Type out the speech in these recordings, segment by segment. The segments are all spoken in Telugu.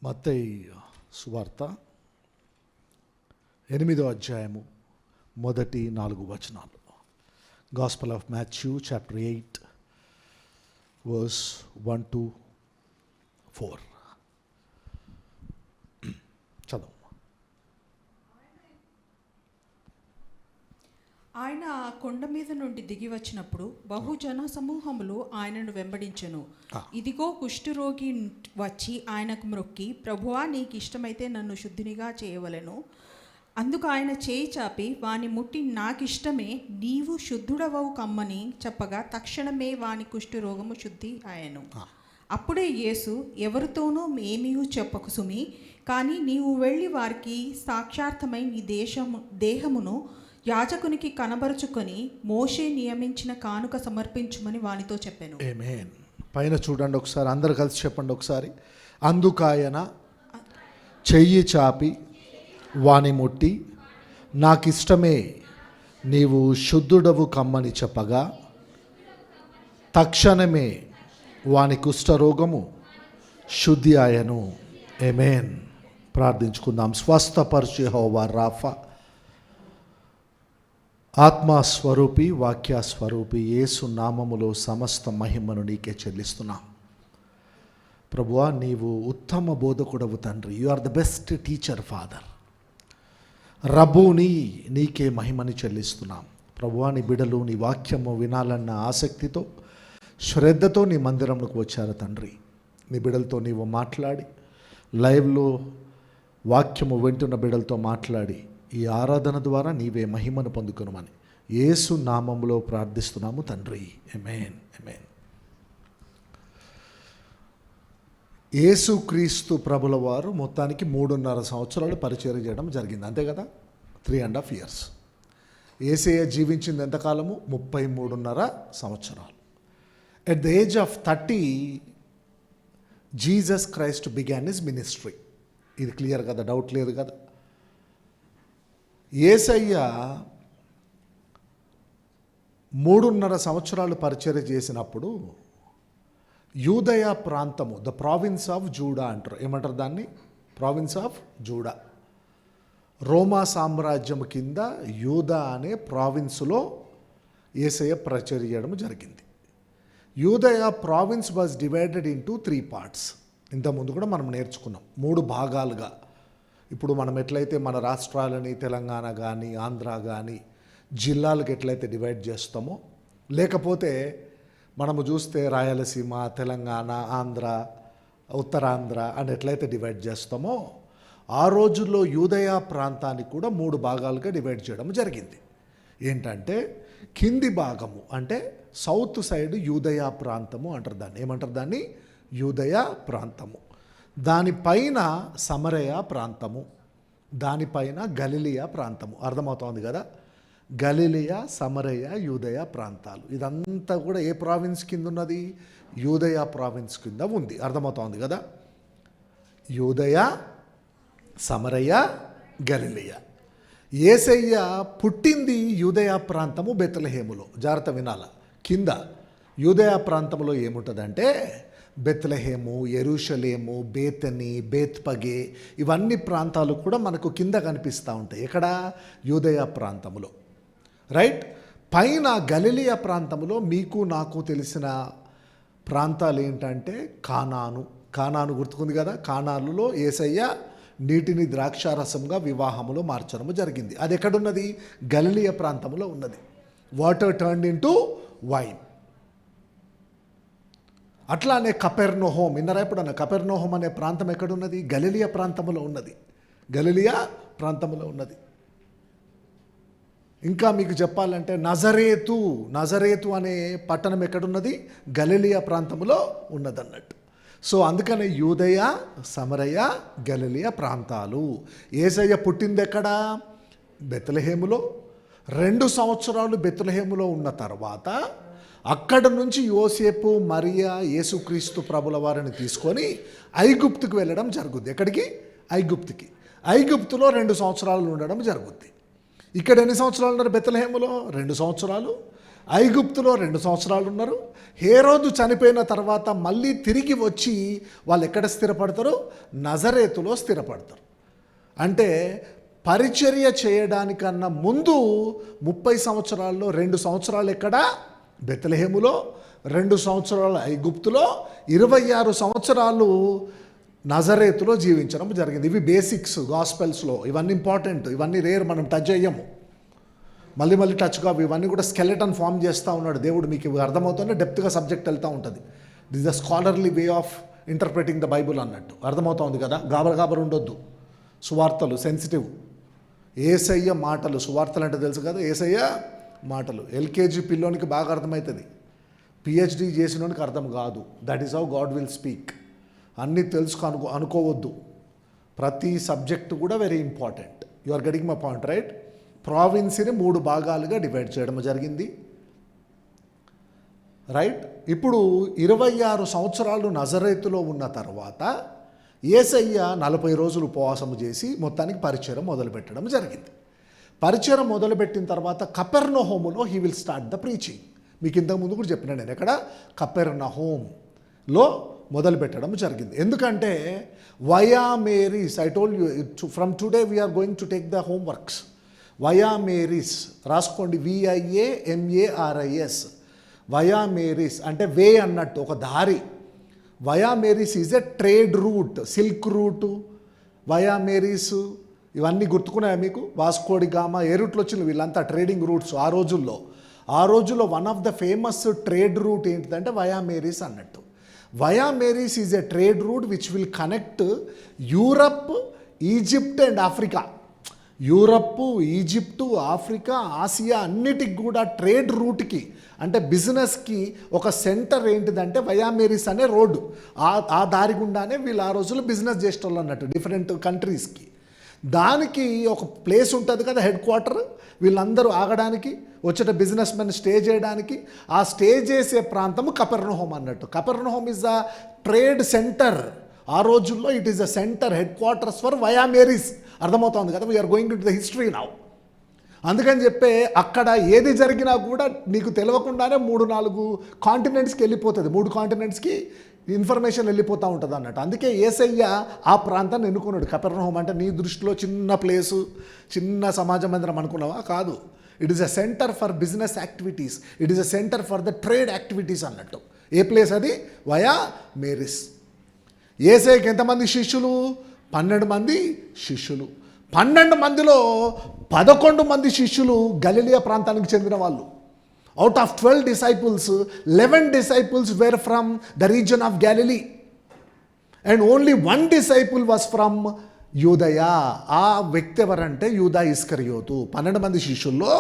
మత్తయి సువార్త 8వ అధ్యాయము మొదటి 4 వచనాలు. Gospel of Matthew chapter 8 verse 1 to 4 చదువు. ఆయన ఆ కొండ మీద నుండి దిగి వచ్చినప్పుడు బహుజన సమూహములు ఆయనను వెంబడించెను. ఇదిగో కుష్ఠరోగి వచ్చి ఆయనకు మ్రొక్కి, ప్రభువా, నీకు ఇష్టమైతే నన్ను శుద్ధినిగా చేయవలెను. అందుకు ఆయన చేయి చాపి వాని ముట్టి, నాకిష్టమే, నీవు శుద్ధుడవవు కమ్మని చెప్పగా తక్షణమే వాని కుష్ఠరోగము శుద్ధి ఆయను. అప్పుడే యేసు, ఎవరితోనూ ఏమీ చెప్పకు సుమి, కానీ నీవు వెళ్ళి వారికి సాక్షార్థమై నీ దేహమును యాజకునికి కనబరుచుకొని మోషే నియమించిన కానుక సమర్పించుమని వానితో చెప్పాను. ఆమేన్. పైన చూడండి ఒకసారి, అందరు కలిసి చెప్పండి ఒకసారి. అందుకాయన చెయ్యి చాపి వాని ముట్టి, నాకిష్టమే, నీవు శుద్ధుడవు కమ్మని చెప్పగా తక్షణమే వాని కుష్ఠరోగము శుద్ధి ఆయను. ఆమేన్. ప్రార్థించుకుందాం. స్వస్థపరిచే యెహోవా రాఫా, ఆత్మస్వరూపి, వాక్యస్వరూపి యేసు నామములో సమస్త మహిమను నీకే చెల్లిస్తున్నాం. ప్రభువా, నీవు ఉత్తమ బోధకుడవు తండ్రి. You are the best teacher father. రబ్బూని, నీకే మహిమని చెల్లిస్తున్నాం. ప్రభువా, నీ బిడలు నీ వాక్యము వినాలన్న ఆసక్తితో శ్రద్ధతో నీ మందిరంలోకి వచ్చారు తండ్రి. నీ బిడలతో నీవు మాట్లాడి, లైవ్లో వాక్యము వింటున్న బిడలతో మాట్లాడి, ఈ ఆరాధన ద్వారా నీవే మహిమను పొందుకొనుమని యేసు నామములో ప్రార్థిస్తున్నాము తండ్రి. ఆమేన్. ఆమేన్. యేసుక్రీస్తు ప్రభుల వారు మొత్తానికి 3.5 సంవత్సరాలు పరిచయం చేయడం జరిగింది, అంతే కదా? 3.5 years. యేసయ్య జీవించింది ఎంతకాలము? 33.5 సంవత్సరాలు. At the age of 30 Jesus Christ began his ministry. ఇది క్లియర్ కదా? డౌట్ లేదు కదా? యేసయ్య 3.5 సంవత్సరాలు పరిచర్య చేసినప్పుడు యూదయ ప్రాంతము, ద ప్రావిన్స్ ఆఫ్ జూడా అంటారు. ఏమంటారు దాన్ని? Province of JUDA. రోమా సామ్రాజ్యం కింద యూదా అనే ప్రావిన్స్లో యేసయ్య పరిచర్య చేయడం జరిగింది. యూదయ province was divided into 3 parts. ఇంతకుముందు కూడా మనం నేర్చుకున్నాం 3 భాగాలుగా. ఇప్పుడు మనం ఎట్లయితే మన రాష్ట్రాలని, తెలంగాణ కానీ ఆంధ్ర కానీ జిల్లాలకు ఎట్లయితే డివైడ్ చేస్తామో, లేకపోతే మనము చూస్తే రాయలసీమ, తెలంగాణ, ఆంధ్ర, ఉత్తరాంధ్ర అని ఎట్లయితే డివైడ్ చేస్తామో, ఆ రోజుల్లో యూదయ ప్రాంతాన్ని కూడా 3 భాగాలుగా డివైడ్ చేయడం జరిగింది. ఏంటంటే, కింది భాగము అంటే సౌత్ సైడ్ యూదయ ప్రాంతము అంటారు దాన్ని. ఏమంటారు దాన్ని? యూదయ ప్రాంతము. దానిపైన సమరయ ప్రాంతము, దానిపైన గలిలియా ప్రాంతము. అర్థమవుతోంది కదా? గలిలియా, సమరయ, యూదయ ప్రాంతాలు. ఇదంతా కూడా ఏ ప్రావిన్స్ కింద ఉన్నది? యూదయ ప్రావిన్స్ కింద ఉంది. అర్థమవుతోంది కదా? యూదయ, సమరయ, గలిలియా. యేసయ్య పుట్టింది యూదయ ప్రాంతము బెత్లెహేములో. జాగ్రత్త వినాల. కింద యూదయ ప్రాంతంలో ఏముంటుందంటే బెత్లెహేము, యెరూషలేము, బేతని, బేత్పగే, ఇవన్నీ ప్రాంతాలు కూడా మనకు కింద కనిపిస్తూ ఉంటాయి. ఎక్కడ? యూదయ ప్రాంతములో. రైట్. పైన గలిలియా ప్రాంతంలో మీకు నాకు తెలిసిన ప్రాంతాలు ఏంటంటే కానాను. కానాను గుర్తుకుంది కదా? కానానులో యేసయ్య నీటిని ద్రాక్షారసంగా వివాహములో మార్చడము జరిగింది. అది ఎక్కడున్నది? గలిలియా ప్రాంతంలో ఉన్నది. Water turned into wine. అట్లానే కపెర్నహూం, విన్నారా ఎప్పుడన్నా? కపెర్నహూం అనే ప్రాంతం ఎక్కడున్నది? గలిలియా ప్రాంతంలో ఉన్నది. గలిలియా ప్రాంతంలో ఉన్నది. ఇంకా మీకు చెప్పాలంటే నజరేతు అనే పట్టణం ఎక్కడున్నది? గలిలియా ప్రాంతంలో ఉన్నదన్నట్టు. సో అందుకనే యూదయ, సమరయ, గలిలియా ప్రాంతాలు. యేసయ్య పుట్టింది ఎక్కడ? బెత్లెహేములో. 2 సంవత్సరాలు బెత్లెహేములో ఉన్న తర్వాత అక్కడ నుంచి యోసేపు, మరియా, యేసుక్రీస్తు ప్రభుల వారిని తీసుకొని ఐగుప్తుకు వెళ్ళడం జరుగుద్ది. ఎక్కడికి? ఐగుప్తుకి. ఐగుప్తులో 2 సంవత్సరాలు ఉండడం జరుగుద్ది. ఇక్కడ ఎన్ని సంవత్సరాలు ఉన్నారు? బెత్లెహేములో 2 సంవత్సరాలు. ఐగుప్తులో 2 సంవత్సరాలు ఉన్నారు. హేరోదు చనిపోయిన తర్వాత మళ్ళీ తిరిగి వచ్చి వాళ్ళు ఎక్కడ స్థిరపడతారు? నజరేతులో స్థిరపడతారు. అంటే పరిచర్య చేయడానికన్నా ముందు 30 సంవత్సరాల్లో 2 సంవత్సరాలు ఎక్కడ? బెత్లెహేములో, 2 సంవత్సరాలు ఐగుప్తులో, 26 సంవత్సరాలు నజరేతులో జీవించడం జరిగింది. ఇవి బేసిక్స్ గాస్పెల్స్లో. ఇవన్నీ ఇంపార్టెంట్, ఇవన్నీ రేర్, మనం టచ్ అయ్యాము. మళ్ళీ టచ్ కావు. ఇవన్నీ కూడా స్కెలెటన్ ఫామ్ చేస్తూ ఉన్నాడు దేవుడు. మీకు ఇవి అర్థమవుతుంటే డెప్త్గా సబ్జెక్ట్ వెళ్తూ ఉంటుంది. This the scholarly way of interpreting the Bible అన్నట్టు అర్థమవుతుంది కదా. గాబరు ఉండొద్దు. సువార్తలు సెన్సిటివ్. ఏసయ్య మాటలు, సువార్తలు అంటే తెలుసు కదా, ఏసయ్య మాటలు. ఎల్కేజీ పిల్లోనికి బాగా అర్థమవుతుంది, పిహెచ్డి చేసినోనికి అర్థం కాదు. That is how God will speak. అన్నీ అనుకోవద్దు. ప్రతి సబ్జెక్టు కూడా very important. You are getting my point, right? ప్రావిన్స్ని 3 భాగాలుగా డివైడ్ చేయడం జరిగింది, రైట్? ఇప్పుడు 26 సంవత్సరాలు నజరేతులో ఉన్న తర్వాత యేసయ్య 40 రోజులు ఉపవాసము చేసి మొత్తానికి పరిచయం మొదలుపెట్టడం జరిగింది. పరిచయం మొదలుపెట్టిన తర్వాత కపెర్నహూములో he will start the preaching. మీకు ఇంతకుముందు కూడా చెప్పిన నేను ఎక్కడ? కపెర్నహూమ్లో మొదలుపెట్టడం జరిగింది. ఎందుకంటే via Maris, I told you from today we're going to take the homeworks. Via Maris రాసుకోండి, VIAMARIS. వయా మేరీస్ అంటే వే అన్నట్టు, ఒక దారి. Via Maris is a trade route, silk route, via Maris ఇవన్నీ గుర్తుకున్నాయా మీకు? వాస్కోడి గామా, ఏ రూట్లో వచ్చింది వీళ్ళంతా ట్రేడింగ్ రూట్స్ ఆ రోజుల్లో. ఆ రోజుల్లో one of the famous trade route ఏంటిదంటే వయా మేరీస్ అన్నట్టు. Via Maris is a trade route which will connect Europe, Egypt and Africa. Europe, Egypt, Africa, Asia అన్నిటికి కూడా ట్రేడ్ రూట్కి అంటే బిజినెస్కి ఒక సెంటర్ ఏంటిదంటే వయా మేరీస్ అనే రోడ్డు. ఆ దారి గుండానే వీళ్ళు ఆ రోజుల్లో బిజినెస్ చేసేటోళ్ళు అన్నట్టు డిఫరెంట్ కంట్రీస్కి. దానికి ఒక ప్లేస్ ఉంటుంది కదా, హెడ్ క్వార్టర్. వీళ్ళందరూ ఆగడానికి, వచ్చేట బిజినెస్ మెన్ స్టే చేయడానికి. ఆ స్టే చేసే ప్రాంతము కపెర్నహూమ్ అన్నట్టు. Capernaum is a trade centre. ఆ రోజుల్లో it is a centre, headquarters for via Maris. అర్థమవుతుంది కదా, we're going to the history now. అందుకని చెప్పే అక్కడ ఏది జరిగినా కూడా నీకు తెలియకుండానే 3-4 కాంటినెంట్స్కి వెళ్ళిపోతుంది. 3 కాంటినెంట్స్కి ఇన్ఫర్మేషన్ వెళ్ళిపోతూ ఉంటుంది అన్నట్టు. అందుకే యేసయ్య ఆ ప్రాంతాన్ని ఎన్నుకున్నాడు. కపెర్నహూమ్ అంటే నీ దృష్టిలో చిన్న ప్లేసు, చిన్న సమాజ మందిరం అనుకున్నావా? కాదు. It is a centre for business activities, it is a centre for the trade activities అన్నట్టు. ఏ ప్లేస్ అది? Via Maris. యేసయ్యకి ఎంతమంది శిష్యులు? 12 మంది శిష్యులు. 12 మందిలో 11 మంది శిష్యులు గలిలియా ప్రాంతానికి చెందిన వాళ్ళు. Out of 12 disciples, 11 disciples were from the region of Galilee and only 1 disciple was from యూదయా. ఆ వ్యక్తి ఎవరంటే యూదా ఇస్కరియోతు. 12 మంది శిష్యుల్లో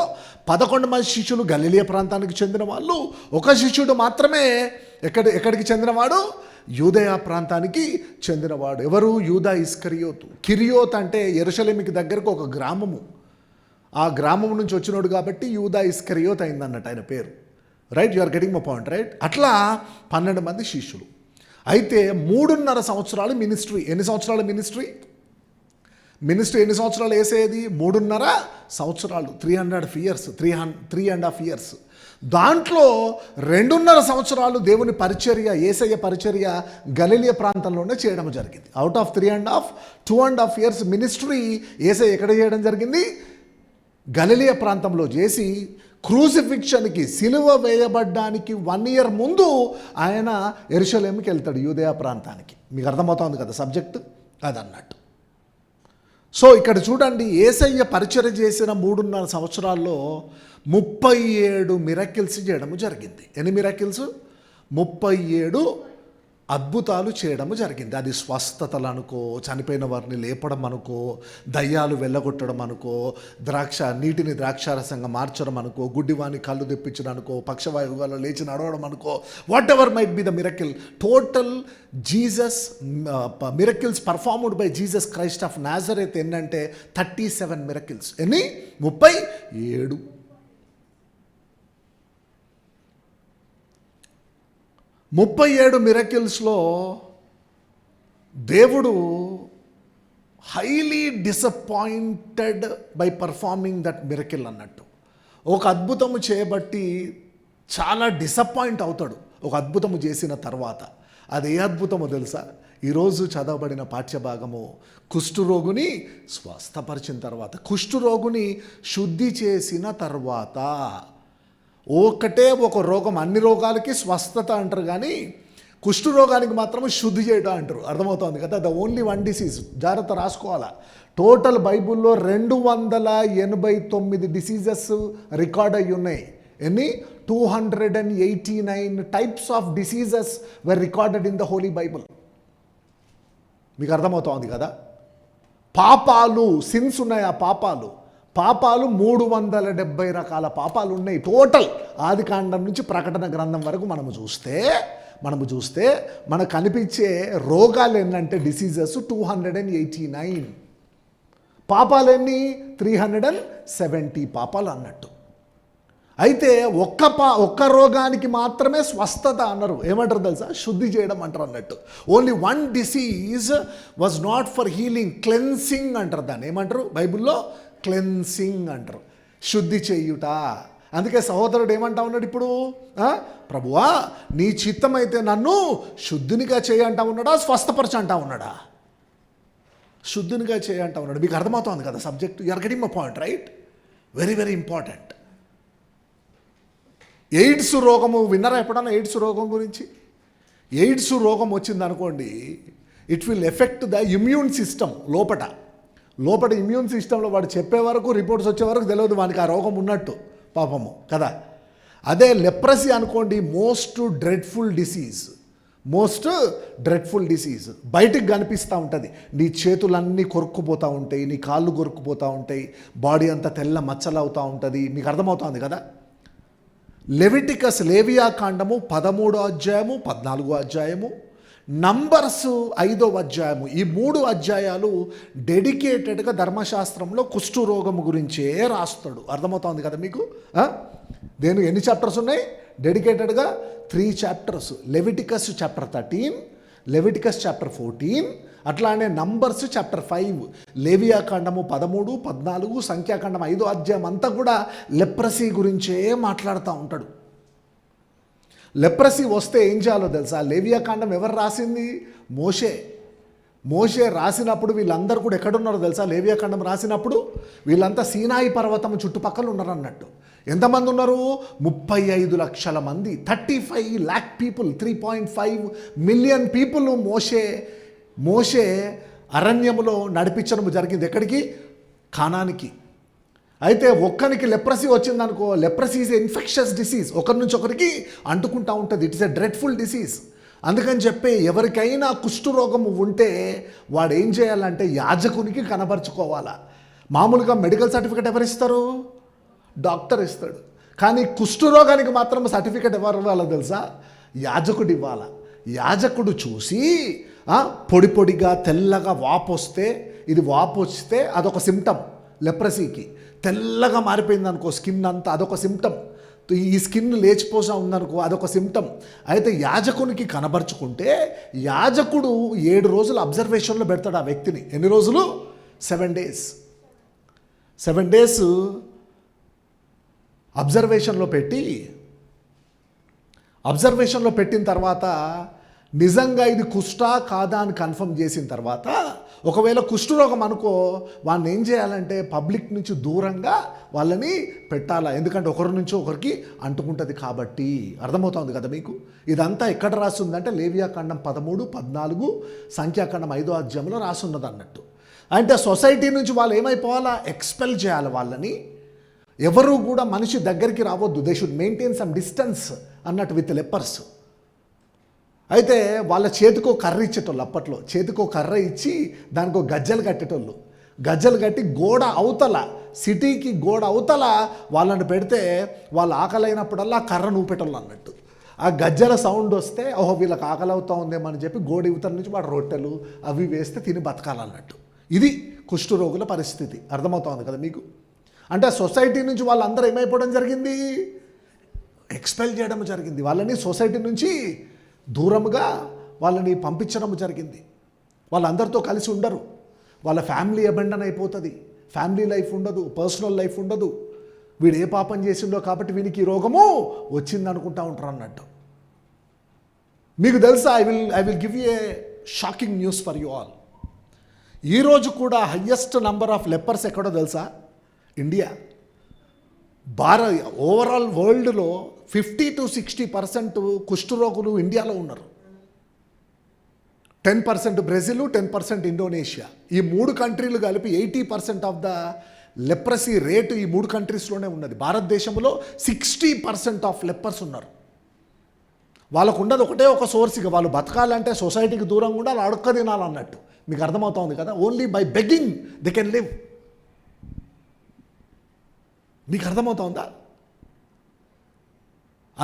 11 మంది శిష్యులు గలిలియా ప్రాంతానికి చెందిన వాళ్ళు, ఒక శిష్యుడు మాత్రమే ఎక్కడికి చెందినవాడు? యూదయా ప్రాంతానికి చెందినవాడు. ఎవరు? యూదా ఇస్కరియోతు. కిరియోత్ అంటే యెరూషలేముకి దగ్గరకు ఒక గ్రామము. ఆ గ్రామం నుంచి వచ్చినోడు కాబట్టి యూదా ఇస్కరియోత్ అయిందన్నట్టు ఆయన పేరు, right? You are getting my point, right? అట్లా 12 మంది శిష్యులు. అయితే 3.5 సంవత్సరాలు మినిస్ట్రీ. ఎన్ని సంవత్సరాలు మినిస్ట్రీ ఎన్ని సంవత్సరాలు వేసేది? 3.5 సంవత్సరాలు, 3.5 years. దాంట్లో 2.5 సంవత్సరాలు దేవుని పరిచర్య, యేసయ్య పరిచర్య గలిలియా ప్రాంతంలోనే చేయడం జరిగింది. అవుట్ ఆఫ్ 2.5 years మినిస్ట్రీ యేసయ్య ఎక్కడ చేయడం జరిగింది? గలిలియా ప్రాంతంలో చేసి క్రూసిఫిక్షన్కి, సిలువ వేయబడ్డానికి 1 year ముందు ఆయన యెరూషలేముకి వెళ్తాడు, యూదయా ప్రాంతానికి. మీకు అర్థమవుతుంది కదా సబ్జెక్టు అదన్నట్టు. సో ఇక్కడ చూడండి, యేసయ్య పరిచర్య చేసిన 3.5 సంవత్సరాల్లో 37 మిరకిల్స్ చేయడము జరిగింది. ఎన్ని మిరకిల్స్? 37 అద్భుతాలు చేయడము జరిగింది. అది స్వస్థతలు అనుకో, చనిపోయిన వారిని లేపడం అనుకో, దయ్యాలు వెళ్ళగొట్టడం అనుకో, నీటిని ద్రాక్షారసంగా మార్చడం అనుకో, గుడ్డివాని కళ్ళు తెప్పించడం అనుకో, పక్షవాయువులో లేచి నడవడం అనుకో, whatever might be the miracle. Total Jesus miracles performed by Jesus Christ of Nazareth ఎన్నంటే 37 మిరకిల్స్. ఎన్ని? 37. 37 మిరకిల్స్లో దేవుడు highly disappointed by performing that miracle అన్నట్టు. ఒక అద్భుతము చేయబట్టి చాలా డిసప్పాయింట్ అవుతాడు ఒక అద్భుతము చేసిన తర్వాత. అది ఏ అద్భుతమో తెలుసా? ఈరోజు చదవబడిన పాఠ్యభాగము కుష్ఠరోగుని స్వస్థపరిచిన తర్వాత, కుష్ఠరోగుని శుద్ధి చేసిన తర్వాత. ఒకటే ఒక రోగం, అన్ని రోగాలకి స్వస్థత అంటారు కానీ కుష్ఠరోగానికి మాత్రం శుద్ధి చేయడం అంటారు. అర్థమవుతుంది కదా? The only one disease. జాగ్రత్త రాసుకోవాలా. టోటల్ బైబుల్లో 289 డిసీజెస్ రికార్డ్ అయ్యి ఉన్నాయి. ఎన్ని? 289 types of diseases were recorded in the holy Bible. మీకు అర్థమవుతోంది కదా? పాపాలు, సిన్స్ ఉన్నాయి. ఆ పాపాలు 370 రకాల పాపాలు ఉన్నాయి టోటల్. ఆది కాండం నుంచి ప్రకటన గ్రంథం వరకు మనము చూస్తే మనకు కనిపించే రోగాలు ఏంటంటే డిసీజెస్ 289. పాపాలు ఎన్ని? 370 పాపాలు అన్నట్టు. అయితే ఒక్క రోగానికి మాత్రమే స్వస్థత అన్నారు. ఏమంటారు తెలుసా? శుద్ధి చేయడం అంటారు అన్నట్టు. Only one disease was not for healing, cleansing అంటారు దాన్ని. ఏమంటారు బైబిల్లో? క్లెన్సింగ్ అంటారు, శుద్ధి చేయుట. అందుకే సహోదరుడు ఏమంటా ఉన్నాడు ఇప్పుడు? ప్రభువా నీ చిత్తమైతే నన్ను శుద్ధునిగా చేయంటా ఉన్నాడా, స్వస్థపరచంటా ఉన్నాడా? శుద్ధునిగా చేయంటా ఉన్నాడు. మీకు అర్థమవుతుంది కదా subject? You're getting my point, right? Very very important. AIDS రోగము విన్నారా ఎప్పుడన్నా? ఎయిడ్స్ రోగం గురించి. ఎయిడ్స్ రోగం వచ్చింది అనుకోండి, it will effect the immune system. లోపల ఇమ్యూన్ సిస్టంలో వాడు చెప్పే వరకు, రిపోర్ట్స్ వచ్చే వరకు తెలియదు వానికి ఆ రోగం ఉన్నట్టు, పాపము కదా. అదే లెప్రసీ అనుకోండి, మోస్ట్ డ్రెడ్ఫుల్ డిసీజ్. బయటికి కనిపిస్తూ ఉంటుంది. నీ చేతులన్నీ కొరుక్కుపోతూ ఉంటాయి, నీ కాళ్ళు కొరుక్కుపోతూ ఉంటాయి, బాడీ అంతా తెల్ల మచ్చలు అవుతూ ఉంటుంది. మీకు అర్థమవుతుంది కదా? లెవిటికస్, లేవియా కాండము 13వ అధ్యాయము, 14వ అధ్యాయము, నంబర్స్ 5వ అధ్యాయము, ఈ 3 అధ్యాయాలు డెడికేటెడ్గా ధర్మశాస్త్రంలో కుష్ఠరోగం గురించే రాస్తాడు. అర్థమవుతుంది కదా మీకు? ఎన్ని చాప్టర్స్ ఉన్నాయి డెడికేటెడ్గా? 3 chapters. Leviticus chapter 13, Leviticus chapter 14, అట్లానే నంబర్స్ చాప్టర్ 5, లేవియా కాండము 13, 14, సంఖ్యాకాండం 5వ అధ్యాయం అంతా కూడా లెప్రసీ గురించే మాట్లాడుతూ ఉంటాడు. లెప్రసీ వస్తే ఏం చేయాలో తెలుసా? లేవియా కాండం ఎవరు రాసింది? మోషే రాసినప్పుడు వీళ్ళందరూ కూడా ఎక్కడున్నారో తెలుసా? లేవియా కాండం రాసినప్పుడు వీళ్ళంతా సీనాయి పర్వతం చుట్టుపక్కల ఉన్నారు అన్నట్టు. ఎంతమంది ఉన్నారు? 35 లక్షల మంది, 35 lakh పీపుల్, 3.5 million పీపుల్ మోషే అరణ్యములో నడిపించడం జరిగింది. ఎక్కడికి? కానానికి. అయితే ఒక్కరికి లెప్రసీ వచ్చిందనుకో, లెప్రసీ ఈజ్ ఇన్ఫెక్షస్ డిసీజ్, ఒకరి నుంచి ఒకరికి అంటుకుంటూ ఉంటుంది. It is a dreadful disease. అందుకని చెప్పి ఎవరికైనా కుష్ఠరోగం ఉంటే వాడు ఏం చేయాలంటే యాజకునికి కనబరుచుకోవాలా. మామూలుగా మెడికల్ సర్టిఫికేట్ ఎవరు ఇస్తారు? డాక్టర్ ఇస్తాడు. కానీ కుష్ఠరోగానికి మాత్రం సర్టిఫికేట్ ఎవరు ఇవ్వాలో తెలుసా? యాజకుడు ఇవ్వాలా. యాజకుడు చూసి పొడి పొడిగా తెల్లగా వాపు వస్తే అదొక సిమ్టమ్. లెప్రసీకి తెల్లగా మారిపోయింది అనుకో స్కిన్ అంతా, అదొక సిమ్టమ్. ఈ స్కిన్ లేచిపోసా ఉందనుకో, అదొక సిమ్టమ్. అయితే యాజకునికి కనబరుచుకుంటే యాజకుడు 7 రోజులు అబ్జర్వేషన్లో పెడతాడు ఆ వ్యక్తిని. ఎన్ని రోజులు? 7 days. 7 days అబ్జర్వేషన్లో పెట్టిన తర్వాత నిజంగా ఇది కుష్ఠా కాదా అని కన్ఫర్మ్ చేసిన తర్వాత, ఒకవేళ కుష్ఠరోగం అనుకో, వాళ్ళని ఏం చేయాలంటే పబ్లిక్ నుంచి దూరంగా వాళ్ళని పెట్టాలా. ఎందుకంటే ఒకరి నుంచి ఒకరికి అంటుకుంటుంది కాబట్టి. అర్థమవుతుంది కదా మీకు? ఇదంతా ఎక్కడ రాస్తుందంటే లేవియా కాండం 13, 14, సంఖ్యాకాండం 5వ అధ్యాయంలో రాసున్నది అన్నట్టు. అంటే సొసైటీ నుంచి వాళ్ళు ఏమైపోవాలా? ఎక్స్పెల్ చేయాలి వాళ్ళని. ఎవరు కూడా మనిషి దగ్గరికి రావద్దు. They should maintain some distance అన్నట్టు విత్ లెపర్స్. అయితే వాళ్ళ చేతికో కర్ర ఇచ్చేటోళ్ళు. అప్పట్లో చేతికో కర్ర ఇచ్చి దానికో గజ్జలు కట్టేటోళ్ళు. గజ్జలు కట్టి గోడ అవతల, సిటీకి గోడ అవతల వాళ్ళని పెడితే వాళ్ళు ఆకలైనప్పుడల్లా కర్ర నూపెట్టోళ్ళు అన్నట్టు. ఆ గజ్జల సౌండ్ వస్తే ఓహో వీళ్ళకి ఆకలి అవుతా ఉందేమని చెప్పి గోడ ఇవతల నుంచి వాడు రొట్టెలు అవి వేస్తే తిని బతకాలన్నట్టు. ఇది కుష్ఠరోగుల పరిస్థితి. అర్థమవుతుంది కదా మీకు? అంటే సొసైటీ నుంచి వాళ్ళందరూ ఏమైపోవడం జరిగింది? ఎక్స్పెల్ చేయడం జరిగింది. వాళ్ళని సొసైటీ నుంచి దూరంగా వాళ్ళని పంపించడం జరిగింది. వాళ్ళందరితో కలిసి ఉండరు. వాళ్ళ ఫ్యామిలీ అబండన్ అయిపోతుంది. ఫ్యామిలీ లైఫ్ ఉండదు, పర్సనల్ లైఫ్ ఉండదు. వీడు ఏ పాపం చేసిండో కాబట్టి వీనికి ఈ రోగము వచ్చింది అనుకుంటా ఉంటారు అన్నట్టు. మీకు తెలుసా, I will give you A shocking news for you all. ఈరోజు కూడా హయ్యెస్ట్ నంబర్ ఆఫ్ లెపర్స్ ఎక్కడో తెలుసా? ఇండియా. ఓవరాల్ వరల్డ్లో 50 to 60% కుష్ఠరోగులు ఇండియాలో ఉన్నారు. 10% బ్రెజిల్, 10% ఇండోనేషియా. ఈ 3 కంట్రీలు కలిపి 80% ఆఫ్ ద లెప్రసీ రేటు ఈ 3 కంట్రీస్లోనే ఉన్నది. భారతదేశంలో 60% ఆఫ్ లెపర్స్ ఉన్నారు. వాళ్ళకు ఉన్నది ఒకటే ఒక సోర్స్, ఇక వాళ్ళు బతకాలంటే సొసైటీకి దూరంగా ఉండాలి, అడుక్క తినాలన్నట్టు. మీకు అర్థమవుతుంది కదా? Only by begging they can live. మీకు అర్థమవుతుందా?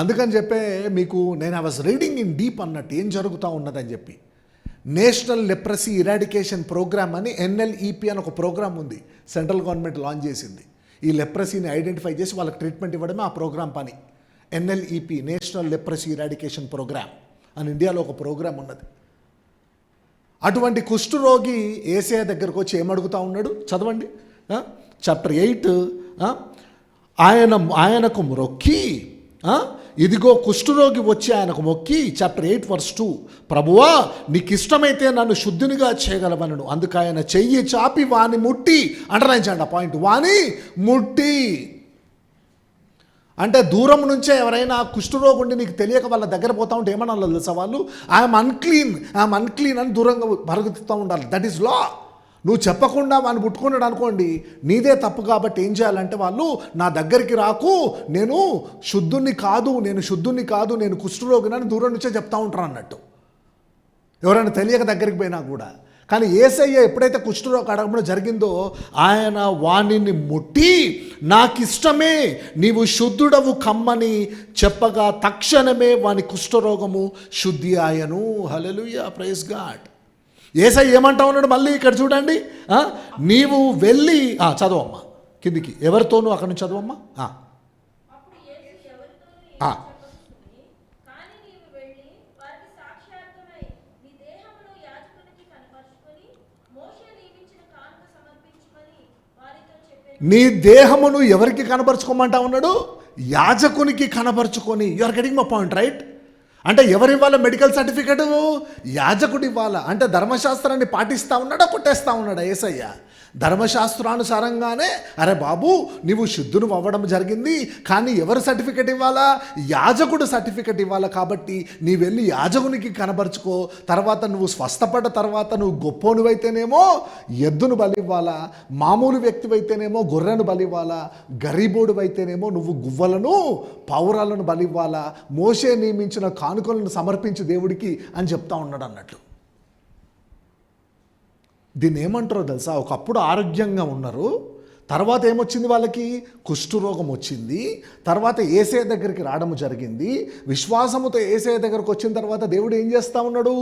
అందుకని చెప్పే మీకు నేను I was reading in deep అన్నట్టు ఏం జరుగుతూ ఉన్నదని చెప్పి. నేషనల్ లెప్రసీ ఇరాడికేషన్ ప్రోగ్రామ్ అని NLEP అని ఒక ప్రోగ్రామ్ ఉంది, సెంట్రల్ గవర్నమెంట్ లాంచ్ చేసింది. ఈ లెప్రసీని ఐడెంటిఫై చేసి వాళ్ళకి ట్రీట్మెంట్ ఇవ్వడమే ఆ ప్రోగ్రామ్ పని. NLEP, national leprosy eradication programme అని ఇండియాలో ఒక ప్రోగ్రామ్ ఉన్నది. అటువంటి కుష్ఠరోగి యేసయ్య దగ్గరకు వచ్చి ఏమడుగుతూ ఉన్నాడు? చదవండి, చాప్టర్ 8. ఆయనకు మొక్కి, ఇదిగో కుష్ఠరోగి వచ్చి ఆయనకు మొక్కి, చాప్టర్ 8 verse 2, ప్రభువా నీకు ఇష్టమైతే నన్ను శుద్ధినిగా చేయగలవనను. అందుకు ఆయన చెయ్యి చాపి వాని ముట్టి, అంటరాయించండి ఆ పాయింట్, వాని ముట్టి. అంటే దూరం నుంచే ఎవరైనా కుష్ఠరోగుండి నీకు తెలియక వాళ్ళ దగ్గర పోతా ఉంటే ఏమన్నా తెలుసా? వాళ్ళు ఐఎమ్ అన్క్లీన్ అని దూరంగా పరుగుతూ ఉండాలి. That is law. నువ్వు చెప్పకుండా వాడిని పుట్టుకున్నాడు అనుకోండి, నీదే తప్పు. కాబట్టి ఏం చేయాలంటే వాళ్ళు నా దగ్గరికి రాకు, నేను శుద్ధుణ్ణి కాదు, నేను కుష్ఠరోగినని దూరం నుంచే చెప్తా ఉంటారు అన్నట్టు, ఎవరైనా తెలియక దగ్గరికి పోయినా కూడా. కానీ యేసయ్య ఎప్పుడైతే కుష్ఠరోగం అడగడం జరిగిందో, ఆయన వాణిని ముట్టి నాకిష్టమే నీవు శుద్ధుడవు కమ్మని చెప్పగా తక్షణమే వాని కుష్ఠరోగము శుద్ధి ఆయను. హల్లెలూయా, ప్రైజ్ గాడ్. యేసయ్య ఏమంటా ఉన్నాడు మళ్ళీ ఇక్కడ చూడండి, నీవు వెళ్ళి చదవమ్మా కిందికి, ఎవరితోనూ అక్కడి నుంచి చదవమ్మా. నీ దేహమును ఎవరికి కనపరుచుకోమంటా ఉన్నాడు? యాజకునికి కనపరుచుకొని. You are getting my point, right? అంటే ఎవరు ఇవ్వాలా మెడికల్ సర్టిఫికెట్? యాజకుడు ఇవ్వాలా. అంటే ధర్మశాస్త్రాన్ని పాటిస్తూ ఉన్నాడా, కొట్టేస్తూ ఉన్నాడా యేసయ్య? ధర్మశాస్త్రానుసారంగానే అరే బాబు నీవు శుద్ధును అవ్వడం జరిగింది, కానీ ఎవరు సర్టిఫికెట్ ఇవ్వాలా? యాజకుడు సర్టిఫికెట్ ఇవ్వాలా. కాబట్టి నీ వెళ్ళి యాజకునికి కనబరుచుకో. తర్వాత నువ్వు స్వస్థపడ్డ తర్వాత నువ్వు గొప్పోనివైతేనేమో ఎద్దును బలివ్వాలా, మామూలు వ్యక్తివైతేనేమో గొర్రెను బలివ్వాలా, గరీబోడు అయితేనేమో నువ్వు గువ్వలను పౌరాలను బలివ్వాలా, మోషే నియమించిన కానుకలను సమర్పించు దేవుడికి అని చెప్తా ఉన్నాడు అన్నట్లు. దీన్ని ఏమంటారో తెలుసా? ఒకప్పుడు ఆరోగ్యంగా ఉన్నారు, తర్వాత ఏమొచ్చింది వాళ్ళకి? కుష్ఠరోగం వచ్చింది. తర్వాత యేసయ్య దగ్గరికి రావడం జరిగింది. విశ్వాసముతో యేసయ్య దగ్గరకు వచ్చిన తర్వాత దేవుడు ఏం చేస్తూ ఉన్నాడు?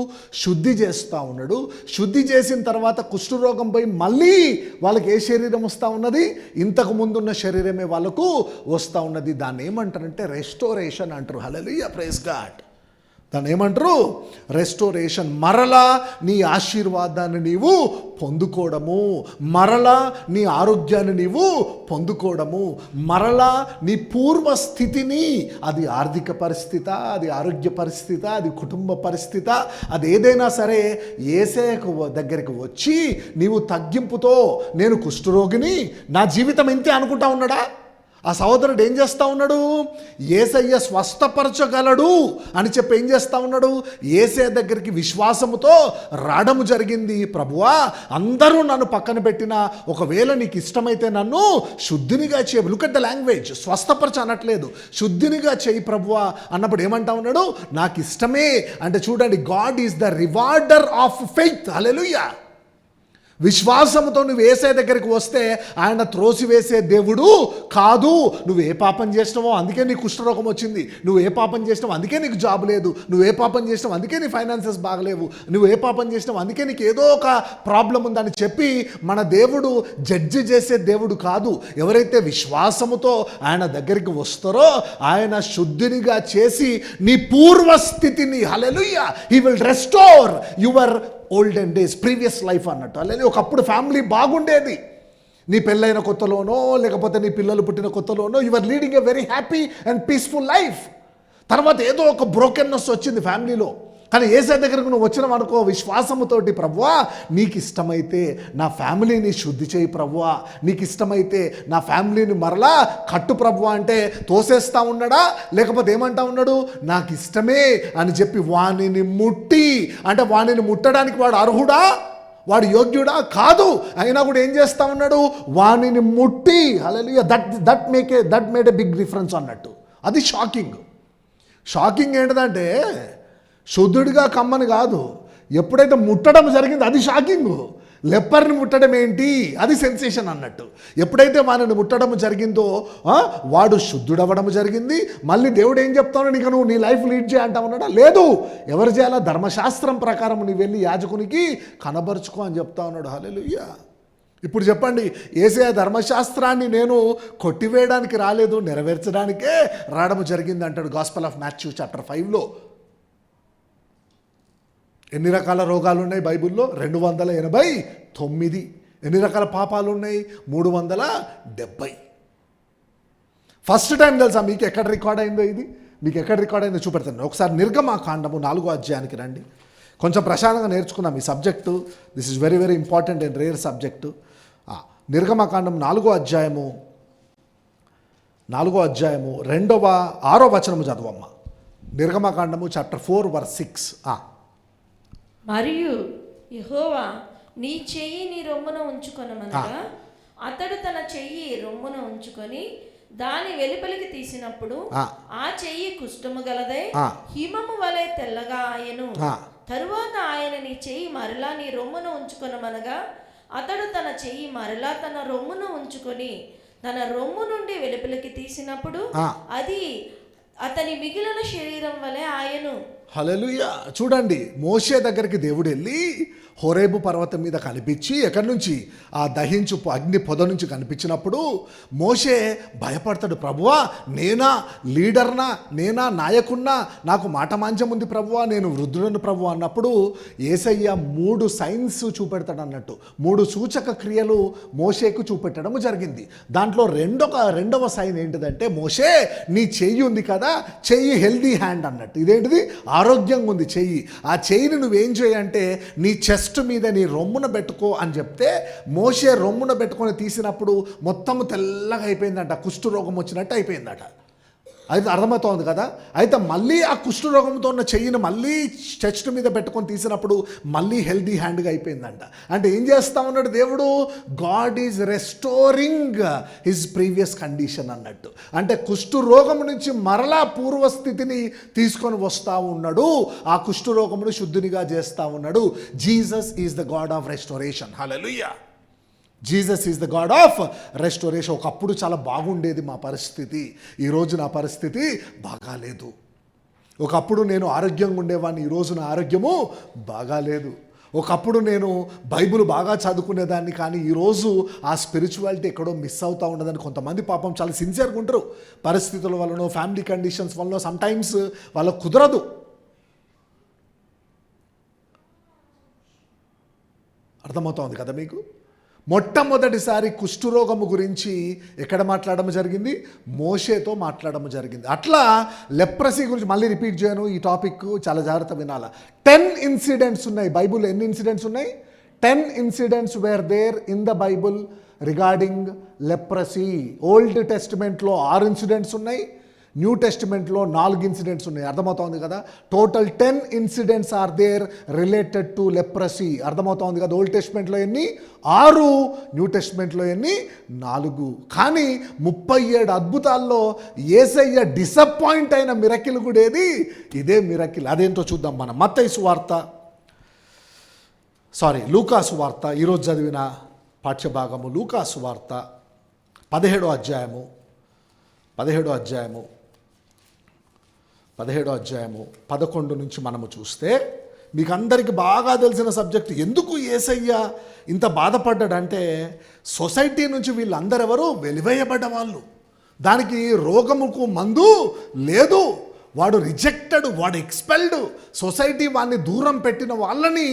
శుద్ధి చేస్తూ ఉన్నాడు. శుద్ధి చేసిన తర్వాత కుష్ఠరోగం పోయి మళ్ళీ వాళ్ళకి ఏ శరీరం వస్తూ ఉన్నది? ఇంతకు ముందున్న శరీరమే వాళ్ళకు వస్తూ ఉన్నది. దాన్ని ఏమంటారంటే రెస్టోరేషన్ అంటారు. హల్లెలూయా, ప్రైజ్ గాడ్. దాన్ని ఏమంటారు? రెస్టోరేషన్. మరలా నీ ఆశీర్వాదాన్ని నీవు పొందుకోవడము, మరలా నీ ఆరోగ్యాన్ని నీవు పొందుకోవడము, మరలా నీ పూర్వస్థితిని, అది ఆర్థిక పరిస్థితి, అది ఆరోగ్య పరిస్థితి, అది కుటుంబ పరిస్థితి, అది ఏదైనా సరే యేసయ్య దగ్గరికి వచ్చి నీవు తగ్గింపుతో నేను కుష్ఠరోగిని, నా జీవితం ఇంతే అనుకుంటా ఉన్నాడా? ఆ సహోదరుడు ఏం చేస్తూ ఉన్నాడు? యేసయ్య స్వస్థపరచగలడు అని చెప్పి ఏం చేస్తూ ఉన్నాడు? యేసయ్య దగ్గరికి విశ్వాసముతో రావడము జరిగింది. ప్రభువా అందరూ నన్ను పక్కన పెట్టినా ఒకవేళ నీకు ఇష్టమైతే నన్ను శుద్ధినిగా చేయి. Look at the language. స్వస్థపరచ అనట్లేదు, శుద్ధినిగా చేయి ప్రభువా అన్నప్పుడు ఏమంటా ఉన్నాడు? నాకు ఇష్టమే అంటే చూడండి, God is the rewarder of faith. Hallelujah. విశ్వాసంతో నువ్వు యేసయ్య దగ్గరికి వస్తే ఆయన త్రోసివేసే దేవుడు కాదు. నువ్వు ఏ పాపం చేసినావో అందుకే నీకు కుష్ఠరోగం వచ్చింది, నువ్వు ఏ పాపం చేసినావు అందుకే నీకు జాబ్ లేదు, నువ్వు ఏ పాపం చేసినావు అందుకే నీ ఫైనాన్సెస్ బాగలేవు, నువ్వు ఏ పాపం చేసినావు అందుకే నీకు ఏదో ఒక ప్రాబ్లం ఉందని చెప్పి మన దేవుడు జడ్జి చేసే దేవుడు కాదు. ఎవరైతే విశ్వాసముతో ఆయన దగ్గరికి వస్తారో ఆయన శుద్ధినిగా చేసి నీ పూర్వస్థితిని, hallelujah, he will restore your olden days, previous life అన్నట్టు. అలాగే ఒకప్పుడు ఫ్యామిలీ బాగుండేది, నీ పెళ్ళైన కొత్తలోనో లేకపోతే నీ పిల్లలు పుట్టిన కొత్తలోనో you are leading a very happy and peaceful life. తర్వాత ఏదో ఒక బ్రోకెన్నెస్ వచ్చింది ఫ్యామిలీలో. కానీ యేసయ్య దగ్గరకు నువ్వు వచ్చినావు అనుకో విశ్వాసముతోటి, ప్రభువా నీకు ఇష్టమైతే నా ఫ్యామిలీని శుద్ధి చేయి ప్రభువా, నీకు ఇష్టమైతే నా ఫ్యామిలీని మరలా కట్టు ప్రభువా అంటే తోసేస్తా ఉన్నాడా, లేకపోతే ఏమంటా ఉన్నాడు, నాకు ఇష్టమే అని చెప్పి వానిని ముట్టి, అంటే వానిని ముట్టడానికి వాడు అర్హుడా, వాడు యోగ్యుడా కాదు, అయినా కూడా ఏం చేస్తా ఉన్నాడు, వానిని ముట్టి. Hallelujah. That made a big difference అన్నట్టు. అది షాకింగ్ ఏంటిదంటే శుద్ధుడిగా కమ్మని కాదు, ఎప్పుడైతే ముట్టడం జరిగింది అది షాకింగ్. లెప్పర్ని ముట్టడం ఏంటి, అది సెన్సేషన్ అన్నట్టు. ఎప్పుడైతే వాడిని ముట్టడం జరిగిందో వాడు శుద్ధుడవ్వడం జరిగింది. మళ్ళీ దేవుడు ఏం చెప్తాను, నీకు నువ్వు నీ లైఫ్ లీడ్ చేయ అంటా ఉన్నాడా, లేదు, ఎవరు చేయాలా, ధర్మశాస్త్రం ప్రకారం నువ్వు వెళ్ళి యాజకునికి కనబరుచుకో అని చెప్తా ఉన్నాడు. హల్లెలూయా. ఇప్పుడు చెప్పండి, యేసయ్య ధర్మశాస్త్రాన్ని నేను కొట్టివేయడానికి రాలేదు, నెరవేర్చడానికే రావడం జరిగింది అంటాడు గాస్పెల్ ఆఫ్ మాథ్యూ చాప్టర్ 5లో. ఎన్ని రకాల రోగాలు ఉన్నాయి బైబిల్లో? 289. ఎన్ని రకాల పాపాలు ఉన్నాయి? 370. ఫస్ట్ టైం తెలుసా మీకు ఎక్కడ రికార్డ్ అయిందో ఇది? మీకు ఎక్కడ రికార్డ్ అయిందో చూపెడతాను. ఒకసారి నిర్గమాకాండము 4వ అధ్యాయానికి రండి. కొంచెం ప్రశాంతంగా నేర్చుకున్నాం ఈ subject. This is very very important and rare subject. నిర్గమాకాండం 4వ అధ్యాయము 6వ వచనము చదవమ్మ. నిర్గమాకాండము చాప్టర్ 4 వర్స్ 6. మరియు యెహోవా నీ చెయ్యి నీ రొమ్మున ఉంచుకొనమనగా అతడు తన చెయ్యి రొమ్మున ఉంచుకొని దాని వెలుపలికి తీసినప్పుడు ఆ చెయ్యి కుష్ఠము గలదై హిమము వలె తెల్లగా ఆయను. తరువాత ఆయన నీ చెయ్యి మరలా నీ రొమ్మున ఉంచుకొనమనగా అతడు తన చెయ్యి మరలా తన రొమ్మున ఉంచుకొని తన రొమ్ము నుండి వెలుపలికి తీసినప్పుడు అది అతని మిగిలిన శరీరం వలె ఆయను. హల్లెలూయా. చూడండి, మోషే దగ్గరికి దేవుడు వెళ్ళి హోరేబు పర్వతం మీద కనిపించి, ఎక్కడి నుంచి, ఆ దహించు అగ్ని పొద నుంచి కనిపించినప్పుడు మోషే భయపడతాడు. ప్రభువా నేనా లీడర్నా, నేనా నాయకున్నా, నాకు మాట మాంచం ఉంది ప్రభువా, నేను వృద్ధుడను ప్రభువా అన్నప్పుడు యేసయ్య 3 సైన్స్ చూపెడతాడు అన్నట్టు. 3 సూచక క్రియలు మోషేకు చూపెట్టడం జరిగింది. దాంట్లో రెండవ సైన్ ఏంటిదంటే, మోషే నీ చెయ్యి ఉంది కదా, చెయ్యి హెల్దీ హ్యాండ్ అన్నట్టు. ఇదేంటిది, ఆరోగ్యంగా ఉంది చెయ్యి. ఆ చెయ్యిని నువ్వేం చేయంటే నీ చెస్ట్ మీద నీ రొమ్మున పెట్టుకో అని చెప్తే మోషే రొమ్మున పెట్టుకొని తీసినప్పుడు మొత్తం తెల్లగా అయిపోయిందంట, కుష్ఠరోగం వచ్చినట్టు అయిపోయిందట. అయితే అర్థమవుతోంది కదా. అయితే మళ్ళీ ఆ కుష్ఠరోగంతో ఉన్న చెయ్యిని మళ్ళీ చెస్ట్ మీద పెట్టుకొని తీసినప్పుడు మళ్ళీ హెల్దీ హ్యాండ్గా అయిపోయిందంట. అంటే ఏం చేస్తా ఉన్నాడు దేవుడు, God is restoring his previous condition అన్నట్టు. అంటే కుష్ఠరోగం నుంచి మరలా పూర్వస్థితిని తీసుకొని వస్తూ ఉన్నాడు, ఆ కుష్ఠరోగమును శుద్ధినిగా చేస్తూ ఉన్నాడు. Jesus is the God of restoration. Hallelujah. Jesus is the God of restoration. ఒకప్పుడు చాలా బాగుండేది మా పరిస్థితి, ఈరోజు నా పరిస్థితి బాగాలేదు. ఒకప్పుడు నేను ఆరోగ్యంగా ఉండేవాడిని, ఈరోజు నా ఆరోగ్యము బాగాలేదు. ఒకప్పుడు నేను బైబిల్ బాగా చదువుకునేదాన్ని, కానీ ఈరోజు ఆ స్పిరిచువాలిటీ ఎక్కడో మిస్ అవుతూ ఉండదని కొంతమంది పాపం చాలా సిన్సియర్గా ఉంటారు. పరిస్థితుల వలన, ఫ్యామిలీ కండిషన్స్ వలన సమ్టైమ్స్ వాళ్ళకు కుదరదు. అర్థమవుతోంది కదా మీకు. మొట్టమొదటిసారి కుష్ఠరోగము గురించి ఎక్కడ మాట్లాడడం జరిగింది, మోషేతో మాట్లాడడం జరిగింది. అట్లా లెప్రసీ గురించి మళ్ళీ రిపీట్ చేయను, ఈ టాపిక్ చాలా జాగ్రత్త వినాలా. 10 ఇన్సిడెంట్స్ ఉన్నాయి బైబుల్. ఎన్ని ఇన్సిడెంట్స్ ఉన్నాయి? 10 incidents were there in the Bible regarding leprosy. Old టెస్టిమెంట్లో 6 ఇన్సిడెంట్స్ ఉన్నాయి, న్యూ టెస్టిమెంట్లో 4 ఇన్సిడెంట్స్ ఉన్నాయి. అర్థమవుతోంది కదా. Total 10 incidents are there related to leprosy. అర్థమవుతోంది కదా. ఓల్డ్ టెస్టిమెంట్లో ఎన్ని? 6, న్యూ టెస్టిమెంట్లో ఎన్ని? 4. కానీ 37 అద్భుతాల్లో యేసయ్య డిసప్పాయింట్ అయిన మిరకిల్ కూడా ఏది? ఇదే మిరకిల్. అదేంటో చూద్దాం మనం. లూకా సువార్త, ఈరోజు చదివిన పాఠ్యభాగము లూకా సువార్త 17వ అధ్యాయము 11 నుంచి మనము చూస్తే మీకు అందరికీ బాగా తెలిసిన సబ్జెక్ట్. ఎందుకు యేసయ్య ఇంత బాధపడ్డాడంటే, సొసైటీ నుంచి వీళ్ళందరెవరు వెలివేయబడ్డ వాళ్ళు, దానికి రోగముకు మందు లేదు, వాడు రిజెక్టెడ్, వాడు ఎక్స్పెల్డ్. సొసైటీ వాడిని దూరం పెట్టిన వాళ్ళని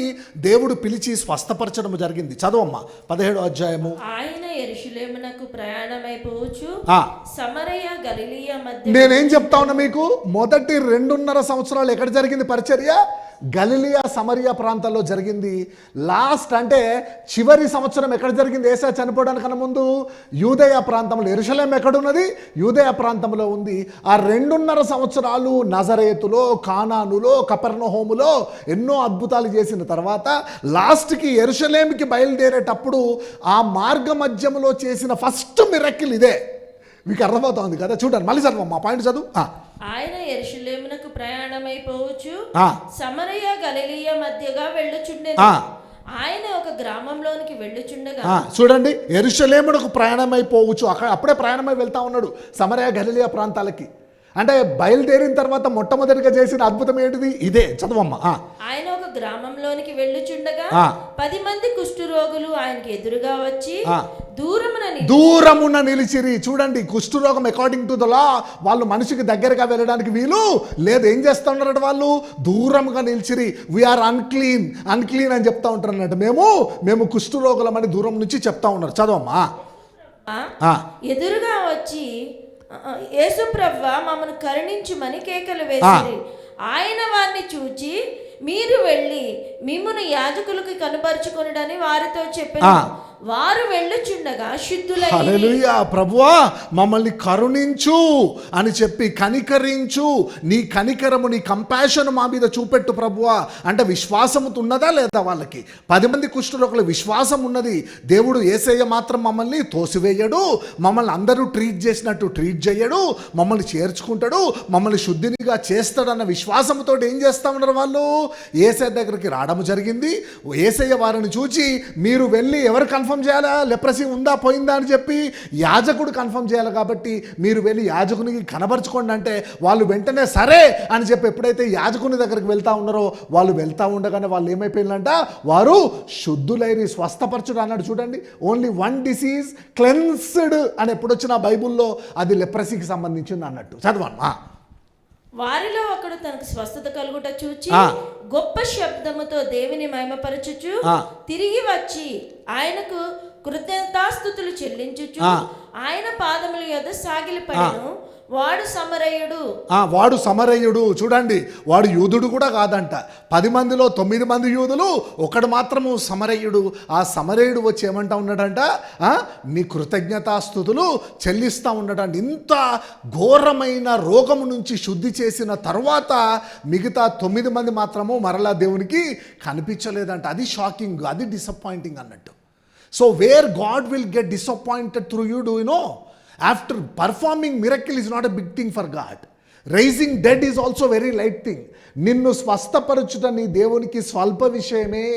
దేవుడు పిలిచి స్వస్థపరచడం జరిగింది. చదవమ్మా 17వ అధ్యాయము. ఆయన యెరూషలేమునకు ప్రయాణమైపోవచ్చు ఆ, సమరయ గలిలయ మధ్య నేనేం చెప్తా ఉన్నా మీకు, మొదటి 2.5 సంవత్సరాలు ఎక్కడ జరిగింది పరిచర్య? గలిలియా సమరియా ప్రాంతాల్లో జరిగింది. లాస్ట్ అంటే చివరి సంవత్సరం ఎక్కడ జరిగింది? యేసయ్య చనిపోవడానికన్నా ముందు యూదయ ప్రాంతంలో. యెరూషలేం ఎక్కడున్నది? యూదయ ప్రాంతంలో ఉంది. ఆ 2.5 సంవత్సరాలు నజరేతులో, కానానులో, కపెర్నహూములో ఎన్నో అద్భుతాలు చేసిన తర్వాత లాస్ట్కి యెరూషలేంకి బయలుదేరేటప్పుడు ఆ మార్గ మధ్యంలో చేసిన ఫస్ట్ మిరకిల్ ఇదే. మీకు అర్థమవుతోంది కదా? చూడండి, మళ్ళీ చదువు, మా పాయింట్ చదువు. ఆయన యెరూషలేమునకు ప్రయాణమైపోవచ్చు ఆ. సమరయ గలిలయ మధ్యగా వెళ్ళుచుండెను. ఆయన ఒక గ్రామంలోనికి వెళ్ళుచుండగా చూడండి, యెరూషలేమునకు ప్రయాణమైపోవచ్చు. అప్పుడే ప్రయాణమై వెళ్తా ఉన్నాడు సమరయ గలిలయ ప్రాంతాలకి. అంటే బయలుదేరిన తర్వాత మొట్టమొదటిగా చేసిన అద్భుతం ఏంటిది? ఇదే. చదవమ్మా. ఆయన ఒక గ్రామంలోనికి వెళ్ళుచుండగా 10 మంది కుష్ఠరోగులు ఆయనకి ఎదురుగా వచ్చి దూరమున నిలిచిరి. చూడండి, కుష్ఠరోగం అకార్డింగ్ టు ద లా వాళ్ళు మనిషికి దగ్గరగా వెళ్ళడానికి వీలు లేదు. ఏం చేస్తూ ఉన్నారట? వాళ్ళు దూరంగా నిలిచిరి. వీఆర్ అన్క్లీన్ అని చెప్తా ఉంటారు అన్నట్టు. మేము కుష్ఠరోగులమని దూరం నుంచి చెప్తా ఉన్నారు. చదవమ్మా. ఎదురుగా వచ్చి యేసు ప్రభువా మమ్మను కరుణించుమని కేకలు వేసిరి. ఆయన వారిని చూచి మీరు వెళ్ళి మిమ్మును యాజకులకు కనబరుచుకొనుడని వారితో చెప్పారు. వారు వెళ్ళుచుండగా శుద్ధులై, హల్లెలూయా, ప్రభువా మమ్మల్ని కరుణించు అని చెప్పి, కనికరించు, నీ కనికరము, నీ కంపాషన్ మా మీద చూపెట్టు ప్రభువా అంటే విశ్వాసము ఉన్నదా లేదా వాళ్ళకి? 10 మంది కుష్ఠరోగుల విశ్వాసం ఉన్నది. దేవుడు యేసయ్య మాత్రం మమ్మల్ని తోసివేయడు, మమ్మల్ని అందరూ ట్రీట్ చేసినట్టు ట్రీట్ చేయడు, మమ్మల్ని చేర్చుకుంటాడు, మమ్మల్ని శుద్ధినిగా చేస్తాడన్న విశ్వాసంతో ఏం చేస్తా ఉన్నారు వాళ్ళు? యేసయ్య దగ్గరికి రావడం జరిగింది. యేసయ్య వారిని చూచి మీరు వెళ్ళి ఎవరు కన్ఫర్మ్ చేయాలా? లెప్రసీ ఉందా పోయిందా అని చెప్పి యాజకుడు కన్ఫర్మ్ చేయాలి. కాబట్టి మీరు వెళ్ళి యాజకునికి కనబరుచుకోండి అంటే వాళ్ళు వెంటనే సరే అని చెప్పి ఎప్పుడైతే యాజకుని దగ్గరికి వెళ్తా ఉన్నారో వాళ్ళు వెళ్తా ఉండగానే వాళ్ళు ఏమైపోయిందంట? వారు శుద్ధులైరి, స్వస్థపరచుడు అన్నాడు. చూడండి, ఓన్లీ 1 డిసీజ్ క్లెన్స్డ్ అని ఎప్పుడొచ్చినా బైబుల్లో అది లెప్రసీకి సంబంధించింది అన్నట్టు. చదవమ్మా. వారిలో ఒకడు తనకు స్వస్థత కలుగుట చూచి గొప్ప శబ్దముతో దేవుని మహిమపరచుచు తిరిగి వచ్చి ఆయనకు కృతజ్ఞతాస్తుతులు చెల్లించుచు ఆయన పాదముల యొద్ద సాగిలిపడెను. వాడు సమరయుడు. చూడండి, వాడు యూదుడు కూడా కాదంట. 10 మందిలో 9 మంది యూదులు, ఒకడు మాత్రము సమరయుడు. ఆ సమరయుడు వచ్చి ఏమంటా ఉన్నాడంట? నీ కృతజ్ఞతాస్తుతులు చెల్లిస్తూ ఉన్నాడంట. ఇంత ఘోరమైన రోగము నుంచి శుద్ధి చేసిన తర్వాత మిగతా 9 మంది మాత్రము మరలా దేవునికి కనిపించలేదంట. అది షాకింగ్, అది డిసప్పాయింటింగ్ అన్నట్టు. So where God will get disappointed through you, do you no? After performing miracle is not a big thing for God. Raising dead is also very light thing. నిన్ను స్వస్థపరచుట నీ దేవునికి స్వల్ప విషయమే.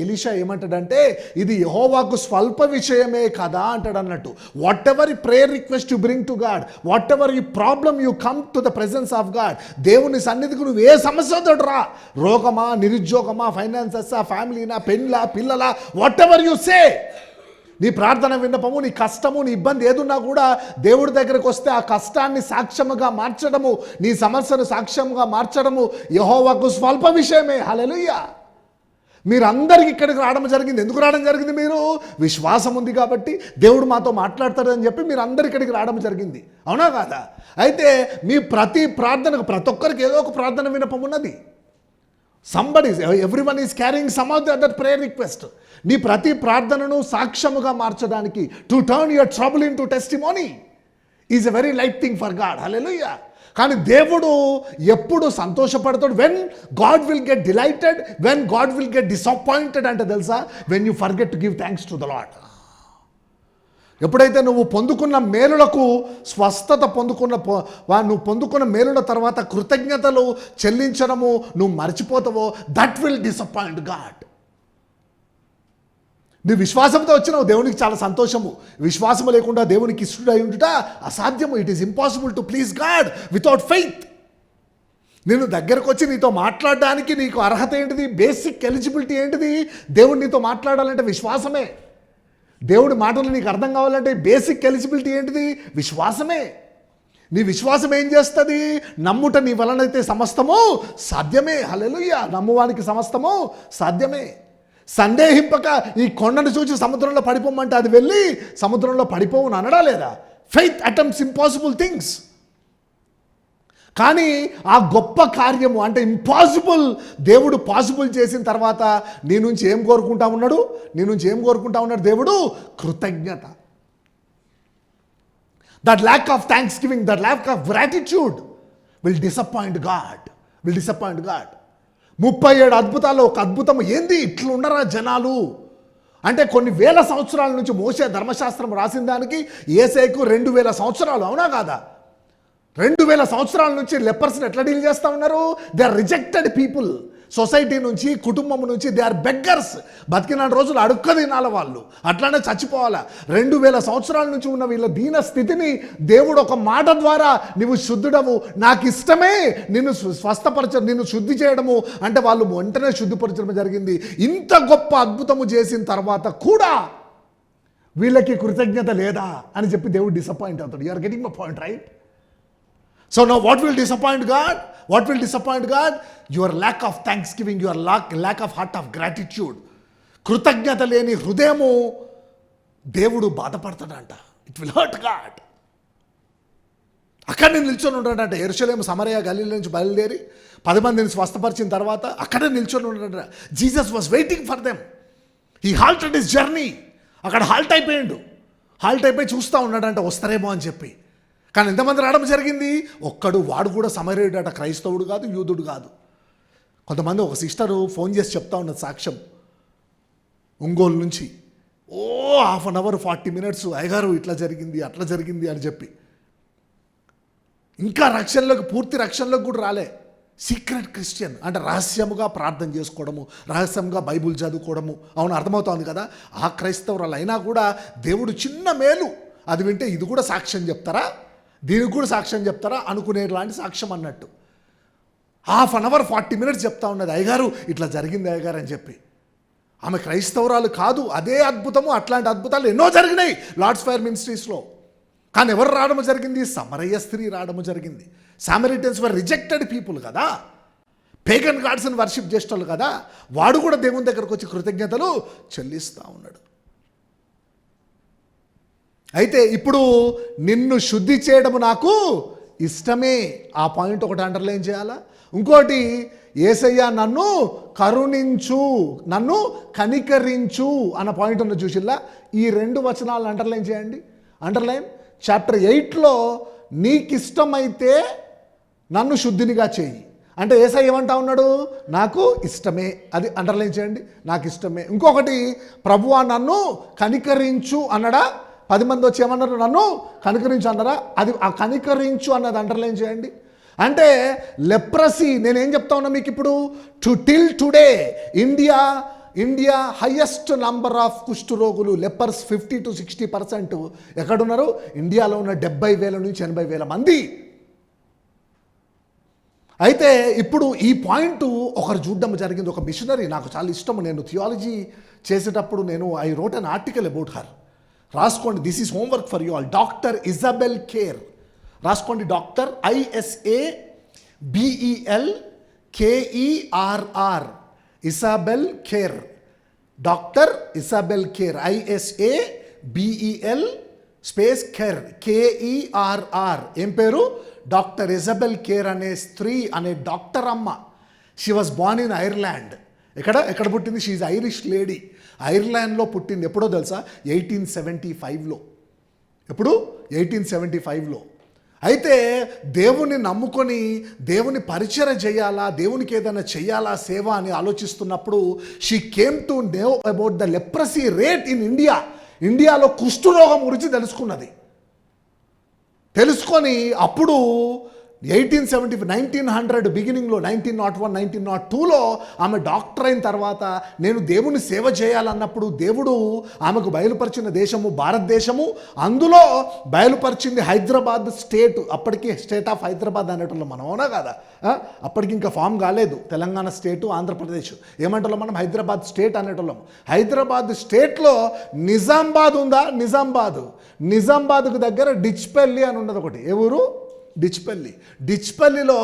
ఎలీషా ఏమంటాడంటే ఇది యెహోవాకు స్వల్ప విషయమే కదా అంటాడు అన్నట్టు. Whatever prayer request you bring to God, whatever ఈ problem you come to the presence of God, దేవుని సన్నిధికి నువ్వు ఏ సమస్యతో రా, రోగమా, నిరుద్యోగమా, ఫైనాన్సెస్సా, ఫ్యామిలీనా, పెళ్ళా, పిల్లలా, వాట్ ఎవర్ యు సే, నీ ప్రార్థన విన్నపము, నీ కష్టము, నీ ఇబ్బంది ఏదున్నా కూడా దేవుడి దగ్గరకు వస్తే ఆ కష్టాన్ని సాక్ష్యముగా మార్చడము, నీ సమస్యను సాక్ష్యముగా మార్చడము యెహోవాకు స్వల్ప విషయమే. హల్లెలూయా. మీరందరికీ ఇక్కడికి రావడం జరిగింది. ఎందుకు రావడం జరిగింది? మీరు విశ్వాసం ఉంది కాబట్టి, దేవుడు మాతో మాట్లాడతాడని చెప్పి మీరు అందరు ఇక్కడికి రావడం జరిగింది. అవునా కాదా? అయితే మీ ప్రతి ప్రార్థనకు, ప్రతి ఒక్కరికి ఏదో ఒక ప్రార్థన విన్నపం ఉన్నది. Everyone is carrying some of the other prayer request. నీ ప్రతి ప్రార్థనను సాక్ష్యముగా మార్చడానికి, to turn your trouble into testimony is a very light thing for God. Hallelujah. కానీ దేవుడు ఎప్పుడు సంతోషపడతాడు? When God will get delighted, when God will get disappointed అంటే తెలుసా? When you forget to give thanks to the Lord. ఎప్పుడైతే నువ్వు పొందుకున్న మేలులకు, స్వస్థత నువ్వు పొందుకున్న మేలుల తర్వాత కృతజ్ఞతలు చెల్లించడము నువ్వు మర్చిపోతావో, దట్ విల్ డిసప్పాయింట్ గాడ్. నీ విశ్వాసంతో వచ్చినావు, దేవునికి చాలా సంతోషము. విశ్వాసము లేకుండా దేవునికి ఇష్టడై ఉండుట అసాధ్యము. It is impossible to please God without faith. నేను దగ్గరకు వచ్చి నీతో మాట్లాడడానికి నీకు అర్హత ఏంటిది? బేసిక్ ఎలిజిబిలిటీ ఏంటిది? దేవుడు నీతో మాట్లాడాలంటే విశ్వాసమే. దేవుడి మాటలు నీకు అర్థం కావాలంటే బేసిక్ ఎలిజిబిలిటీ ఏంటిది? విశ్వాసమే. నీ విశ్వాసం ఏం చేస్తుంది? నమ్ముట నీ వలనైతే సమస్తము సాధ్యమే. హల్లెలూయా. నమ్మువానికి సమస్తము సాధ్యమే. సందేహింపక ఈ కొండను చూసి సముద్రంలో పడిపోమంటే అది వెళ్ళి సముద్రంలో పడిపోవును అనడా లేదా? Faith attempts impossible things. కానీ ఆ గొప్ప కార్యము అంటే ఇంపాసిబుల్ దేవుడు పాసిబుల్ చేసిన తర్వాత నీ నుంచి ఏం కోరుకుంటా ఉన్నాడు? నీ నుంచి ఏం కోరుకుంటా ఉన్నాడు దేవుడు? కృతజ్ఞత. That lack of thanks giving, that lack of gratitude will disappoint God. 37 అద్భుతాల్లో ఒక అద్భుతం ఏంది? ఇట్లా ఉండరా జనాలు అంటే కొన్ని వేల సంవత్సరాల నుంచి మోసే ధర్మశాస్త్రం రాసిన దానికి యేసేకు 2000 సంవత్సరాలు, అవునా కాదా? 2000 సంవత్సరాల నుంచి లెపర్స్ని ఎట్లా డీల్ చేస్తూ ఉన్నారు? They are rejected people. Society నుంచి, కుటుంబం నుంచి దే ఆర్ బెగ్గర్స్. బతికిన రోజులు అడుక్క తినాల వాళ్ళు, అట్లానే చచ్చిపోవాలా. 2000 సంవత్సరాల నుంచి ఉన్న వీళ్ళ దీన స్థితిని దేవుడు ఒక మాట ద్వారా నువ్వు శుద్ధుడవు, నాకు ఇష్టమే నిన్ను నిన్ను శుద్ధి చేయడము అంటే వాళ్ళు వెంటనే శుద్ధిపరచడం జరిగింది. ఇంత గొప్ప అద్భుతము చేసిన తర్వాత కూడా వీళ్ళకి కృతజ్ఞత లేదా అని చెప్పి దేవుడు డిసప్పాయింట్ అవుతాడు. You are getting my point, right? So now what will disappoint God? What will disappoint God? Your lack of thanksgiving, your lack of heart of gratitude. కృతజ్ఞత లేని హృదయము దేవుడు బాధపడతాడంట. It will hurt God. అక్కడే నిల్చొని ఉంటాడంట. యెరూషలేము, సమరయ, గలీలీ నుంచి బయలుదేరి 10 మందిని స్వస్థపరిచిన తర్వాత అక్కడే నిల్చొని ఉంటాడంట. Jesus was waiting for them. He halted his journey. అక్కడ హాల్ట్ అయిపోయిండు. హాల్ట్ అయిపోయి చూస్తూ ఉన్నాడంట వస్తారేమో అని చెప్పి. కానీ ఎంతమంది రావడం జరిగింది? ఒక్కడు, వాడు కూడా సమరయుడట, క్రైస్తవుడు కాదు, యూదుడు కాదు. కొంతమంది, ఒక సిస్టరు ఫోన్ చేసి చెప్తా ఉన్నది సాక్ష్యం ఒంగోలు నుంచి. 1/2 అవర్ 40 మినిట్స్ అయ్యగారు ఇట్లా జరిగింది అట్లా జరిగింది అని చెప్పి. ఇంకా రక్షణలోకి, పూర్తి రక్షణలోకి కూడా రాలే. సీక్రెట్ క్రిస్టియన్ అంటే రహస్యముగా ప్రార్థన చేసుకోవడము, రహస్యంగా బైబుల్ చదువుకోవడము. అవును, అర్థమవుతోంది కదా? ఆ క్రైస్తవురాలు అయినా కూడా దేవుడు చిన్న మేలు అది వింటే ఇది కూడా సాక్ష్యం చెప్తారా, దీనికి కూడా సాక్ష్యం చెప్తారా అనుకునే లాంటి సాక్ష్యం అన్నట్టు. 1/2 అవర్ 40 మినిట్స్ చెప్తా ఉన్నది, అయ్యగారు ఇట్లా జరిగింది అయ్యగారు అని చెప్పి. ఆమె క్రైస్తవురాలు కాదు. అదే అద్భుతము, అట్లాంటి అద్భుతాలు ఎన్నో జరిగినాయి లార్డ్స్ ఫైర్ మినిస్ట్రీస్లో. కానీ ఎవరు రావడం జరిగింది? సమరయ స్త్రీ రావడం జరిగింది. సామరిటన్స్ వర్ రిజెక్టెడ్ పీపుల్ కదా, పేగన్ గాడ్స్ని వర్షిప్ చేసేవాళ్ళు కదా. వాడు కూడా దేవుని దగ్గరకు వచ్చి కృతజ్ఞతలు చెల్లిస్తూ ఉన్నాడు. అయితే ఇప్పుడు నిన్ను శుద్ధి చేయడము నాకు ఇష్టమే. ఆ పాయింట్ ఒకటి అండర్లైన్ చేయాలా. ఇంకోటి, యేసయ్య నన్ను కరుణించు, నన్ను కనికరించు అన్న పాయింట్ ఉన్న చూసిల్లా. ఈ 2 వచనాలు అండర్లైన్ చేయండి. అండర్లైన్. చాప్టర్ 8లో నీకిష్టమైతే నన్ను శుద్ధినిగా చేయి అంటే యేసయ్య ఏమంటా ఉన్నాడు? నాకు ఇష్టమే. అది అండర్లైన్ చేయండి, నాకు ఇష్టమే. ఇంకొకటి, ప్రభువా నన్ను కనికరించు అన్నడా? 10 మంది వచ్చి ఏమన్నారు? నన్ను కనికరించు అన్నారా? అది ఆ కనికరించు అన్నది అండర్లైన్ చేయండి. అంటే లెప్రసీ, నేనేం చెప్తా ఉన్నా మీకు ఇప్పుడు, till today India highest number of కుష్ఠరోగులు, లెపర్స్ 50 to 60% ఎక్కడున్నారు? ఇండియాలో ఉన్న 70,000 నుంచి 80,000 మంది. అయితే ఇప్పుడు ఈ పాయింట్ ఒకరు చూడడం జరిగింది. ఒక మిషనరీ, నాకు చాలా ఇష్టము. నేను థియాలజీ చేసేటప్పుడు I wrote an article about her. రాసుకోండి, this is homework for you all. Doctor Isabel Kerr. రాసుకోండి, doctor ISABELKERR, Isabel Kerr. Doctor Isabel Kerr, ISABEL space Kerr, KERR. ఏం పేరు? డాక్టర్ ఇజబెల్ కేర్ అనే స్త్రీ, అనే డాక్టర్ అమ్మ. She was born in Ireland. ఎక్కడ పుట్టింది? She is Irish lady. ఐర్లాండ్లో పుట్టింది. ఎప్పుడో తెలుసా? 1875లో. ఎప్పుడు? 1875లో. అయితే దేవుని నమ్ముకొని దేవుని పరిచయం చేయాలా, దేవునికి ఏదైనా చేయాలా సేవ అని ఆలోచిస్తున్నప్పుడు she came to know about the leprosy rate in India. ఇండియాలో కుష్ఠరోగం గురించి తెలుసుకొని అప్పుడు 1900 బిగినింగ్లో 1901, 1902లో ఆమె డాక్టర్ అయిన తర్వాత నేను దేవుని సేవ చేయాలన్నప్పుడు దేవుడు ఆమెకు బయలుపరిచిన దేశము భారతదేశము. అందులో బయలుపరిచింది హైదరాబాద్ స్టేట్. అప్పటికి స్టేట్ ఆఫ్ హైదరాబాద్ అనేటోళ్ళం మనం, అవునా కదా? అప్పటికి ఇంకా ఫామ్ కాలేదు తెలంగాణ స్టేటు, ఆంధ్రప్రదేశ్. ఏమంటోళ్ళం మనం? హైదరాబాద్ స్టేట్ అనేటోళ్ళం. హైదరాబాద్ స్టేట్లో నిజామాబాద్ ఉందా? నిజామాబాద్కు దగ్గర డిచ్పల్లి అని ఉన్నది ఒకటి. ఏ ఊరు? డిచ్పల్లిలో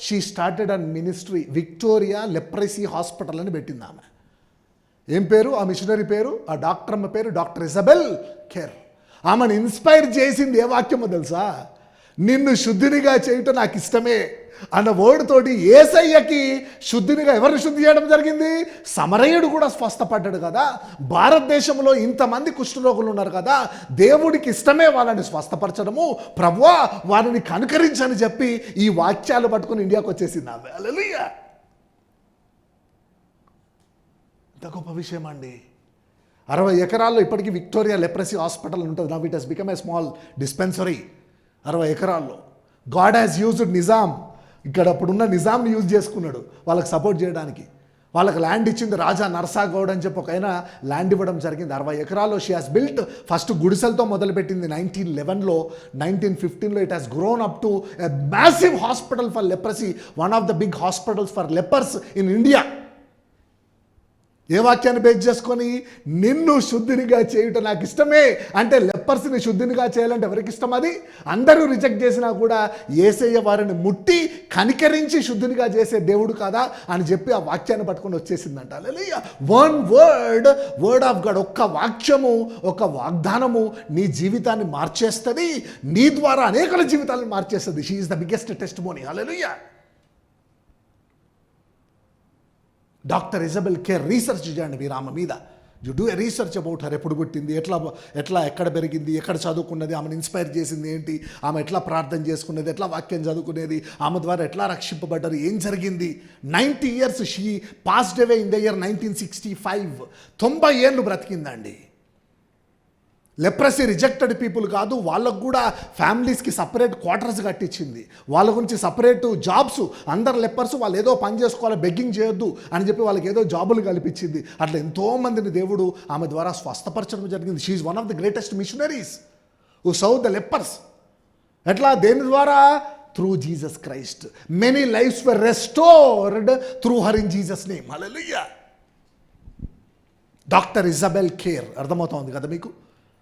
she started an ministry. Victoria leprosy hospital అని పెట్టింది ఆమె. ఏం పేరు ఆ మిషనరీ పేరు? ఆ డాక్టర్ అమ్మ పేరు డాక్టర్ ఇజబెల్ కేర్. ఆమెను ఇన్స్పైర్ చేసింది ఏ వాక్యమో తెలుసా? నిన్ను శుద్ధినిగా చేయటం నాకు ఇష్టమే అన్న వర్డ్ తోటి యేసయ్యకి శుద్ధినిగా ఎవరిని శుద్ధి చేయడం జరిగింది? సమరయుడు కూడా స్వస్థపడ్డాడు కదా. భారతదేశంలో ఇంతమంది కుష్ఠరోగులు ఉన్నారు కదా, దేవుడికి ఇష్టమే వాళ్ళని స్వస్థపరచడము. ప్రభువా వారిని కనుకరించని చెప్పి ఈ వాక్యాలు పట్టుకుని ఇండియాకి వచ్చేసింది. హల్లెలూయా! ఎంత గొప్ప విషయం అండి. 60 ఎకరాల్లో ఇప్పటికీ విక్టోరియా లెప్రసీ హాస్పిటల్ ఉంటుంది. Now it has become a small dispensary. 60 ఎకరాల్లో గాడ్ హ్యాస్ యూజ్డ్ నిజాం. ఇక్కడ అప్పుడున్న నిజాంని యూజ్ చేసుకున్నాడు వాళ్ళకి సపోర్ట్ చేయడానికి. వాళ్ళకి ల్యాండ్ ఇచ్చింది రాజా నర్సాగౌడ్ అని చెప్పి ఒక ఆయన ల్యాండ్ ఇవ్వడం జరిగింది. 60 ఎకరాల్లో షీ హాస్ బిల్ట్. ఫస్ట్ గుడిసెలతో మొదలుపెట్టింది 1911లో. 1915లో it has grown up to a massive hospital for leprosy, one of the big hospitals for lepers in India. ఏ వాక్యాన్ని బేస్ చేసుకొని? నిన్ను శుద్ధినిగా చేయటం నాకు ఇష్టమే అంటే లెపర్స్ని శుద్ధినిగా చేయాలంటే ఎవరికి ఇష్టం? అది అందరూ రిజెక్ట్ చేసినా కూడా యేసయ్య వారిని ముట్టి కనికరించి శుద్ధినిగా చేసే దేవుడు కాదా అని చెప్పి ఆ వాక్యాన్ని పట్టుకొని వచ్చేసిందంట. హల్లెలూయా! వన్ వర్డ్ ఆఫ్ గాడ్, ఒక్క వాక్యము, ఒక వాగ్దానము నీ జీవితాన్ని మార్చేస్తుంది. నీ ద్వారా అనేకల జీవితాలను మార్చేస్తుంది. She is the biggest testimony. Hallelujah! Doctor Isabel care research చేయండి మీరు ఆమె మీద. You do a research about her. ఎప్పుడు పుట్టింది, ఎక్కడ పెరిగింది, ఎక్కడ చదువుకున్నది, ఆమెను ఇన్స్పైర్ చేసింది ఏంటి, ఆమె ఎట్లా ప్రార్థన చేసుకునేది, ఎట్లా వాక్యం చదువుకునేది, ఆమె ద్వారా ఎట్లా రక్షింపబడ్డారు, ఏం జరిగింది. 90 years she passed away in the year 1965. 90 ఏళ్ళు బ్రతికిందండి. లెప్రసీ రిజెక్టెడ్ పీపుల్ కాదు, వాళ్ళకు కూడా ఫ్యామిలీస్కి సపరేట్ క్వార్టర్స్ కట్టించింది. వాళ్ళ గురించి సపరేట్ జాబ్స్. అందరు లెపర్స్ వాళ్ళు ఏదో పని చేసుకోవాలి, బెగ్గింగ్ చేయొద్దు అని చెప్పి వాళ్ళకి ఏదో జాబులు కల్పించింది. అట్లా ఎంతోమందిని దేవుడు ఆమె ద్వారా స్వస్థపరచడం జరిగింది. She is one of the greatest missionaries who serve the lepers. ఎట్లా? దేని ద్వారా? Through Jesus Christ. Many lifes were restored through her in Jesus name. Hallelujah! Doctor Isabel Kerr. అర్థమవుతోంది కదా మీకు?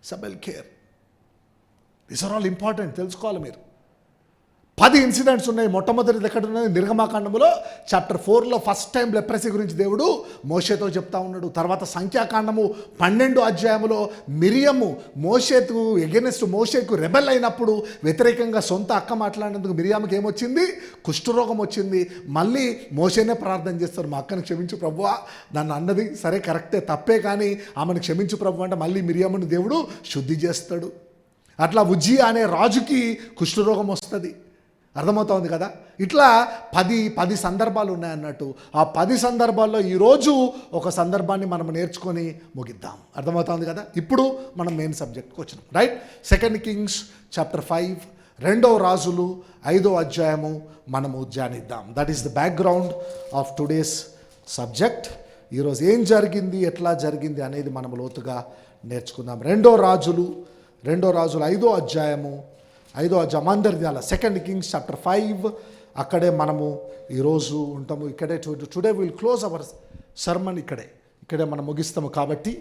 Isabel Kerr. These are all important, తెలుసుకోవాలి మీరు. 10 ఇన్సిడెంట్స్ ఉన్నాయి. మొట్టమొదటిది ఎక్కడ ఉన్నది? నిర్గమాకాండములో చాప్టర్ 4లో ఫస్ట్ టైం లెప్రసీ గురించి దేవుడు మోషేతో చెప్తా ఉన్నాడు. తర్వాత సంఖ్యాకాండము 12 అధ్యాయములో మిరియము మోషేకు ఎగెనెస్ట్ మోషేకు రెబెల్ అయినప్పుడు వ్యతిరేకంగా సొంత అక్క మాట్లాడినందుకు మిరియాముకి ఏమొచ్చింది? కుష్ఠరోగం వచ్చింది. మళ్ళీ మోషేనే ప్రార్థన చేస్తారు, మా అక్కను క్షమించు ప్రభువా, నన్ను అన్నది సరే కరెక్టే, తప్పే, కానీ ఆమెను క్షమించు ప్రభు అంటే మళ్ళీ మిరియాముని దేవుడు శుద్ధి చేస్తాడు. అట్లా ఉజ్జియా అనే రాజుకి కుష్ఠరోగం వస్తుంది. అర్థమవుతోంది కదా? ఇట్లా 10 సందర్భాలు ఉన్నాయన్నట్టు. ఆ 10 సందర్భాల్లో ఈరోజు ఒక సందర్భాన్ని మనం నేర్చుకొని ముగిద్దాం. అర్థమవుతోంది కదా? ఇప్పుడు మనం మెయిన్ సబ్జెక్ట్కి వచ్చినాం. రైట్? 2 Kings చాప్టర్ 5, 2వ రాజులు 5వ అధ్యాయము మనము ధ్యానిద్దాం. That is the background of today's subject. ఈరోజు ఏం జరిగింది, ఎట్లా జరిగింది అనేది మనం లోతుగా నేర్చుకుందాం. 2వ రాజులు 5వ అధ్యాయము అందరి ధ్యాన 2 Kings చాప్టర్ 5. అక్కడే మనము ఈరోజు ఉంటాము. ఇక్కడే today will close hour sermon. ఇక్కడే మనం ముగిస్తాము. కాబట్టి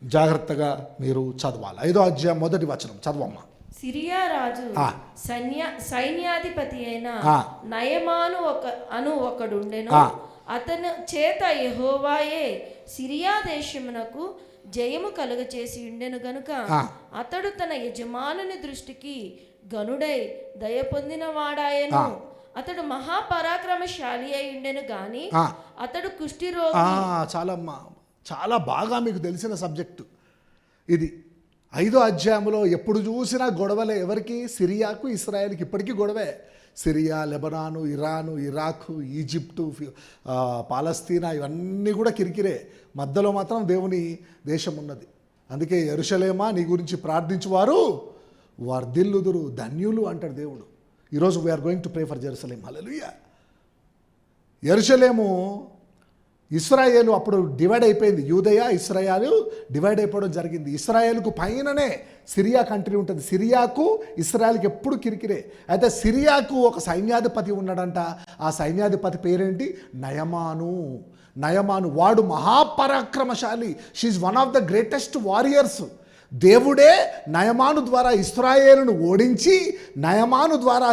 జాగ్రత్తగా మీరు చదవాలి. 5వ అధ్యాయం 1వ వచనం చదవమ్మా. సిరియా రాజు సైన్యాధిపతి అయిన నయమాను ఒకడుండెను. అతను చేత యెహోవాయే సిరియా దేశమునకు జయము కలుగ చేసి ఉండెను గనుక అతడు తన యజమానుని దృష్టికి గనుడై దయ పొందిన వాడాయను. అతడు మహాపరాక్రమశాలి అయి ఉండెను గాని అతడు కుష్ఠిరోగి. చాలా బాగా మీకు తెలిసిన సబ్జెక్టు ఇది. 5వ అధ్యాయంలో ఎప్పుడు చూసినా గొడవలే. ఎవరికి? సిరియాకు ఇస్రాయేల్కి ఇప్పటికీ గొడవే. సిరియా, లెబనాను, ఇరాను, ఇరాకు, ఈజిప్టు, పాలస్తీనా ఇవన్నీ కూడా కిరికిరే. మధ్యలో మాత్రం దేవుని దేశం ఉన్నది. అందుకే యెరూషలేమా నీ గురించి ప్రార్థించువారు వర్ధిల్లుదురు, ధన్యులు అంటాడు దేవుడు. ఈరోజు we are going to pray for Jerusalem. Hallelujah! యెరూషలేము ఇస్రాయేలు అప్పుడు డివైడ్ అయిపోయింది. యూదయ, ఇస్రాయేలు డివైడ్ అయిపోవడం జరిగింది. ఇస్రాయేల్కు పైననే సిరియా కంట్రీ ఉంటుంది. సిరియాకు ఇస్రాయేల్కి ఎప్పుడు కిరికిరే. అయితే సిరియాకు ఒక సైన్యాధిపతి ఉన్నాడంట. ఆ సైన్యాధిపతి పేరేంటి? నయమాను. వాడు మహాపరాక్రమశాలి. He's one of the greatest warriors. దేవుడే నయమాను ద్వారా ఇశ్రాయేలును ఓడించి నయమాను ద్వారా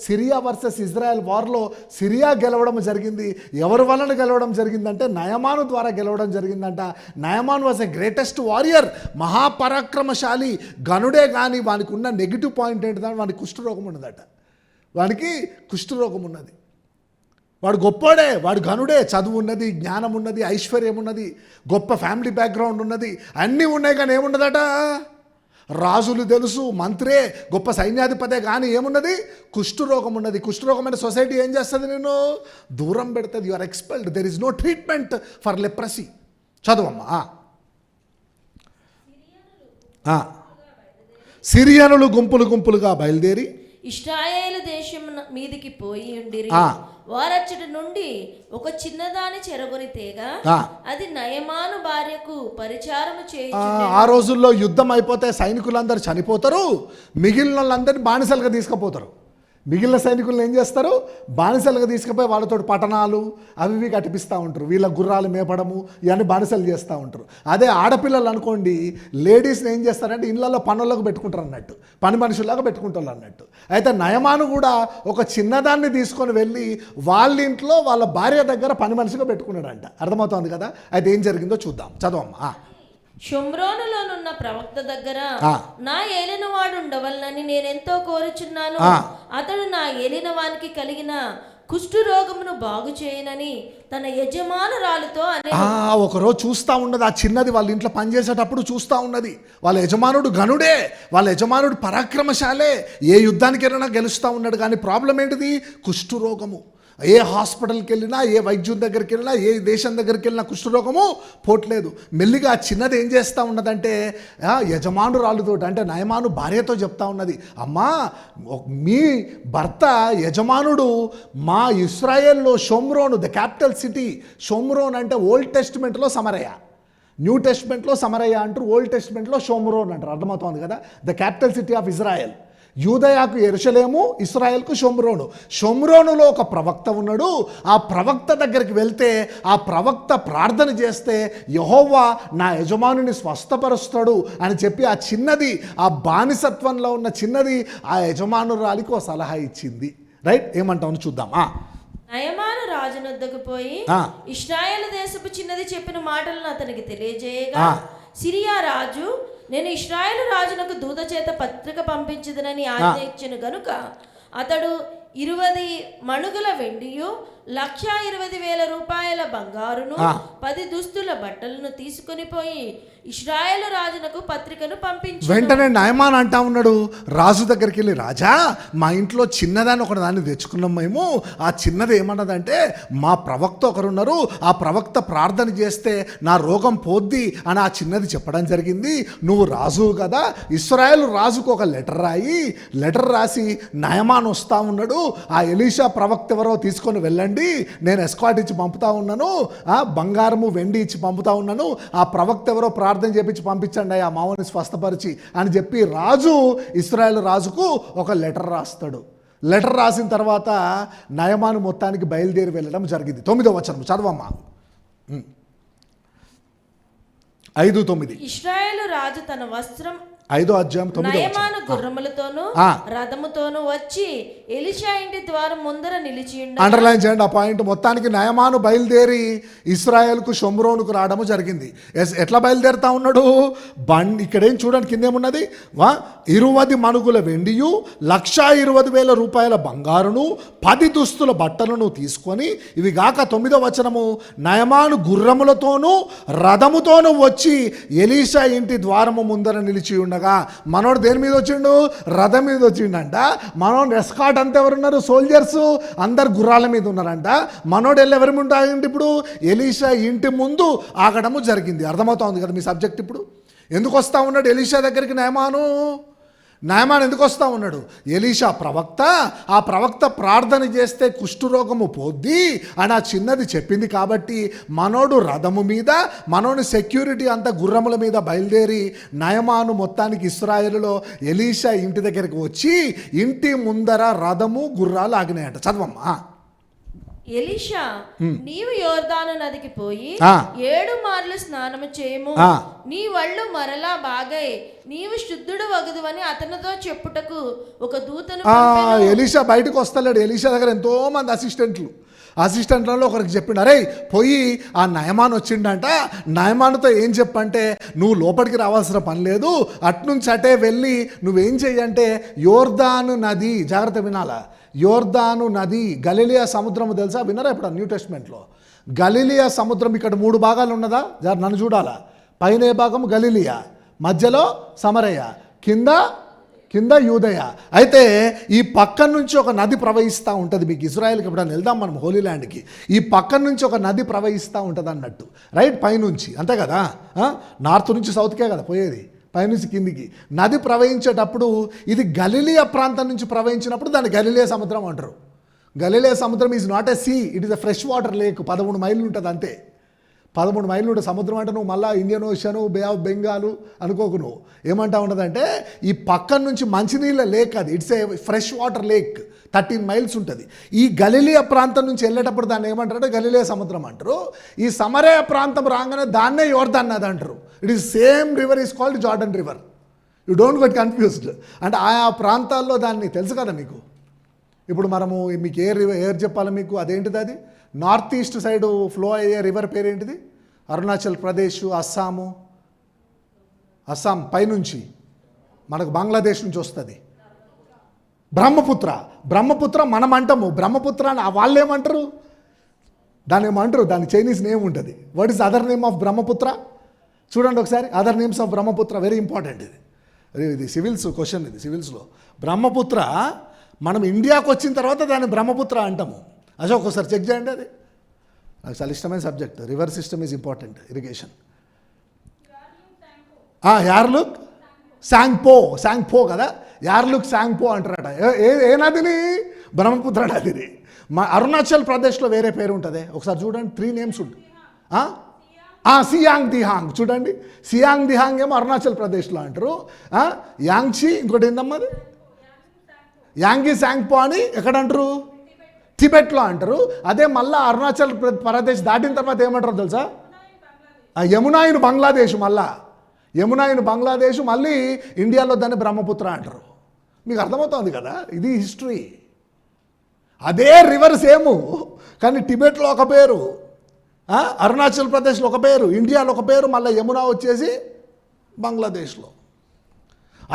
సిరియా వర్సెస్ ఇజ్రాయెల్ వార్లో సిరియా గెలవడం జరిగింది. ఎవరి వలన గెలవడం జరిగిందంటే నయమాను ద్వారా గెలవడం జరిగిందంట. నయమాను వాజ్ ఎ గ్రేటెస్ట్ వారియర్, మహాపరాక్రమశాలి, గనుడే. కానీ వానికి ఉన్న నెగిటివ్ పాయింట్ ఏంటంటే వానికి కుష్ఠరోగం ఉన్నదట. వానికి కుష్ఠరోగం ఉన్నది. వాడు గొప్పోడే, వాడు ఘనుడే, చదువు ఉన్నది, జ్ఞానం ఉన్నది, ఐశ్వర్యం ఉన్నది, గొప్ప ఫ్యామిలీ బ్యాక్గ్రౌండ్ ఉన్నది, అన్నీ ఉన్నాయి. కానీ ఏమున్నదట? రాజులు తెలుసు, మంత్రే, గొప్ప సైన్యాధిపతే, కానీ ఏమున్నది? కుష్ఠరోగం ఉన్నది. కుష్ఠరోగమైన సొసైటీ ఏం చేస్తుంది? నేను దూరం పెడుతుంది. You are expelled. There is no treatment for leprosy. చదువమ్మా. సిరియనులు గుంపులు గుంపులుగా బయలుదేరి ఇశ్రాయేలు దేశం మీదికి పోయి ఉండిరి. వారచ్చటి నుండి ఒక చిన్నదాని చెరగొని తేగ అది నయమాను భార్యకు పరిచారము చేయుచు. ఆ రోజుల్లో యుద్ధం అయిపోతే సైనికులందరూ చనిపోతారు, మిగిలిన వాళ్ళందరినీ బానిసలుగా తీసుకుపోతారు. మిగిలిన సైనికులను ఏం చేస్తారు? బానిసలుగా తీసుకుపోయి వాళ్ళతో పట్టణాలు అవి ఇవి కట్టిపిస్తూ ఉంటారు. వీళ్ళ గుర్రాలు మేపడము ఇవన్నీ బానిసలు చేస్తూ ఉంటారు. అదే ఆడపిల్లలు అనుకోండి, లేడీస్ని ఏం చేస్తారంటే ఇళ్ళల్లో పనులకు పెట్టుకుంటారు అన్నట్టు, పని మనుషులాగా పెట్టుకుంటారు అన్నట్టు. అయితే నయమాను కూడా ఒక చిన్నదాన్ని తీసుకొని వెళ్ళి వాళ్ళ ఇంట్లో వాళ్ళ భార్య దగ్గర పని మనిషిగా పెట్టుకున్నాడంట. అర్థమవుతుంది కదా? అయితే ఏం జరిగిందో చూద్దాం. చదవమ్మా. షోమ్రోనులోనున్న ప్రవక్త దగ్గర నా ఏలినవాడు ఉండవలనని నేనెంతో కోరుచున్నాను. అతడు నా ఏలినవానికి కలిగిన కుష్టు రోగమును బాగు చేయనని తన యజమానురాలుతో ఒకరోజు చూస్తూ ఉన్నది. ఆ చిన్నది వాళ్ళ ఇంట్లో పనిచేసేటప్పుడు చూస్తూ ఉన్నది. వాళ్ళ యజమానుడు ఘనుడే, వాళ్ళ యజమానుడు పరాక్రమశాలే, ఏ యుద్ధానికి వెళ్ళినా గెలుస్తూ ఉన్నాడు. కానీ ప్రాబ్లం ఏంటిది? కుష్టు రోగము. ఏ హాస్పిటల్కి వెళ్ళినా, ఏ వైద్యుని దగ్గరికి వెళ్ళినా, ఏ దేశం దగ్గరికి వెళ్ళినా కుష్ఠరోగము పోట్లేదు. మెల్లిగా చిన్నది ఏం చేస్తూ ఉన్నదంటే యజమానురాలుతో, అంటే నయమాను భార్యతో చెప్తా ఉన్నది, అమ్మా మీ భర్త యజమానుడు మా ఇశ్రాయేల్లో షోమ్రోను, ద క్యాపిటల్ సిటీ షోమ్రోన్ అంటే ఓల్డ్ టెస్టిమెంట్లో సమరయ, న్యూ టెస్టిమెంట్లో సమరయ అంటారు, ఓల్డ్ టెస్టిమెంట్లో షోమ్రోన్ అంటారు. అర్థమవుతుంది కదా? The capital city of Israel. యూదయాకు యెరూషలేము, ఇశ్రాయేల్కు షోమ్రోను. షోమ్రోనులో ఒక ప్రవక్త ఉన్నాడు. ఆ ప్రవక్త దగ్గరికి వెళ్తే ఆ ప్రవక్త ప్రార్థన చేస్తే యెహోవా నా యజమానుని స్వస్థపరుస్తాడు అని చెప్పి ఆ చిన్నది, ఆ బానిసత్వంలో ఉన్న చిన్నది ఆ యజమానురాలికి ఒక సలహా ఇచ్చింది. రైట్? ఏమంటామని చూద్దామా. నయమాను రాజునొద్దకు పోయి ఇశ్రాయేలు దేశపు చిన్నది చెప్పిన మాటలను అతనికి తెలియజేయగా సిరియా రాజు, నేను ఇశ్రాయేలు రాజునకు దూత చేత పత్రిక పంపించదనని ఆజ్ఞ ఇచ్చెను గనుక అతడు 20 మణుగుల వెండియు 1,20,000 రూపాయల బంగారును 10 దుస్తుల బట్టలను తీసుకుని పోయి ఇశ్రాయేలు రాజునకు పత్రికను పంపించి వెంటనే నయమాన్ అంటా ఉన్నాడు రాజు దగ్గరికి వెళ్ళి, రాజా మా ఇంట్లో చిన్నదాన్ని ఒక దాన్ని తెచ్చుకున్నాం మేము. ఆ చిన్నది ఏమన్నదంటే మా ప్రవక్త ఒకరున్నారు, ఆ ప్రవక్త ప్రార్థన చేస్తే నా రోగం పోద్ది అని ఆ చిన్నది చెప్పడం జరిగింది. నువ్వు రాజు కదా, ఇశ్రాయేలు రాజుకు ఒక లెటర్ రాసి నయమాన్ వస్తా ఉన్నాడు, ఆ ఎలీషా ప్రవక్త ఎవరో తీసుకొని వెళ్ళండి, నేను ఎస్కాట్ ఇచ్చి పంపుతా ఉన్నాను, బంగారము వెండి ఇచ్చి పంపుతా ఉన్నాను, ఆ ప్రవక్త ఎవరో ప్రార్థన చేపించి పంపించండి ఆ మావని స్వస్థపరిచి అని చెప్పి రాజు ఇశ్రాయేలు రాజుకు ఒక లెటర్ రాస్తాడు. లెటర్ రాసిన తర్వాత నయమాను మొత్తానికి బయలుదేరి వెళ్ళడం జరిగింది. 9వ వచనం చదవమ్మా. 5:9. ఇశ్రాయేలు రాజు తన వస్త్రం 5వ అధ్యాయం 9వ వచనం. నయమాను గుర్రములతోను రథముతోను వచ్చి ఎలీషా ఇంటి ద్వారం ముందర నిలిచి అండర్లైన్ చేయండి ఆ పాయింట్. మొత్తానికి నయమాను బయలుదేరి ఇశ్రాయేల్కు షోమ్రోనుకు రావడము జరిగింది. ఎట్లా బయలుదేరుతా ఉన్నాడు? ఇక్కడేం చూడండి, కిందేమున్నది? 20 మణుగుల వెండియు 1,20,000 రూపాయల బంగారును 10 దుస్తుల బట్టలను తీసుకొని, ఇవి గాక 9వ వచనము, నయమాను గుర్రములతోనూ రథముతోనూ వచ్చి ఎలీషా ఇంటి ద్వారము ముందర నిలిచి ఉండగా, మనోడు దేని మీద వచ్చిండు? రథం మీద వచ్చిండంట. మనోడు ఎస్కాట్ అంతా ఎవరున్నారు? సోల్జర్స్ అందరు గుర్రాల మీద ఉన్నారంట. మనోడు వెళ్ళి ఎవరి ముందు ఆగింది? ఇప్పుడు ఎలీషా ఇంటి ముందు ఆగడము జరిగింది. అర్థమవుతుంది కదా మీ సబ్జెక్ట్? ఇప్పుడు ఎందుకు వస్తా ఉన్నాడు ఎలీషా దగ్గరికి నయమాన్ ఎందుకు వస్తూ ఉన్నాడు? ఎలీషా ప్రవక్త, ఆ ప్రవక్త ప్రార్థన చేస్తే కుష్ఠరోగము పోద్ది అని ఆ చిన్నది చెప్పింది కాబట్టి మనోడు రథము మీద, మనోని సెక్యూరిటీ అంతా గుర్రముల మీద బయలుదేరి నయమాను మొత్తానికి ఇశ్రాయేలులో ఎలీషా ఇంటి దగ్గరికి వచ్చి ఇంటి ముందర రథము గుర్రాలు ఆగినాయంట. చదవమ్మా. ఎలీషా నీవు యోర్దాను నదికి పోయి 7 మార్లు స్నానము చేయము, నీ వళ్ళు మరలా బాగై నీవు శుద్ధుడు వగదువని అతనితో చెప్పుటకు ఒక దూతను పంపెను. ఎలీషా బయటకు వస్తలేడు. ఎలీషా దగ్గర ఎంతో మంది అసిస్టెంట్లలో ఒకరికి చెప్పిండు, అరే పోయి ఆ నయమాన్ వచ్చిండంట, నయమానుతో ఏం చెప్పంటే నువ్వు లోపలికి రావాల్సిన పని లేదు, అట్నుంచి అటే వెళ్ళి నువ్వేం చెయ్యంటే యోర్దాను నది, జాగ్రత్త వినాలా, యోర్దాను నది, గలిలియా సముద్రము తెలుసా, విన్నారా ఇప్పుడు న్యూ టెస్ట్మెంట్లో? గలిలియా సముద్రం ఇక్కడ 3 భాగాలు ఉన్నదా, నన్ను చూడాలా, పైన ఏ భాగం గలిలియా, మధ్యలో సమరయ, కింద యూదయ. అయితే ఈ పక్కన నుంచి ఒక నది ప్రవహిస్తూ ఉంటుంది. మీకు ఇజ్రాయెల్కి ఎప్పుడైనా వెళ్దాం మనం హోలీ ల్యాండ్కి, ఈ పక్కన నుంచి ఒక నది ప్రవహిస్తూ ఉంటుంది అన్నట్టు, రైట్, పైనుంచి అంతే కదా, నార్త్ నుంచి సౌత్కే కదా పోయేది, పైనుంచి కిందికి నది ప్రవహించేటప్పుడు ఇది గలిలియా ప్రాంతం నుంచి ప్రవహించినప్పుడు దాన్ని గలిలియా సముద్రం అంటారు. గలిలియా సముద్రం is not a sea, it is a fresh water lake. 13 మైళ్ళు ఉంటుంది అంతే, 13 మైళ్ళు ఉంటుంది సముద్రం. అంటే నువ్వు మళ్ళీ Indian ocean, bay of Bengal అనుకోకు, నువ్వు ఏమంటా ఉండదంటే ఈ పక్కన నుంచి మంచినీళ్ళ లేక్ అది, it's a fresh water lake, 13 miles ఉంటుంది. ఈ గలిలియా ప్రాంతం నుంచి వెళ్ళేటప్పుడు దాన్ని ఏమంటారంటే గలిలియా సముద్రం అంటారు. ఈ సమరయ ప్రాంతం రాగానే దాన్నే యోర్దాన్ నది అంటారు. It is same river is called Jordan river. You don't get confused. అంటే ఆయా ప్రాంతాల్లో దాన్ని తెలుసు కదా మీకు. ఇప్పుడు మనము మీకు ఏర్ చెప్పాలి మీకు, అదేంటిది, అది నార్త్ ఈస్ట్ సైడ్ ఫ్లో అయ్యే రివర్ పేరేంటిది, అరుణాచల్ ప్రదేశ్, అస్సాం పైనుంచి మనకు బంగ్లాదేశ్ నుంచి వస్తుంది బ్రహ్మపుత్ర మనం అంటాము బ్రహ్మపుత్ర అని, వాళ్ళు ఏమంటారు దాన్ని, ఏమంటారు దాని చైనీస్ నేమ్ ఉంటుంది. What is other name of Brahmaputra, చూడండి ఒకసారి, other names of Brahmaputra, very important ఇది సివిల్స్ క్వశ్చన్, ఇది సివిల్స్లో. బ్రహ్మపుత్ర మనం ఇండియాకు వచ్చిన తర్వాత దాన్ని బ్రహ్మపుత్ర అంటాము. అశోక్ ఒకసారి చెక్ చేయండి, అది నాకు చాలా ఇష్టమైన subject. River system is important, irrigation. Yarlung Tsangpo కదా, యార్లుక్ శాంగ్పో అంటారట. ఏ నదిని, బ్రహ్మపుత్ర నదిని. మా అరుణాచల్ ప్రదేశ్లో వేరే పేరు ఉంటుంది, ఒకసారి చూడండి, 3 నేమ్స్ ఉంటుంది. సియాంగ్ దిహాంగ్, చూడండి, సియాంగ్ దిహాంగ్ ఏమో అరుణాచల్ ప్రదేశ్లో అంటారు. యాంగ్చి ఇంకోటి ఏందమ్మా, యాంగి శాంగ్పో అని ఎక్కడ అంటారు, టిబెట్లో అంటారు. అదే మళ్ళీ అరుణాచల్ ప్రదేశ్ దాటిన తర్వాత ఏమంటారు తెలుసా, యమునా ఇన్ బంగ్లాదేశ్, మళ్ళీ ఇండియాలో దాన్ని బ్రహ్మపుత్ర అంటారు. మీకు అర్థమవుతుంది కదా, ఇది హిస్టరీ. అదే రివర్ సేము, కానీ టిబెట్లో ఒక పేరు, అరుణాచల్ ప్రదేశ్లో ఒక పేరు, ఇండియాలో ఒక పేరు, మళ్ళీ యమునా వచ్చేసి బంగ్లాదేశ్లో.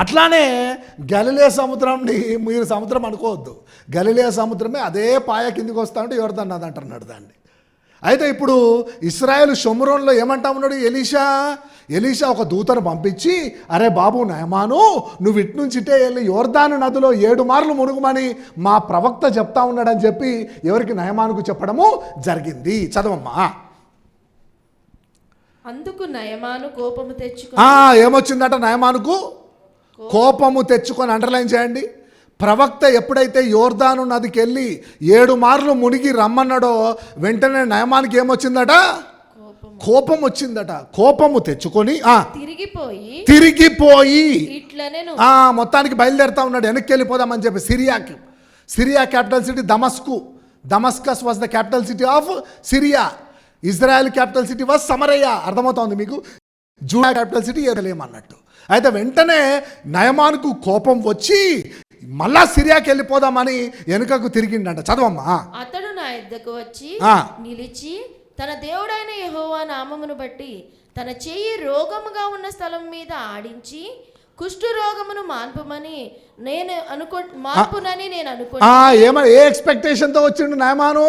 అట్లానే గలిలియా సముద్రంని మీరు సముద్రం అనుకోవద్దు, గలిలియా సముద్రమే అదే పాయ కిందికి వస్తూ ఉంటే యోర్దాన్ నది అంటున్నాడు దాన్ని. అయితే ఇప్పుడు ఇశ్రాయేలు షోమ్రోన్లో ఏమంటా ఉన్నాడు ఎలీషా ఒక దూతను పంపించి, అరే బాబు నయమాను, నువ్వు ఇటు నుంచి ఇటే వెళ్ళి యోర్దాను నదిలో 7 మార్లు మునుగుమని మా ప్రవక్త చెప్తా ఉన్నాడని చెప్పి ఎవరికి, నయమానుకు చెప్పడము జరిగింది. చదవమ్మా. అందుకు నయమాను కోపము తెచ్చుకొని, ఏమొచ్చిందట నయమానుకు, కోపము తెచ్చుకొని, అండర్లైన్ చేయండి. ప్రవక్త ఎప్పుడైతే యోర్దాను నదికి వెళ్ళి 7 మార్లు మునిగి రమ్మన్నాడో వెంటనే నయమానికి ఏమొచ్చిందట, కోపం వచ్చిందట. కోపము తెచ్చుకొని తిరిగిపోయి మొత్తానికి బయలుదేరుతా ఉన్నాడు, వెనక్కి వెళ్ళిపోదామని చెప్పి Syria capital city Damascus was the capital city of Syria. Israel capital city was సమరయ. అర్థమవుతోంది మీకు, జూడా క్యాపిటల్ సిటీ ఎరుషలేం అన్నట్టు. అయితే వెంటనే నయమానుకు కోపం వచ్చి మళ్ళా సిరియాకి వెళ్ళిపోదామని వెనుకకు తిరిగిండంట. చదవమ్మా. అతడు నా యొద్దకు వచ్చి నిలిచి తన దేవుడైన యెహోవా నామమును బట్టి తన చెయ్యి రోగముగా ఉన్న స్థలం మీద ఆడించి కుష్టు రోగమును మాన్పునని నేను అనుకున్నాను. ఏ ఎక్స్పెక్టేషన్తో వచ్చిండు నయమాను,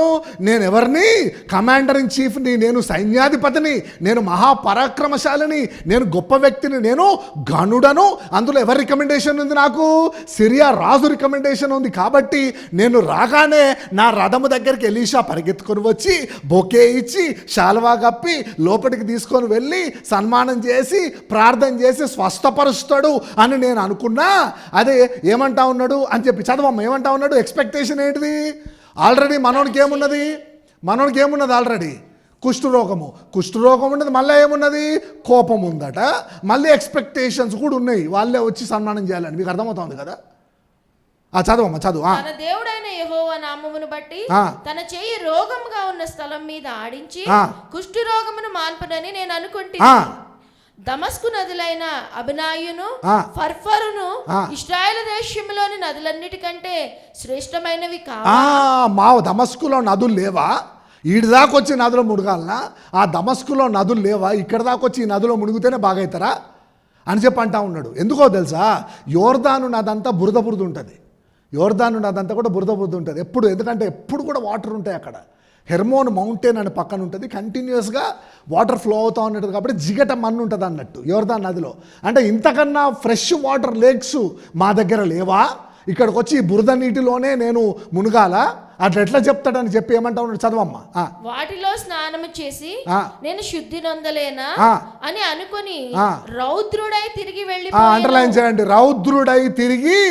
నేను ఎవరిని, కమాండర్ ఇన్ చీఫ్ని, నేను సైన్యాధిపతిని, నేను మహాపరాక్రమశాలిని, నేను గొప్ప వ్యక్తిని, నేను గనుడను. అందులో ఎవరి రికమెండేషన్ ఉంది, నాకు సిరియా రాజు రికమెండేషన్ ఉంది. కాబట్టి నేను రాగానే నా రథము దగ్గరికి ఎలీషా పరిగెత్తుకొని వచ్చి బొకే ఇచ్చి శాల్వా కప్పి లోపలికి తీసుకొని వెళ్ళి సన్మానం చేసి ప్రార్థన చేసి స్వస్థపరుస్తాడు అని నేను అనుకున్నా. అదే ఏమంటా ఉన్నాడు అని చెప్పి చదవమ్మ. ఏమంటా ఉన్నాడు, ఎక్స్పెక్టేషన్ ఏంటిది, ఆల్రెడీ మనోనికి ఏమున్నది ఆల్రెడీ కుష్ఠరోగం ఉన్నది, మళ్ళీ ఏమున్నది, కోపం ఉందట, మళ్ళీ ఎక్స్పెక్టేషన్స్ కూడా ఉన్నాయి, వాళ్ళే వచ్చి సన్మానం చేయాలని. మీకు అర్థమవుతుంది కదా. చదవమ్మా చదువు. తన దేవుడైన యెహోవా నామమును బట్టి తన చెయ్యి రోగముగా ఉన్న స్థలం మీద ఆడించి కుష్టు రోగమును మాన్పునని నేను అనుకుంటే దమస్కు నదులైన అబినాయును ఫర్ఫరును ఇశ్రాయేలు దేశంలోని నదులన్నిటికంటే శ్రేష్టమైనవి కావా? మా దమస్కులో నదులు లేవా? ఈడి దాకా వచ్చి నదిలో మునగాలనా? ఆ దమస్కులో నదులు లేవా? ఇక్కడ దాకా వచ్చి ఈ నదిలో మునిగితేనే బాగవుతారా అని చెప్పి అంటా ఉన్నాడు. ఎందుకో తెలుసా? యోర్దాను నదంతా బురద ఉంటుంది. యోర్దాను నదంతా కూడా బురద ఉంటుంది ఎప్పుడు. ఎందుకంటే ఎప్పుడు కూడా వాటర్ ఉంటాయి అక్కడ. హెర్మోన్ మౌంటైన్ అని పక్కన ఉంటుంది, కంటిన్యూస్గా వాటర్ ఫ్లో అవుతూ ఉంటుంది. కాబట్టి జిగట మన్ను ఉంటుంది అన్నట్టు యోర్దాన్ నదిలో. అంటే ఇంతకన్నా ఫ్రెష్ వాటర్ లేక్స్ మా దగ్గర లేవా? ఇక్కడికి వచ్చి బురద నీటిలోనే నేను మునగాల? అట్లా ఎట్లా చెప్తాడని చెప్పి ఏమంటా ఉన్నాడు? చదవమ్మా. వాటిలో స్నానము చేసి నేను శుద్ధి నొందలేనా అని అనుకుని రౌద్రుడై తిరిగి వెళ్ళి. అండర్లైన్ చేయండి, రౌద్రుడై తిరిగి.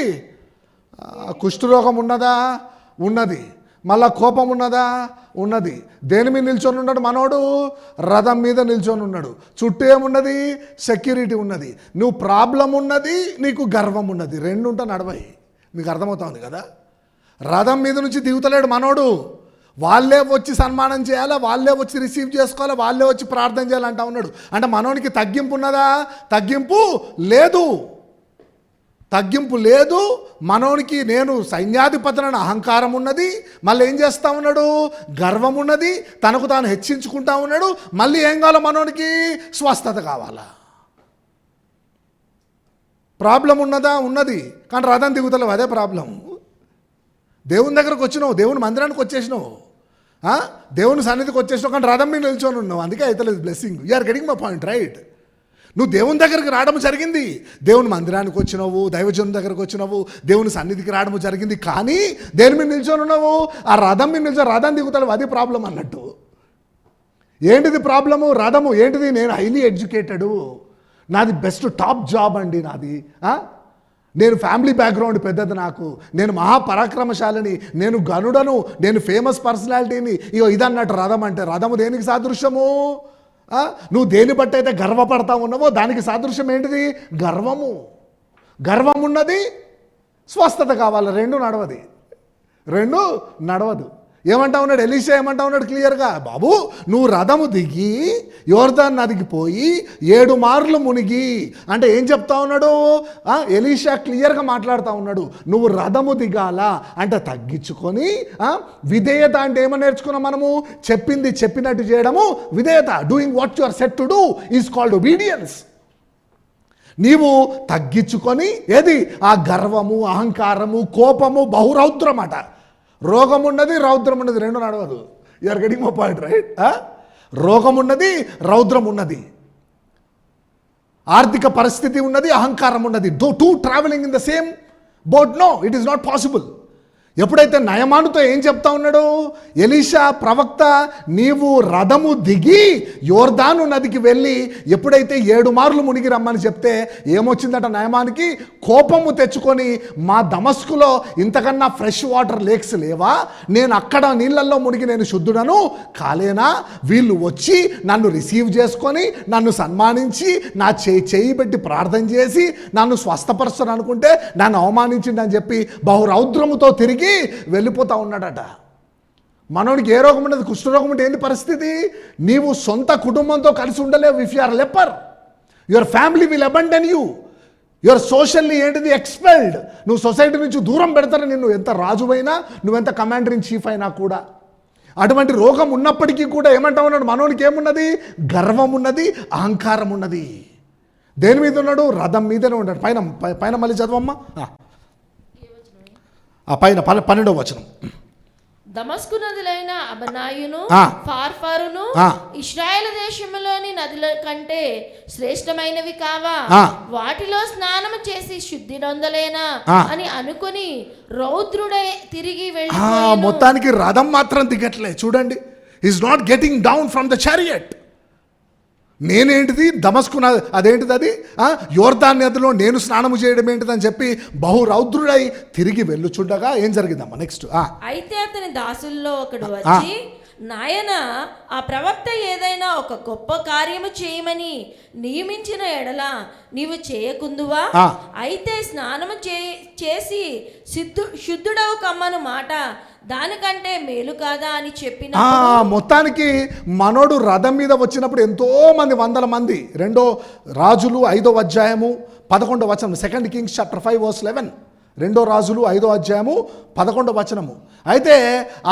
కుష్ఠరోగం ఉన్నదా? ఉన్నది. మళ్ళా కోపం ఉన్నదా? ఉన్నది. దేని మీద నిల్చొని ఉన్నాడు మనోడు? రథం మీద నిల్చొని ఉన్నాడు. చుట్టూ ఏమున్నది? సెక్యూరిటీ ఉన్నది. నువ్వు ప్రాబ్లం ఉన్నది, నీకు గర్వం ఉన్నది. రెండు ఉంటా నడవాయి. మీకు అర్థమవుతుంది కదా? రథం మీద నుంచి దిగుతలేడు మనోడు. వాళ్ళే వచ్చి సన్మానం చేయాలా, వాళ్ళే వచ్చి రిసీవ్ చేసుకోవాలా, వాళ్ళే వచ్చి ప్రార్థన చేయాలంటా ఉన్నాడు. అంటే మనోనికి తగ్గింపు ఉన్నదా? తగ్గింపు లేదు. తగ్గింపు లేదు మనోనికి. నేను సైన్యాధిపతులను అహంకారం ఉన్నది. మళ్ళీ ఏం చేస్తూ ఉన్నాడు? గర్వం ఉన్నది. తనకు తాను హెచ్చించుకుంటా ఉన్నాడు. మళ్ళీ ఏం కావాలో మనోనికి? స్వస్థత కావాలా? ప్రాబ్లం ఉన్నదా? ఉన్నది. కానీ రథం దిగుతలేవు, అదే ప్రాబ్లం. దేవుని దగ్గరకు వచ్చినావు, దేవుని మందిరానికి వచ్చేసినావు, దేవుని సన్నిధికి వచ్చేసినావు, కానీ రథం మీద నిల్చొని ఉన్నావు. అందుకే అవుతలేదు blessing. You are getting my point, right? నువ్వు దేవుని దగ్గరికి రావడం జరిగింది, దేవుని మందిరానికి వచ్చినావు, దైవజనం దగ్గరకు వచ్చినావు, దేవుని సన్నిధికి రావడం జరిగింది. కానీ దేని మీద నిల్చొని ఉన్నావు? ఆ రథం మీద నిల్చొని రథం దిగుతాడు. అది ప్రాబ్లం అన్నట్టు. ఏంటిది ప్రాబ్లము? రథము ఏంటిది? నేను హైలీ ఎడ్యుకేటెడు, నాది బెస్ట్ టాప్ జాబ్ అండి నాది, నేను ఫ్యామిలీ బ్యాక్గ్రౌండ్ పెద్దది, నాకు నేను మహాపరాక్రమశాలిని, నేను గనుడను, నేను ఫేమస్ పర్సనాలిటీని. ఇగో ఇదన్నట్టు రథం అంటే. రథము దేనికి సాదృశ్యము? నువ్వు దేని బట్టి అయితే గర్వపడతా ఉన్నావో దానికి సాదృశ్యం ఏంటిది? గర్వము. గర్వం ఉన్నది, స్వస్థత కావాలి. రెండు నడవదు. ఏమంటా ఉన్నాడు ఎలీషా? ఏమంటా ఉన్నాడు క్లియర్గా? బాబు నువ్వు రథము దిగి యోర్దాన్ నదికి పోయి 7 మార్లు మునిగి అంటే ఏం చెప్తా ఉన్నాడు? ఎలీషా క్లియర్గా మాట్లాడుతూ ఉన్నాడు. నువ్వు రథము దిగాల అంటే తగ్గించుకొని, విధేయత అంటే ఏమని నేర్చుకున్నాం మనము? చెప్పింది చెప్పినట్టు చేయడము విధేయత. Doing what you are set to do is called obedience. నీవు తగ్గించుకొని, ఏది? ఆ గర్వము, అహంకారము, కోపము, బహురౌద్రం అట. రోగం ఉన్నది, రౌద్రం ఉన్నది, రెండు నడవదు. You are getting my point, right? రోగం ఉన్నది, రౌద్రం ఉన్నది, ఆర్థిక పరిస్థితి ఉన్నది, అహంకారం ఉన్నది. Two travelling in the same boat? No, it is not possible. ఎప్పుడైతే నయమానుతో ఏం చెప్తా ఉన్నాడు ఎలీషా ప్రవక్త? నీవు రథము దిగి యోర్దాను నదికి వెళ్ళి ఎప్పుడైతే 7 మార్లు మునిగి రమ్మని చెప్తే ఏమొచ్చిందట నయమానికి? కోపము తెచ్చుకొని, మా దమస్కులో ఇంతకన్నా ఫ్రెష్ వాటర్ లేక్స్ లేవా? నేను అక్కడ నీళ్ళల్లో మునిగి నేను శుద్ధుడను కాలేనా? వీళ్ళు వచ్చి నన్ను రిసీవ్ చేసుకొని, నన్ను సన్మానించి, నా చేయి పెట్టి ప్రార్థన చేసి నన్ను స్వస్థపరుస్తాను అనుకుంటే నన్ను అవమానించిండని చెప్పి బహురౌద్రముతో తిరిగి వెళ్ళిపోతా ఉన్నాడట. మనోడికి ఏ రోగం ఉండదు? కుష్ఠరోగం ఉంటే ఏంటి పరిస్థితి? నీవు సొంత కుటుంబంతో కలిసి ఉండలేవు. If you are leper, your family will abandon you. Your socially ఏంటిది? ఎక్స్పెల్డ్. నువ్వు సొసైటీ నుంచి దూరం పెడతారు నిన్ను. ఎంత రాజువైనా, నువ్వెంత కమాండర్ ఇన్ చీఫ్ అయినా కూడా. అటువంటి రోగం ఉన్నప్పటికీ కూడా ఏమంటా ఉన్నాడు? మనోడికి ఏమున్నది? గర్వం ఉన్నది, అహంకారం ఉన్నది. దేని మీద ఉన్నాడు? రథం మీదనే ఉన్నాడు. పైన మళ్ళీ చదవమ్మా. పైన 12వ వచనం. దమస్కు నదులైన అబనాయును ఫార్ఫరును ఇశ్రాయేలు దేశంలోని నదుల కంటే శ్రేష్టమైనవి కావా? వాటిలో స్నానము చేసి శుద్ధి నొందలేనా అని అనుకుని రౌద్రుడై తిరిగి వెళ్ళి. మొత్తానికి రథం మాత్రం దిగట్లే. చూడండి, is not getting down from the chariot. నేనేంటిది? దమస్కు అదేంటిది? అది యోర్దాన్ నదిలో నేను స్నానము చేయడం ఏంటిదని చెప్పి బహురౌద్రుడై తిరిగి వెళ్ళుచుండగా ఏం జరిగిందమ్మా నెక్స్ట్? అయితే అతని దాసుల్లో ఒకడు వచ్చి నాయన ఆ ప్రవక్త ఏదైనా ఒక గొప్ప కార్యము చేయమని నియమించిన ఎడల నీవు చేయకుందువా? అయితే స్నానము చేసి శుద్ధుడవు కమ్మను మాట దానికంటే మేలు కాదా అని చెప్పిన. మొత్తానికి మనోడు రథం మీద వచ్చినప్పుడు ఎంతో మంది, 100 మంది. 2 రాజులు 5వ అధ్యాయము 11వ వచనం, 2 Kings chapter 5:11. 2 రాజులు 5వ అధ్యాయము 11వ వచనము. అయితే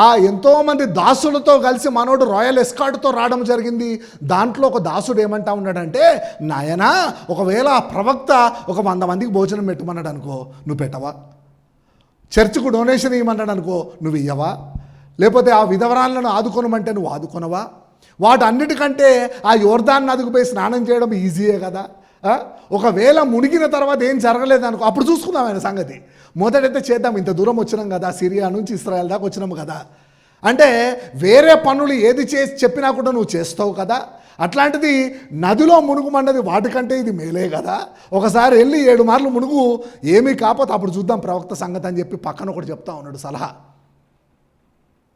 ఆ ఎంతోమంది దాసులతో కలిసి మనోడు రాయల్ ఎస్కార్ట్తో రావడం జరిగింది. దాంట్లో ఒక దాసుడు ఏమంటా ఉన్నాడంటే, నాయనా ఒకవేళ ఆ ప్రవక్త ఒక 100 మందికి భోజనం పెట్టమన్నాడు అనుకో, నువ్వు పెట్టవా? చర్చికు డొనేషన్ ఇవ్వమన్నాడు అనుకో, నువ్వు ఇయ్యవా? లేకపోతే ఆ విధవరాలను ఆదుకోనమంటే నువ్వు ఆదుకొనవా? వాటన్నిటికంటే ఆ యోర్దాన్ నదికి పోయి స్నానం చేయడం ఈజీయే కదా. ఒకవేళ మునిగిన తర్వాత ఏం జరగలేదు అనుకో, అప్పుడు చూసుకుందాం ఆయన సంగతి. మొదటైతే చేద్దాం, ఇంత దూరం వచ్చినాం కదా, సిరియా నుంచి ఇస్రాయల్ దాకా వచ్చినాము కదా. అంటే వేరే పనులు ఏది చేసి చెప్పినా కూడా నువ్వు చేస్తావు కదా. అట్లాంటిది నదిలో మునుగుమన్నది వాటికంటే ఇది మేలే కదా. ఒకసారి వెళ్ళి 7 మార్లు మునుగు, ఏమీ కాకపోతే అప్పుడు చూద్దాం ప్రవక్త సంగతి అని చెప్పి పక్కన ఒకటి చెప్తా ఉన్నాడు సలహా.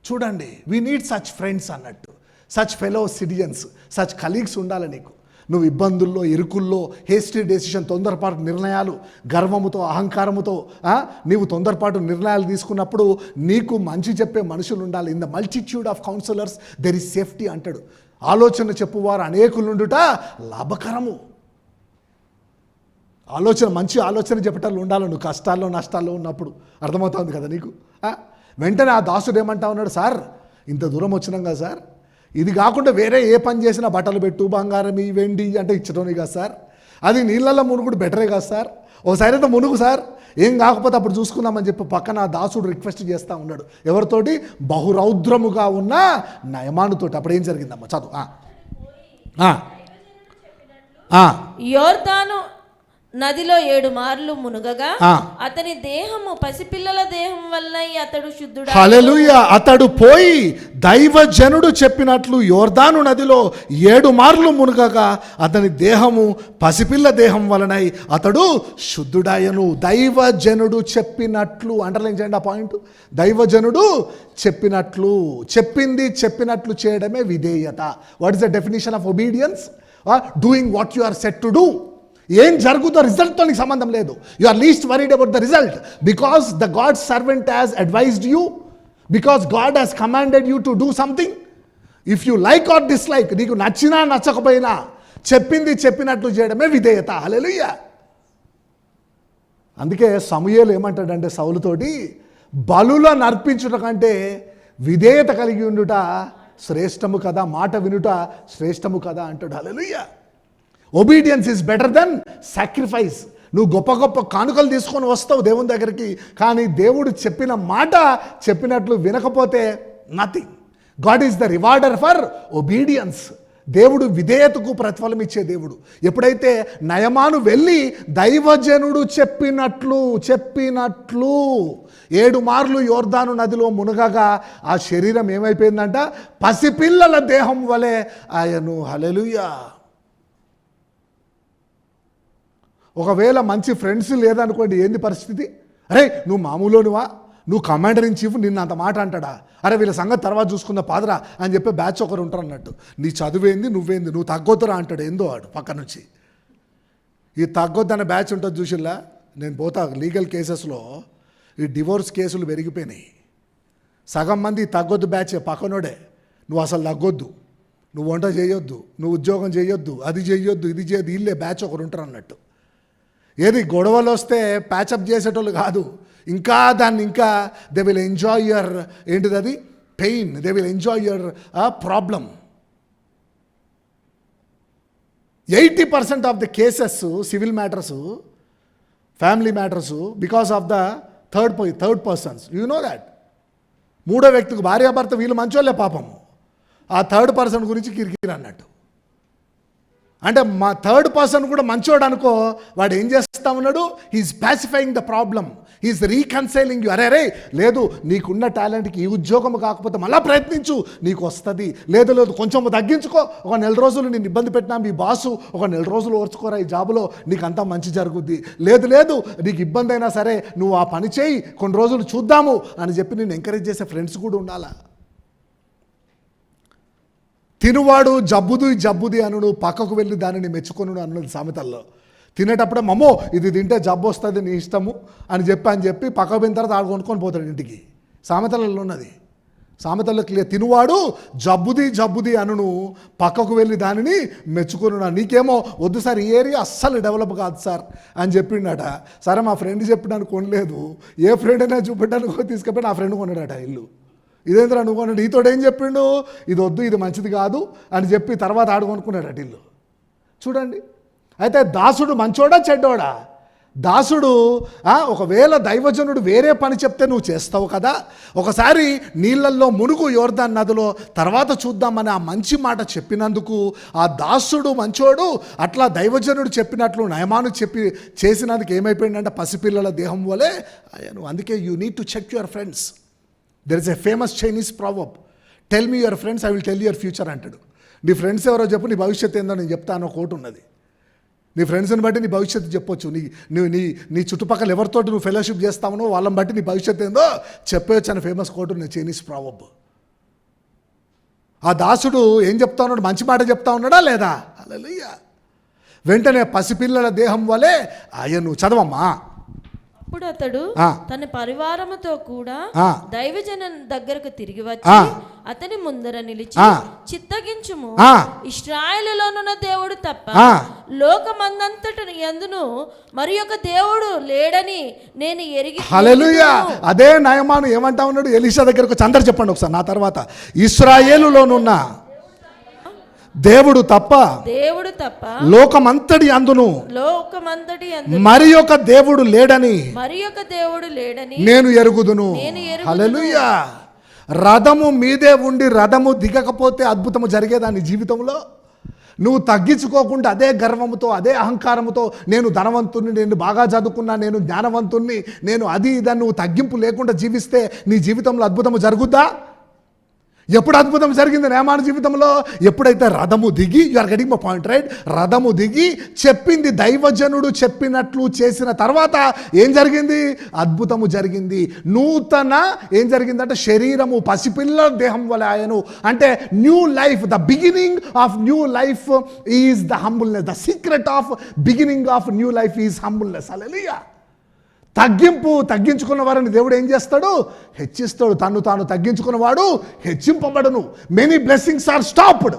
చూడండి, వీ నీడ్ సచ్ ఫ్రెండ్స్ అన్నట్టు, such fellow citizens, such colleagues ఉండాలి నీకు. నువ్వు ఇబ్బందుల్లో, ఇరుకుల్లో, హేస్టీ డెసిషన్, తొందరపాటు నిర్ణయాలు, గర్వముతో, అహంకారముతో నీవు తొందరపాటు నిర్ణయాలు తీసుకున్నప్పుడు నీకు మంచి చెప్పే మనుషులు ఉండాలి. In the multitude of counsellors there is safety అంటాడు. ఆలోచన చెప్పువారు అనేకులుండుట లాభకరము. మంచి ఆలోచన చెప్పటాలు ఉండాలి నువ్వు కష్టాల్లో, నష్టాల్లో ఉన్నప్పుడు. అర్థమవుతుంది కదా నీకు. వెంటనే ఆ దాసుడు ఏమంటా ఉన్నాడు, సార్ ఇంత దూరం వచ్చినాం కదా సార్, ఇది కాకుండా వేరే ఏ పని చేసినా బట్టలు పెట్టు, బంగారం, ఈ వెండి అంటే ఇచ్చటోని కదా సార్, అది నీళ్ళల్లో మునుగుడు బెటరే కదా సార్, ఓసారి అయితే మునుగు సార్, ఏం కాకపోతే అప్పుడు చూసుకుందామని చెప్పి పక్కన దాసుడు రిక్వెస్ట్ చేస్తూ ఉన్నాడు. ఎవరితోటి? బహురౌద్రముగా ఉన్న నయమానుతోటి. అప్పుడు ఏం జరిగిందమ్మా చదువు. యోర్దాను నదిలో 7 మార్లు మునుగగా అతని దేహము పసిపిల్లల దేహం వలన అతడు శుద్ధుడు. హల్లెలూయా. అతడు పోయి దైవజనుడు చెప్పినట్లు యోర్దాను నదిలో 7 మార్లు మునుగగా అతని దేహము పసిపిల్ల దేహం వలనై అతడు శుద్ధుడాయను. దైవజనుడు చెప్పినట్లు, అండర్లైన్ చేయండి ఆ పాయింట్. దైవజనుడు చెప్పినట్లు, చెప్పినట్లు చేయడమే విధేయత. What is the definition of obedience? Doing what you are set to do. ఏం జరుగుతుందో రిజల్ట్తో నీకు సంబంధం లేదు. You are least worried about the result because the God servant has advised you, because God has commanded you to do something. If you like or dislike, నీకు నచ్చినా నచ్చకపోయినా చెప్పినట్లు చేయడమే విధేయత. హల్లెలూయా. అందుకే సమూయేలు ఏమంటాడంటే సౌలుతోటి, బలులను అర్పించుట కంటే విధేయత కలిగి ఉండుట శ్రేష్టము కదా, మాట వినుట శ్రేష్టము కదా అంటాడు. Hallelujah. Obedience is better then sacrifice. నువ్వు గొప్ప గొప్ప కానుకలు తీసుకొని వస్తావు దేవుని దగ్గరికి, కానీ దేవుడు చెప్పిన మాట చెప్పినట్లు వినకపోతే nothing. God is the rewarder for obedience. దేవుడు విధేయతకు ప్రతిఫలం ఇచ్చే దేవుడు. ఎప్పుడైతే నయమాను వెళ్ళి దైవజనుడు చెప్పినట్లు 7 మార్లు యోర్దాను నదిలో మునగగా ఆ శరీరం ఏమైపోయిందంట? పసిపిల్లల దేహం వలె ఆయను. హల్లెలూయా. ఒకవేళ మంచి ఫ్రెండ్స్ లేదనుకోండి, ఏంది పరిస్థితి? అరే నువ్వు మామూలునివా, నువ్వు కమాండర్ ఇన్ చీఫ్, నిన్ను అంత మాట అంటాడా? అరే వీళ్ళ సంగతి తర్వాత చూసుకుందా పాదరా అని చెప్పి బ్యాచ్ ఒకరు ఉంటారు అన్నట్టు. నీ చదువేంది, నువ్వేంది, నువ్వు తగ్గొద్దురా అంటాడు ఏందో వాడు పక్క నుంచి. ఈ తగ్గొద్దన్న బ్యాచ్ ఉంటుంది చూసిల్లా. నేను పోతా లీగల్ కేసెస్లో ఈ డివోర్స్ కేసులు పెరిగిపోయినాయి. సగం మంది తగ్గొద్దు బ్యాచ్ పక్కనోడే. నువ్వు అసలు తగ్గొద్దు, నువ్వు వంట చేయొద్దు, నువ్వు ఉద్యోగం చేయొద్దు, అది చేయొద్దు, ఇది చేయొద్దు, వీళ్ళే బ్యాచ్ ఒకరు ఉంటారు అన్నట్టు. ఏది గొడవలు వస్తే ప్యాచప్ చేసేటోళ్ళు కాదు, ఇంకా దాన్ని ఇంకా దే విల్ ఎంజాయ్ యువర్ ఏంటిది అది pain, they will enjoy your problem. 80% of the cases civil matters, family matters because of the third persons. You know that. మూడో వ్యక్తికి భార్యాభర్త వీళ్ళు మంచోళ్ళే పాపము, ఆ థర్డ్ పర్సన్ గురించి కిరికిరి అన్నట్టు. అంటే మా థర్డ్ పర్సన్ కూడా మంచోడు అనుకో, వాడు ఏం చేస్తా ఉన్నాడు? He's pacifying the problem, he's reconciling you. అరే లేదు నీకున్న టాలెంట్కి ఈ ఉద్యోగం కాకపోతే మళ్ళీ ప్రయత్నించు, నీకు వస్తుంది. లేదు కొంచెం తగ్గించుకో, ఒక 4 రోజులు నేను ఇబ్బంది పెట్టినా మీ బాసు, ఒక 4 రోజులు ఓర్చుకోరా ఈ జాబులో, నీకు అంతా మంచి జరుగుద్ది. లేదు నీకు ఇబ్బంది అయినా సరే నువ్వు ఆ పని చేయి, కొన్ని రోజులు చూద్దాము అని చెప్పి నేను ఎంకరేజ్ చేసే ఫ్రెండ్స్ కూడా ఉండాలా. తినువాడు జబ్బుది అనుడు, పక్కకు వెళ్ళి దానిని మెచ్చుకొనుడు అన్నది సామెతల్లో. తినేటప్పుడే మమ్మో ఇది తింటే జబ్బు వస్తుంది నీ ఇష్టము అని చెప్పి పక్కకు పోయిన తర్వాత ఆడు కొనుక్కొని పోతాడు ఇంటికి. సామెతలలో ఉన్నది. సామెతల్లో క్లియర్. తినువాడు జబ్బుది అనును, పక్కకు వెళ్ళి దానిని మెచ్చుకున్నా. నీకేమో వద్దు సార్, ఈ ఏరియా అస్సలు డెవలప్ కాదు సార్ అని చెప్పిండట. సరే మా ఫ్రెండ్ చెప్పడానికి కొనలేదు, ఏ ఫ్రెండ్ అయినా చూపెట్టడానికి తీసుకుపోయి నా ఫ్రెండ్ కొన్నాడట ఇల్లు. ఇదేంద్రా నువ్వు కొన్నాడు, ఈతోడు ఏం చెప్పిండు, ఇది వద్దు ఇది మంచిది కాదు అని చెప్పి తర్వాత ఆడు కొనుక్కున్నాడట ఇల్లు. చూడండి. అయితే దాసుడు మంచోడా చెడ్డోడా? దాసుడు ఒకవేళ దైవజనుడు వేరే పని చెప్తే నువ్వు చేస్తావు కదా, ఒకసారి నీళ్ళల్లో మునుగు యోర్దాన్ నదిలో, తర్వాత చూద్దామని ఆ మంచి మాట చెప్పినందుకు ఆ దాసుడు మంచోడు. అట్లా దైవజనుడు చెప్పినట్లు నయమాను చేసినందుకు ఏమైపోయిందంటే పసిపిల్లల దేహం వలె అయ్యాను. అందుకే you need to check your friends. There is a famous Chinese proverb, tell me your friends I will tell your future అంటాడు. నీ ఫ్రెండ్స్ ఎవరో చెప్పు, నీ భవిష్యత్తు ఏందో నేను చెప్తాను కోట్ ఉన్నది. నీ ఫ్రెండ్స్ని బట్టి నీ భవిష్యత్తు చెప్పొచ్చు. నీ చుట్టుపక్కల ఎవరితోటి నువ్వు ఫెలోషిప్ చేస్తావనో వాళ్ళని బట్టి నీ భవిష్యత్తు ఏందో చెప్పవచ్చు అని ఫేమస్ కోట్ ఉన్నది, చైనీస్ ప్రావర్బ్. ఆ దాసుడు ఏం చెప్తా ఉన్నాడు, మంచి మాట చెప్తా ఉన్నాడా లేదా? హల్లెలూయా. వెంటనే పసిపిల్లల దేహం వలె ఆయను. చదవమ్మా. అప్పుడు అతడు తన పరివారముతో కూడా దైవజన దగ్గరకు తిరిగి వచ్చి అతని ముందర నిలిచి, చిత్తగించుము, ఇశ్రాయేలులోనున్న దేవుడు తప్ప లోకమందంతటి యందును మరి ఒక దేవుడు లేడని నేను ఎరిగి. హల్లెలూయా. అదే నయమాను ఏమంటా ఉన్నాడు, ఎలీషా దగ్గరకు అందరు చెప్పండి ఒకసారి నా తర్వాత, ఇశ్రాయేలులోనున్న దేవుడు తప్ప లోకమంతటి అందును మరి ఒక దేవుడు లేడని నేను ఎరుగుదును. హల్లెలూయా. రథము మీదే ఉండి రథము దిగకపోతే అద్భుతము జరిగేదాన్ని జీవితంలో. నువ్వు తగ్గించుకోకుండా అదే గర్వముతో అదే అహంకారముతో నేను ధనవంతుణ్ణి, నేను బాగా చదువుకున్నా, నేను జ్ఞానవంతుణ్ణి, నేను అది ఇదని నువ్వు తగ్గింపు లేకుండా జీవిస్తే నీ జీవితంలో అద్భుతము జరుగుద్దా? ఎప్పుడు అద్భుతం జరిగింది నేమాను జీవితంలో? ఎప్పుడైతే రథము దిగి, you are getting my point right, రథము దిగి చెప్పింది దైవజనుడు చెప్పినట్లు చేసిన తర్వాత ఏం జరిగింది? అద్భుతము జరిగింది. నూతన ఏం జరిగిందంటే శరీరము పసిపిల్లల దేహం వలె ఆయను. అంటే new life, the beginning of new life is the humbleness. The secret of beginning of new life is humbleness. Hallelujah. తగ్గించుకున్న వారిని దేవుడు ఏం చేస్తాడు? హెచ్చిస్తాడు. తాను తగ్గించుకున్నవాడు హెచ్చింపబడును. Many blessings are stopped.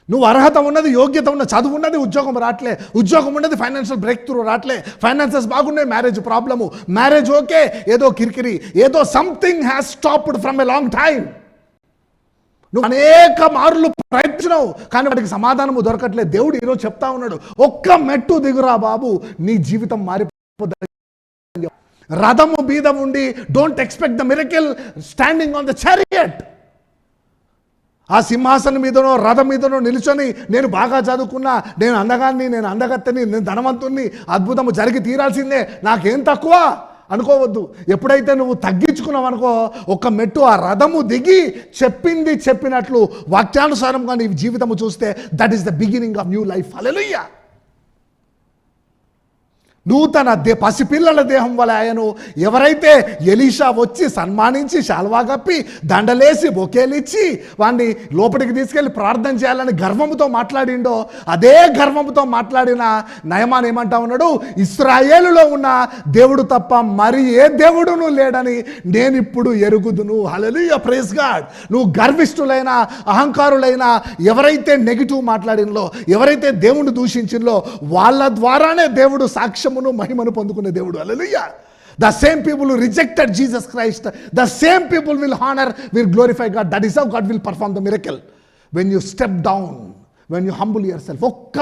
నువ్వు అర్హత ఉన్నది, యోగ్యత ఉన్నది, చదువు ఉన్నది, ఉద్యోగం రావట్లే, ఉద్యోగం ఉన్నది, ఫైనాన్షియల్ బ్రేక్ త్రూ రావట్లే, ఫైనాన్సెస్ బాగున్నాయి, మ్యారేజ్ ప్రాబ్లము, మ్యారేజ్ ఓకే, ఏదో కిరికిరి, ఏదో something has stopped from a long time. నువ్వు అనేక మార్లు ప్రయత్నించినావు కానీ వాటికి సమాధానము దొరకట్లేదు. దేవుడు ఈరోజు చెప్తా ఉన్నాడు, ఒక్క మెట్టు దిగురా బాబు, నీ జీవితం మారిపోతుంది. రథము మీద ఉండి don't expect the miracle standing on the chariot. ఆ సింహాసనం మీదనో రథం మీదనో నిలుచొని నేను బాగా చదువుకున్నా, నేను అందగాన్ని, నేను అందగత్తని, నేను ధనవంతుణ్ణి, అద్భుతము జరిగి తీరాల్సిందే, నాకేం తక్కువ అనుకోవద్దు. ఎప్పుడైతే నువ్వు తగ్గించుకున్నావు అనుకో, ఒక మెట్టు ఆ రథము దిగి చెప్పింది చెప్పినట్లు వాక్యానుసారంగా నీ జీవితము చూస్తే that is the beginning of new life. Hallelujah. నూతన పసిపిల్లల దేహం వల్ల ఆయను. ఎవరైతే ఎలీషా వచ్చి సన్మానించి శాల్వా కప్పి దండలేసి బొకేలిచ్చి వాడిని లోపలికి తీసుకెళ్ళి ప్రార్థన చేయాలని గర్వముతో మాట్లాడిండో, అదే గర్వముతో మాట్లాడిన నయమాన్ ఏమంటా ఉన్నాడు, ఇశ్రాయేలులో ఉన్న దేవుడు తప్ప మరి ఏ దేవుడును లేడని నేను ఇప్పుడు ఎరుగుదును. హల్లెలూయా, ప్రైజ్ గాడ్. నువ్వు గర్విష్ఠులైన అహంకారులైన ఎవరైతే నెగిటివ్ మాట్లాడినలో, ఎవరైతే దేవుణ్ణి దూషించినలో వాళ్ళ ద్వారానే దేవుడు సాక్ష్యమును మహిమను పొందుకునే దేవుడు. హల్లెలూయా. The same people who rejected Jesus Christ, the same people will honor, will glorify God. That is how God will perform the miracle. When you step down, when you humble yourself. ఒక్క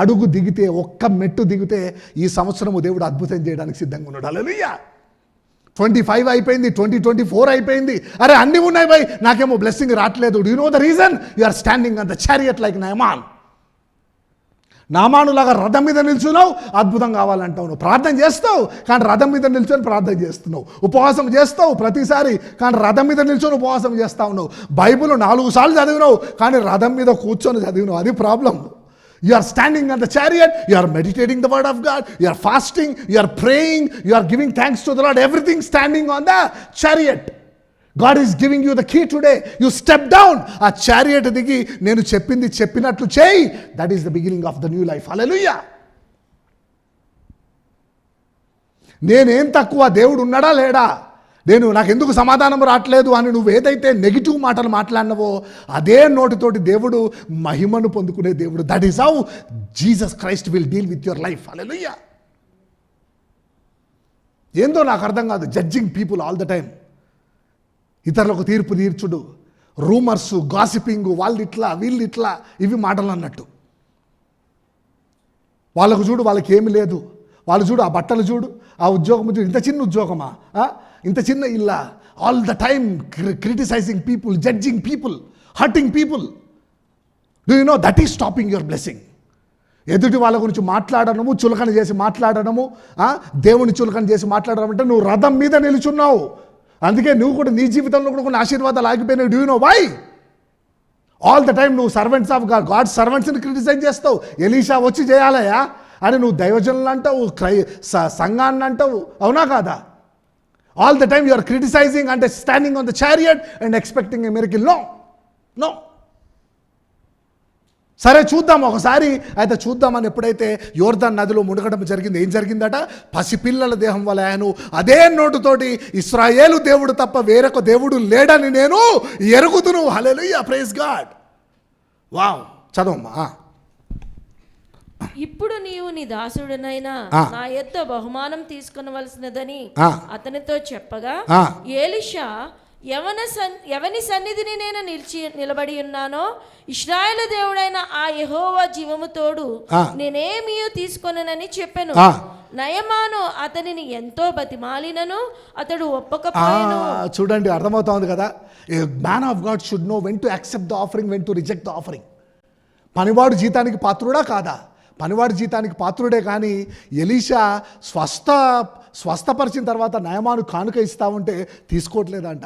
అడుగు దిగితే, ఒక్క మెట్టు దిగితే ఈ సంవత్సరము దేవుడు అద్భుతం చేయడానికి సిద్ధంగా ఉన్నాడు. హల్లెలూయా. 25 అయిపోయింది, 2024 అయిపోయింది, అరే అన్నీ ఉన్నాయి భయ్, నాకేమో బ్లెస్సింగ్ రావట్లేదు. Do you know the reason? You are standing on the chariot like Naaman. నామానులాగా రథం మీద నిల్చున్నావు, అద్భుతం కావాలంటావు. నువ్వు ప్రార్థన చేస్తావు కానీ రథం మీద నిల్చొని ప్రార్థన చేస్తున్నావు. ఉపవాసం చేస్తావు ప్రతిసారి కానీ రథం మీద నిల్చొని ఉపవాసం చేస్తా ఉన్నావు. బైబిల్ 4 సార్లు చదివినావు కానీ రథం మీద కూర్చొని చదివినావు. అది problem. You are standing on the chariot, you are meditating the word of God, you are fasting, you are praying, you are giving thanks to the Lord, everything standing on the chariot. God is giving you the key today. You step down. ఆ చారియట్ దిగి నేను చెప్పింది చెప్పినట్లు చేయి. That is the beginning of the new life. Hallelujah. నేనేం తక్కువ, దేవుడు ఉన్నాడా లేడా, నాకెందుకు సమాధానం రావట్లేదు అని నువ్వు ఏదైతే నెగిటివ్ మాటలు మాట్లాడినవో అదే నోటితోటి దేవుడు మహిమను పొందుకునే దేవుడు. That is how Jesus Christ will deal with your life. Hallelujah. ఏందో నాకు అర్థం కాదు, judging people all the time. ఇతరులకు తీర్పు తీర్చుడు, రూమర్స్, గాసిపింగ్, వాళ్ళు ఇట్లా వీళ్ళు ఇట్లా, ఇవి మాటలు అన్నట్టు. వాళ్ళకు చూడు, వాళ్ళకి ఏమి లేదు, వాళ్ళు చూడు, ఆ బట్టలు చూడు, ఆ ఉద్యోగం చూడు, ఇంత చిన్న ఉద్యోగమా, ఇంత చిన్న ఇల్లా, all the time criticising people, judging people, hurting people. Do you know that is stopping your blessing. ఎదుటి వాళ్ళ గురించి మాట్లాడడము, చులకన చేసి మాట్లాడడము, దేవుని చులకన చేసి మాట్లాడడం అంటే నువ్వు రథం మీద నిలుచున్నావు. అందుకే నువ్వు కూడా నీ జీవితంలో కూడా కొన్ని ఆశీర్వాదాలు ఆగిపోయినాయి. Do you know why? All the time నువ్వు సర్వెంట్స్ ఆఫ్ గాడ్ సర్వెంట్స్ని క్రిటిసైజ్ చేస్తావు. ఎలీషా వచ్చి చేయాలయా అని నువ్వు దైవజనులు అంటావు, సంఘాన్ని అంటావు, అవునా కాదా? All the time you are criticising అంటే standing on the chariot and expecting a miracle. No. సరే చూద్దాం ఒకసారి. అయితే చూద్దామని ఎప్పుడైతే యోర్దాను నదిలో మునగడం జరిగింది, ఏం జరిగిందట? పసిపిల్లల దేహం వల్ల ఆయన అదే నోటుతోటి ఇశ్రాయేలు దేవుడు తప్ప వేరొక దేవుడు లేడని నేను ఎరుగుదును. హల్లెలూయా, ప్రైజ్ గాడ్. వావ్, చదవమ్మా. ఇప్పుడు నీవు నీ దాసుడనైనా నా యొద్ద బహుమానం తీసుకొనవలసినదని అతనితో చెప్పగా, ఎలీషా, ఎవని సన్నిధిని నేను నిలబడి ఉన్నానో ఇశ్రాయేలు దేవుడైన ఆ యెహోవా జీవము తోడు నేనేమీ తీసుకొననని చెప్పెను. నయమాను అతనిని ఎంతో బతిమాలినను అతడు ఒప్పకపోయెను. చూడండి, అర్థమవుతోంది కదా. ఏ man of God should know when to accept the offering, when to reject the offering. పనివాడు జీతానికి పాత్రుడా కాదా? పనివాడి జీతానికి పాత్రుడే. కానీ ఎలీషా స్వస్థపరిచిన తర్వాత నయమాను కానుక ఇస్తా ఉంటే తీసుకోవట్లేదంట.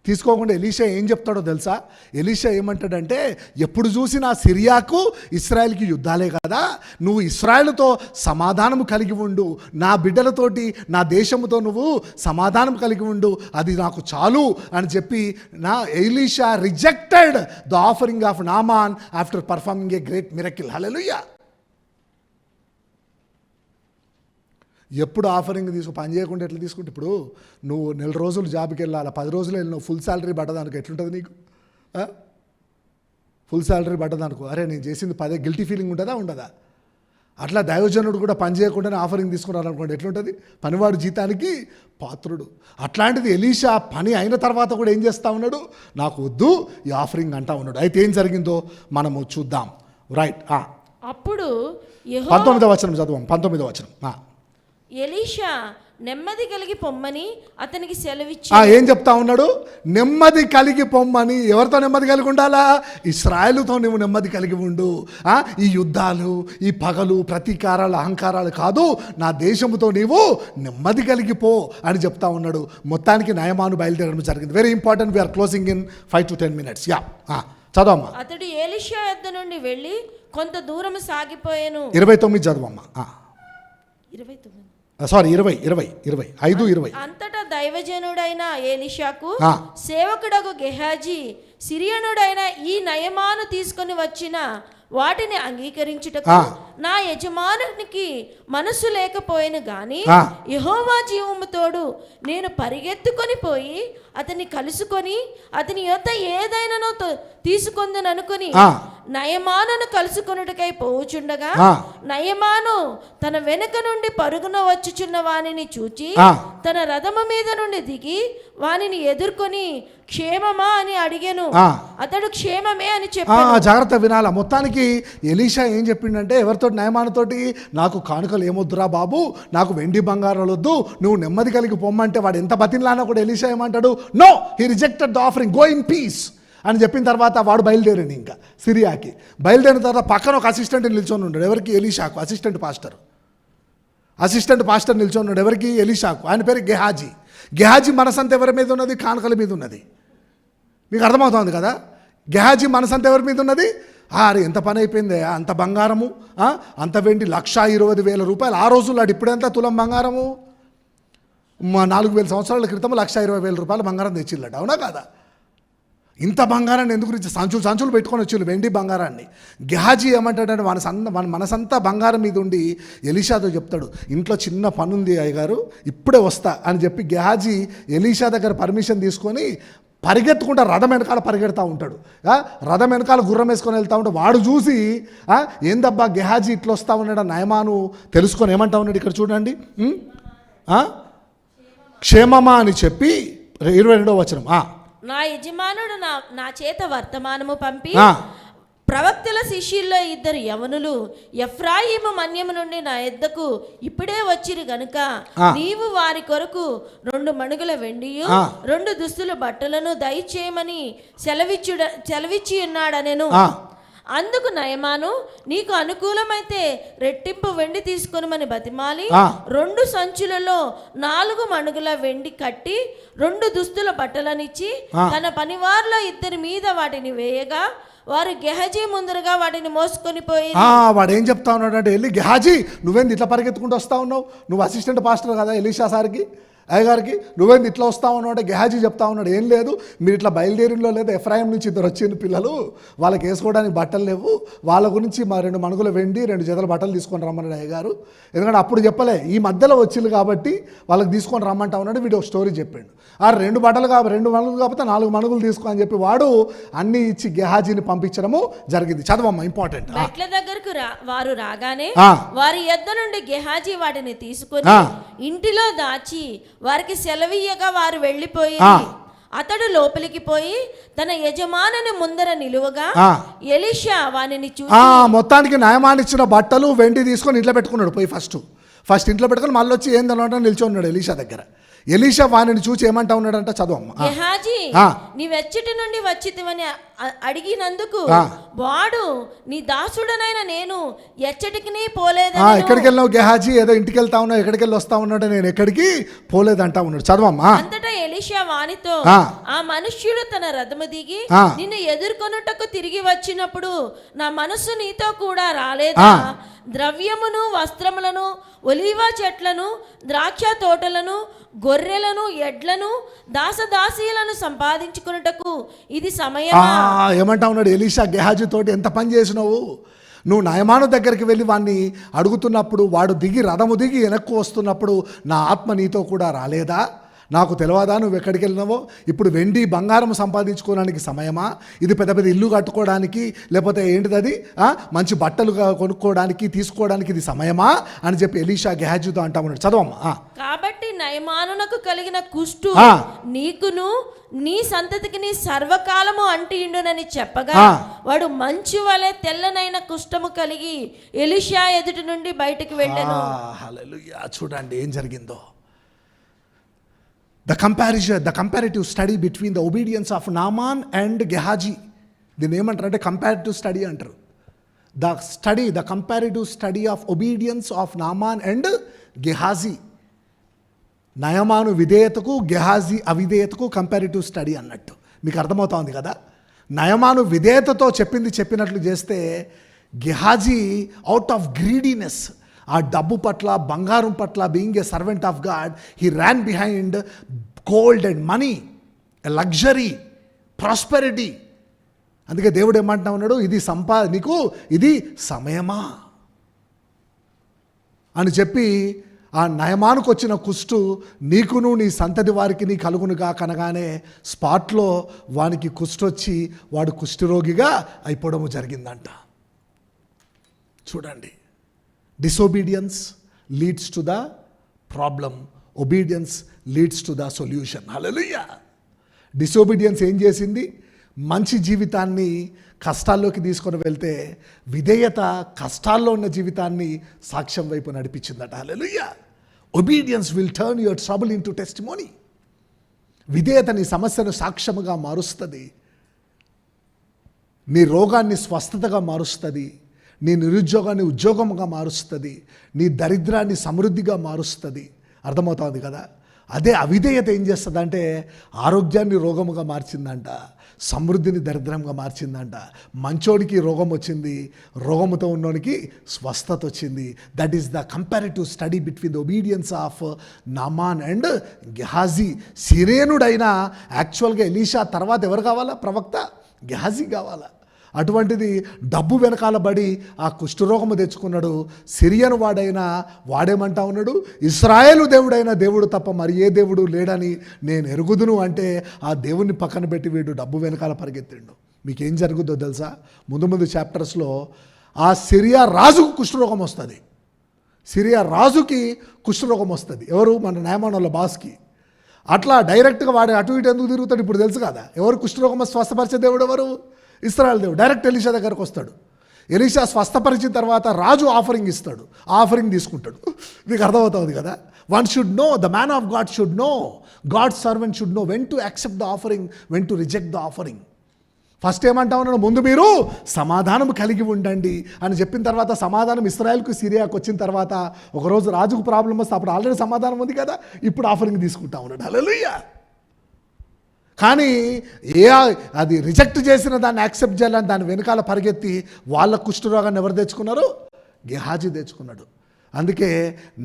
తీసుకోకుండా ఎలీషా ఏం చెప్తాడో తెలుసా? ఎలీషా ఏమంటాడంటే, ఎప్పుడు చూసినా సిరియాకు ఇశ్రాయేల్కి యుద్ధాలే కదా, నువ్వు ఇశ్రాయేలుతో సమాధానం కలిగి ఉండు, నా బిడ్డలతోటి నా దేశముతో నువ్వు సమాధానం కలిగి ఉండు, అది నాకు చాలు అని చెప్పి Elisha rejected the offering of Naaman after performing a great miracle. Hallelujah. ఎప్పుడు ఆఫరింగ్ పని చేయకుండా ఎట్లా తీసుకుంటే, ఇప్పుడు నువ్వు 4 రోజులు జాబ్కి వెళ్ళాలి, 10 రోజులు వెళ్ళినావు, ఫుల్ శాలరీ పడ్డదానికి ఎట్లుంటుంది నీకు? ఫుల్ శాలరీ పడ్డదానుకో, అరే నేను చేసింది 10, గిల్టీ ఫీలింగ్ ఉంటుందా ఉండదా? అట్లా దైవజనుడు కూడా పని చేయకుండానే ఆఫరింగ్ తీసుకున్నారనుకోండి ఎట్లుంటుంది? పనివాడు జీతానికి పాత్రుడు. అట్లాంటిది ఎలీషా పని అయిన తర్వాత కూడా ఏం చేస్తూ ఉన్నాడు? నాకు వద్దు ఈ ఆఫరింగ్ అంటా ఉన్నాడు. అయితే ఏం జరిగిందో మనము చూద్దాం. రైట్. అప్పుడు 19వ వచనం చదువు. 19వ వచనం. ఎలీషా నెమ్మది కలిగి పొమ్మని అతనికి సెలవిచ్చి. ఏం చెప్తా ఉన్నాడు? నెమ్మది కలిగి పొమ్మని. ఎవరితో నెమ్మది కలిగి ఉండాలా? ఇశ్రాయేలుతో నువ్వు నెమ్మది కలిగి ఉండు. ఈ యుద్ధాలు, ఈ పగలు, ప్రతీకారాలు, అహంకారాలు కాదు, నా దేశముతో నీవు నెమ్మది కలిగిపో అని చెప్తా ఉన్నాడు. మొత్తానికి నయమాను బయలుదేరడం జరిగింది. Very important. We're closing in 5 to 10 minutes. చదవమ్మా. అతడు ఎలీషా యొద్ద నుండి వెళ్ళి కొంత దూరం సాగిపోయాను. 29 చదవమ్మా. 20. అంతటా దైవజనుడైన ఎలీషాకు సేవకుడగు గెహాజీ సిరియనుడైన ఈ నయమాను తీసుకొని వచ్చిన వాటిని అంగీకరించుటకు నా యజమానునికి మనసు లేకపోయాను గాని యెహోవా జీవము తోడు నేను పరిగెత్తుకొని పోయి అతన్ని కలుసుకొని అతని యొద్ద ఏదైనానో తీసుకొందుననుకుని నయమానును కలుసుకొనుటకై పోవుచుండగా నయమాను తన వెనుక నుండి పరుగున వచ్చుచున్న వానిని చూచి తన రథము మీద నుండి దిగి వానిని ఎదుర్కొని క్షేమమా అని అడిగాను. అతడు క్షేమమే అని చెప్పాడు. జాగ్రత్త వినాలా. మొత్తానికి ఎలీషా ఏం చెప్పిండంటే, ఎవరితో? నయమానుతోటి, నాకు కానుకలు ఏమొద్దురా బాబు, నాకు వెండి బంగారాలు వద్దు, నువ్వు నెమ్మది కలిగి పొమ్మంటే వాడు ఎంత బతిన్లానా కూడా ఎలీషా ఏమంటాడు? No, he rejected the offering, go in peace అని చెప్పిన తర్వాత వాడు బయలుదేరండి. ఇంకా సిరియాకి బయలుదేరిన తర్వాత పక్కన ఒక అసిస్టెంట్ నిల్చొని ఉన్నాడు. ఎవరికి? ఎలీషాకు. అసిస్టెంట్ పాస్టర్ నిల్చొని ఉన్నాడు. ఎవరికి? ఎలీషాకు. ఆయన పేరు గెహాజీ. గెహాజీ మనసంతా ఎవరి మీద ఉన్నది? కానుకల మీద ఉన్నది. మీకు అర్థమవుతుంది కదా? గెహాజీ మనసంతా ఎవరి మీద ఉన్నది? అరే ఎంత పని అయిపోయింది, అంత బంగారము, అంత వెండి, 1,20,000 రూపాయలు ఆ రోజుల్లో. ఇప్పుడు ఎంత తులం బంగారము? 4000 సంవత్సరాల క్రితం 1,20,000 రూపాయల బంగారం తెచ్చిల్లట, అవునా కాదా? ఇంత బంగారాన్ని ఎందుకు సంచులు సంచులు పెట్టుకొని వచ్చిళ్ళు వెండి బంగారాన్ని. గెహాజీ ఏమంటాడంటే మన మనసంతా బంగారం మీద ఉండి ఎలీషాతో చెప్తాడు, ఇంట్లో చిన్న పని ఉంది అయ్యగారు, ఇప్పుడే వస్తా అని చెప్పి గెహాజీ ఎలీషా దగ్గర పర్మిషన్ తీసుకొని పరిగెత్తుకుంటా రథం వెనకాల పరిగెడతా ఉంటాడు. రథం వెనకాల గుర్రం వేసుకొని వెళ్తా ఉంటాడు. వాడు చూసి ఏందబ్బా గెహాజీ ఇట్లా వస్తా ఉన్నాడు నయమాను తెలుసుకొని ఏమంటా ఉన్నాడు, ఇక్కడ చూడండి, క్షేమమా అని చెప్పి 22వ వచనం, నా యజమానుడు నా చేత వర్తమానము పంపి ప్రవక్తల శిష్యుల్లో 2 యవనులు ఎఫ్రాయిము మన్యము నుండి నా యొద్దకు ఇప్పుడే వచ్చిరు గనుక నీవు వారి కొరకు 2 మణుగుల వెండియు 2 దుస్తుల బట్టలను దయచేయమని సెలవిచ్చి ఉన్నాడనెను. అందుకు నయమాను నీకు అనుకూలమైతే రెట్టింపు వెండి తీసుకొనమని బతిమాలి 2 సంచులలో 4 మణుగుల వెండి కట్టి 2 దుస్తుల బట్టలనిచ్చి తన పనివారిలో 2 మీద వాటిని వేయగా వారు గెహజీ ముందరగా వాటిని మోసుకొని పోయి. వాడు ఏం చెప్తా ఉన్నాడు అంటే, వెళ్ళి గెహాజీ నువ్వేంది ఇట్లా పరిగెత్తుకుంటూ వస్తా ఉన్నావు, నువ్వు అసిస్టెంట్ పాస్టర్ కదా ఎలీషా సార్కి అయ్యగారికి, నువ్వేంది ఇట్లా వస్తా ఉన్నావు అంటే గెహాజీ చెప్తా ఉన్నాడు, ఏం లేదు మీరు ఇట్లా బయలుదేరిలో లేదు, ఎఫ్రాయిం నుంచి 2 వచ్చిన పిల్లలు, వాళ్ళకి వేసుకోవడానికి బట్టలు లేవు, వాళ్ళ గురించి మా 2 మణుగుల వెండి 2 జతల బట్టలు తీసుకొని రమ్మన్నాడు అయ్యగారు. ఎందుకంటే అప్పుడు చెప్పలే, ఈ మధ్యలో వచ్చిళ్ళు కాబట్టి వాళ్ళకి తీసుకొని రమ్మంటా ఉన్నాడు. వీడు ఒక స్టోరీ చెప్పాడు, 2 మణుగులు కాకపోతే 4 మణుగులు తీసుకో అని చెప్పి వాడు అన్ని ఇచ్చి గెహాజీని పంపించడము జరిగింది. చదవమ్మా, ఇంపార్టెంట్. మెట్ల దగ్గరకు వారు రాగానే వారి యొద్ద నుండి గెహాజీ వాటిని తీసుకొని ఇంటిలో దాచి వారికి సెలవీయగా వారు వెళ్ళిపోయి అతడు లోపలికి పోయి తన యజమానుని ముందర నిలువగా ఎలీషా వానిని చూసి మొత్తానికి నయమానిచ్చిన బట్టలు వెండి తీసుకొని ఇంట్లో పెట్టుకున్నాడు. పోయి ఫస్ట్ ఇంట్లో పెట్టుకొని మళ్ళీ వచ్చి ఏందనో నిల్చున్నాడు ఎలీషా దగ్గర. ఎలీషా వానిని చూసి ఏమంటా ఉన్నాడంట, చదవమ్మా. గెహాజీ నీవెచ్చటి నుండి వచ్చితివని అడిగినందుకు వాడు నీ దాసుడనైన నేను ఎచ్చటికి పోలేదు. ఎక్కడికి వెళ్ళినావు గెహాజీ, ఏదో ఇంటికి వెళ్తా ఉన్నావు, ఎక్కడికి వెళ్ళి వస్తా ఉన్నాడు, నేను ఎక్కడికి పోలేదంటా ఉన్నాడు. చదవమ్మా. అంతటా ఎలీషా వానితో ఆ మనుష్యుడు తన రథము దిగి నిన్ను ఎదుర్కొనుటకు తిరిగి వచ్చినప్పుడు నా మనస్సు నీతో కూడా రాలేదా? ద్రవ్యమును వస్త్రములను ఒలీవ చెట్లను ద్రాక్ష తోటలను గొర్రెలను ఎడ్లను దాసదాసీలను సంపాదించుకున్నటకు ఇది సమయమా? ఏమంటా ఉన్నాడు ఎలీషా గెహాజీ తోటి, ఎంత పని చేసినావు నువ్వు నయమాను దగ్గరికి వెళ్ళి వాడిని అడుగుతున్నప్పుడు వాడు రథము దిగి వెనక్కు వస్తున్నప్పుడు నా ఆత్మ నీతో కూడా రాలేదా? నాకు తెలియదా నువ్వు ఎక్కడికి వెళ్ళినావో? ఇప్పుడు వెండి బంగారం సంపాదించుకోవడానికి సమయమా? ఇది పెద్ద పెద్ద ఇల్లు కట్టుకోవడానికి లేకపోతే ఏంటిది అది మంచి బట్టలు కొనుక్కోవడానికి తీసుకోవడానికి ఇది సమయమా అని చెప్పి ఎలీషా గెహాజీతో అంటా ఉన్నాడు. చదవమ్మా. కాబట్టి నయమానునకు కలిగిన కుష్టు నీకును నీ సంతతికి నీ సర్వకాలము అంటిండునని చెప్పగా వాడు మంచు వలె తెల్లనైన కుష్టము కలిగి ఎలీషా ఎదుటి నుండి బయటికి వెళ్ళాను. హల్లెలూయా. చూడండి ఏం జరిగిందో. The comparative study between the obedience of Naaman and Gehazi. దీన్ని ఏమంటారంటే కంపారిటివ్ స్టడీ అంటారు. The comparative study of obedience of Naaman and Gehazi. నయమాను విధేయతకు గెహాజీ అవిధేయతకు కంపారిటివ్ స్టడీ అన్నట్టు. మీకు అర్థమవుతోంది కదా. నయమాను విధేయతతో చెప్పినట్లు చేస్తే గెహాజీ అవుట్ ఆఫ్ గ్రీడీనెస్, ఆ డబ్బు పట్ల బంగారం పట్ల being a servant of God, he Ryan behind gold and money, luxury, prosperity. అందుకే దేవుడు ఏమంటున్నా ఉన్నాడు, నీకు ఇది సమయమా అని చెప్పి ఆ నయమానుకు వచ్చిన కుష్టు నీకును నీ సంతతి వారికి నీ కలుగునుగా కనగానే స్పాట్లో వానికి కుష్ఠొచ్చి వాడు కుష్ఠరోగిగా అయిపోవడము జరిగిందంట. చూడండి, disobedience leads to the problem, obedience leads to the solution. Hallelujah. Disobedience ఏం చేసింది? మంచి జీవితాన్ని కష్టాల్లోకి తీసుకొని వెళ్తే విధేయత కష్టాల్లో ఉన్న జీవితాన్ని సాక్ష్యం వైపు నడిపించిందట. హల్లెలూయా. Obedience will turn your trouble into testimony. విధేయత నీ సమస్యను సాక్ష్యముగా మారుస్తుంది, నీ రోగాన్ని స్వస్థతగా మారుస్తుంది, నీ నిరుద్యోగాన్ని ఉద్యోగముగా మారుస్తుంది, నీ దరిద్రాన్ని సమృద్ధిగా మారుస్తుంది. అర్థమవుతుంది కదా. అదే అవిధేయత ఏం చేస్తుందంటే ఆరోగ్యాన్ని రోగముగా మార్చిందంట, సమృద్ధిని దరిద్రంగా మార్చిందంట. మంచోడికి రోగం వచ్చింది, రోగముతో ఉన్నోనికి స్వస్థత వచ్చింది. That is the comparative study between the obedience of Naaman and Gehazi. సిరేనుడైన యాక్చువల్గా ఎలీషా తర్వాత ఎవరు కావాలా? ప్రవక్త గెహాజీ కావాలా. అటువంటిది డబ్బు వెనకాల పడి ఆ కుష్ఠరోగము తెచ్చుకున్నాడు. సిరియను వాడేమంటా ఉన్నాడు? ఇశ్రాయేలు దేవుడైన దేవుడు తప్ప మరి ఏ దేవుడు లేడని నేను ఎరుగుదును అంటే ఆ దేవుణ్ణి పక్కన పెట్టి వీడు డబ్బు వెనకాల పరిగెత్తిండు. మీకేం జరుగుద్దో తెలుసా? ముందు చాప్టర్స్లో ఆ సిరియా రాజుకు కుష్ఠరోగం వస్తుంది. సిరియా రాజుకి కుష్ఠరోగం వస్తుంది. ఎవరు? మన నాయమానుల బాస్కి. అట్లా డైరెక్ట్గా వాడు అటు ఇటు ఎందుకు తిరుగుతాడు ఇప్పుడు తెలుసు కదా. ఎవరు కుష్ఠరోగం స్వస్థపరిచే దేవుడు? ఎవరు? ఇశ్రాయేల్ దేవుడు. డైరెక్ట్ ఎలీషా దగ్గరకు వస్తాడు. ఎలీషా స్వస్థపరిచిన తర్వాత రాజు ఆఫరింగ్ ఇస్తాడు, ఆఫరింగ్ తీసుకుంటాడు. మీకు అర్థమవుతుంది కదా. One should know, the man of God should know, God servant should know when to accept the offering, when to reject the offering. First ఏమంటా ఉన్నాడు? ముందు మీరు సమాధానం కలిగి ఉండండి అని చెప్పిన తర్వాత సమాధానం ఇశ్రాయేల్కు సిరియాకు వచ్చిన తర్వాత ఒకరోజు రాజుకు ప్రాబ్లం వస్తే అప్పుడు ఆల్రెడీ సమాధానం ఉంది కదా, ఇప్పుడు ఆఫరింగ్ తీసుకుంటా ఉన్నాడు. హల్లెలూయా. కానీ అది రిజెక్ట్ చేసిన దాన్ని యాక్సెప్ట్ చేయాలని దాని వెనకాల పరిగెత్తి వాళ్ళ కుష్ఠరోగాన్ని ఎవరు తెచ్చుకున్నారు? గెహాజీ తెచ్చుకున్నాడు. అందుకే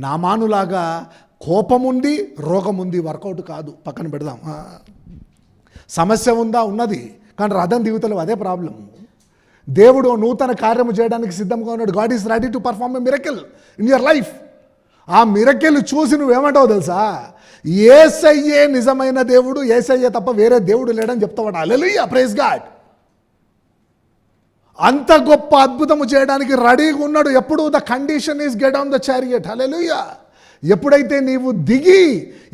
నామానులాగా కోపముంది, రోగముంది, వర్కౌట్ కాదు. పక్కన పెడదాం. సమస్య ఉందా? ఉన్నది, కానీ రథం దిగుతలేవు. అదే ప్రాబ్లం. దేవుడు నూతన కార్యము చేయడానికి సిద్ధంగా ఉన్నాడు. God is ready to perform a miracle in your life. ఆ మిరకిల్ చూసి నువ్వేమంటావు తెలుసా? యేసయ్యే నిజమైన దేవుడు, యేసయ్యే తప్ప వేరే దేవుడు లేడని చెప్తావాడు. హల్లెలూయా, ప్రైజ్ గాడ్. అంత గొప్ప అద్భుతము చేయడానికి రెడీగా ఉన్నాడు. ఎప్పుడు? The condition is get on the chariot. Hallelujah. ఎప్పుడైతే నీవు దిగి,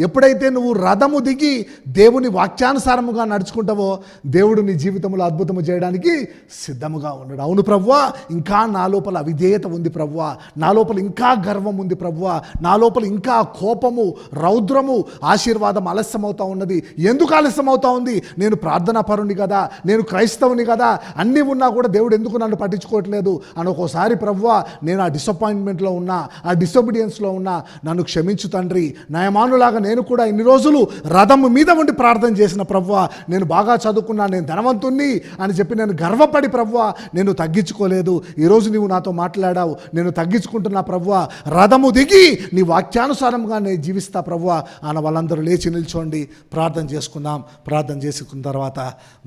ఎప్పుడైతే నువ్వు రథము దిగి దేవుని వాక్యానుసారముగా నడుచుకుంటావో దేవుడు నీ జీవితంలో అద్భుతము చేయడానికి సిద్ధముగా ఉన్నాడు. అవును ప్రభువా, ఇంకా నా లోపల అవిధేయత ఉంది ప్రభువా, నా లోపల ఇంకా గర్వం ఉంది ప్రభువా, నా లోపల ఇంకా కోపము, రౌద్రము, ఆశీర్వాదం ఆలస్యమవుతా ఉన్నది. ఎందుకు ఆలస్యమవుతా ఉంది? నేను ప్రార్థనా పరుని కదా, నేను క్రైస్తవుని కదా, అన్నీ ఉన్నా కూడా దేవుడు ఎందుకు నన్ను పట్టించుకోవట్లేదు అని ఒక్కోసారి ప్రభువా నేను ఆ డిసప్పాయింట్మెంట్లో ఉన్నా, ఆ డిసొబీడియన్స్లో ఉన్నా, నన్ను క్షమించు తండ్రి. నయమానులాగా నేను కూడా ఇన్ని రోజులు రథము మీద ఉండి ప్రార్థన చేసిన ప్రభువా, నేను బాగా చదువుకున్నా, నేను ధనవంతుణ్ణి అని చెప్పి నేను గర్వపడి ప్రభువా నేను తగ్గించుకోలేదు. ఈరోజు నీవు నాతో మాట్లాడావు, నేను తగ్గించుకుంటున్నా ప్రభువా. రథము దిగి నీ వాక్యానుసారంగా నేను జీవిస్తా ప్రభువా అన్న వాళ్ళందరూ లేచి నిల్చోండి. ప్రార్థన చేసుకుందాం. ప్రార్థన చేసుకున్న తర్వాత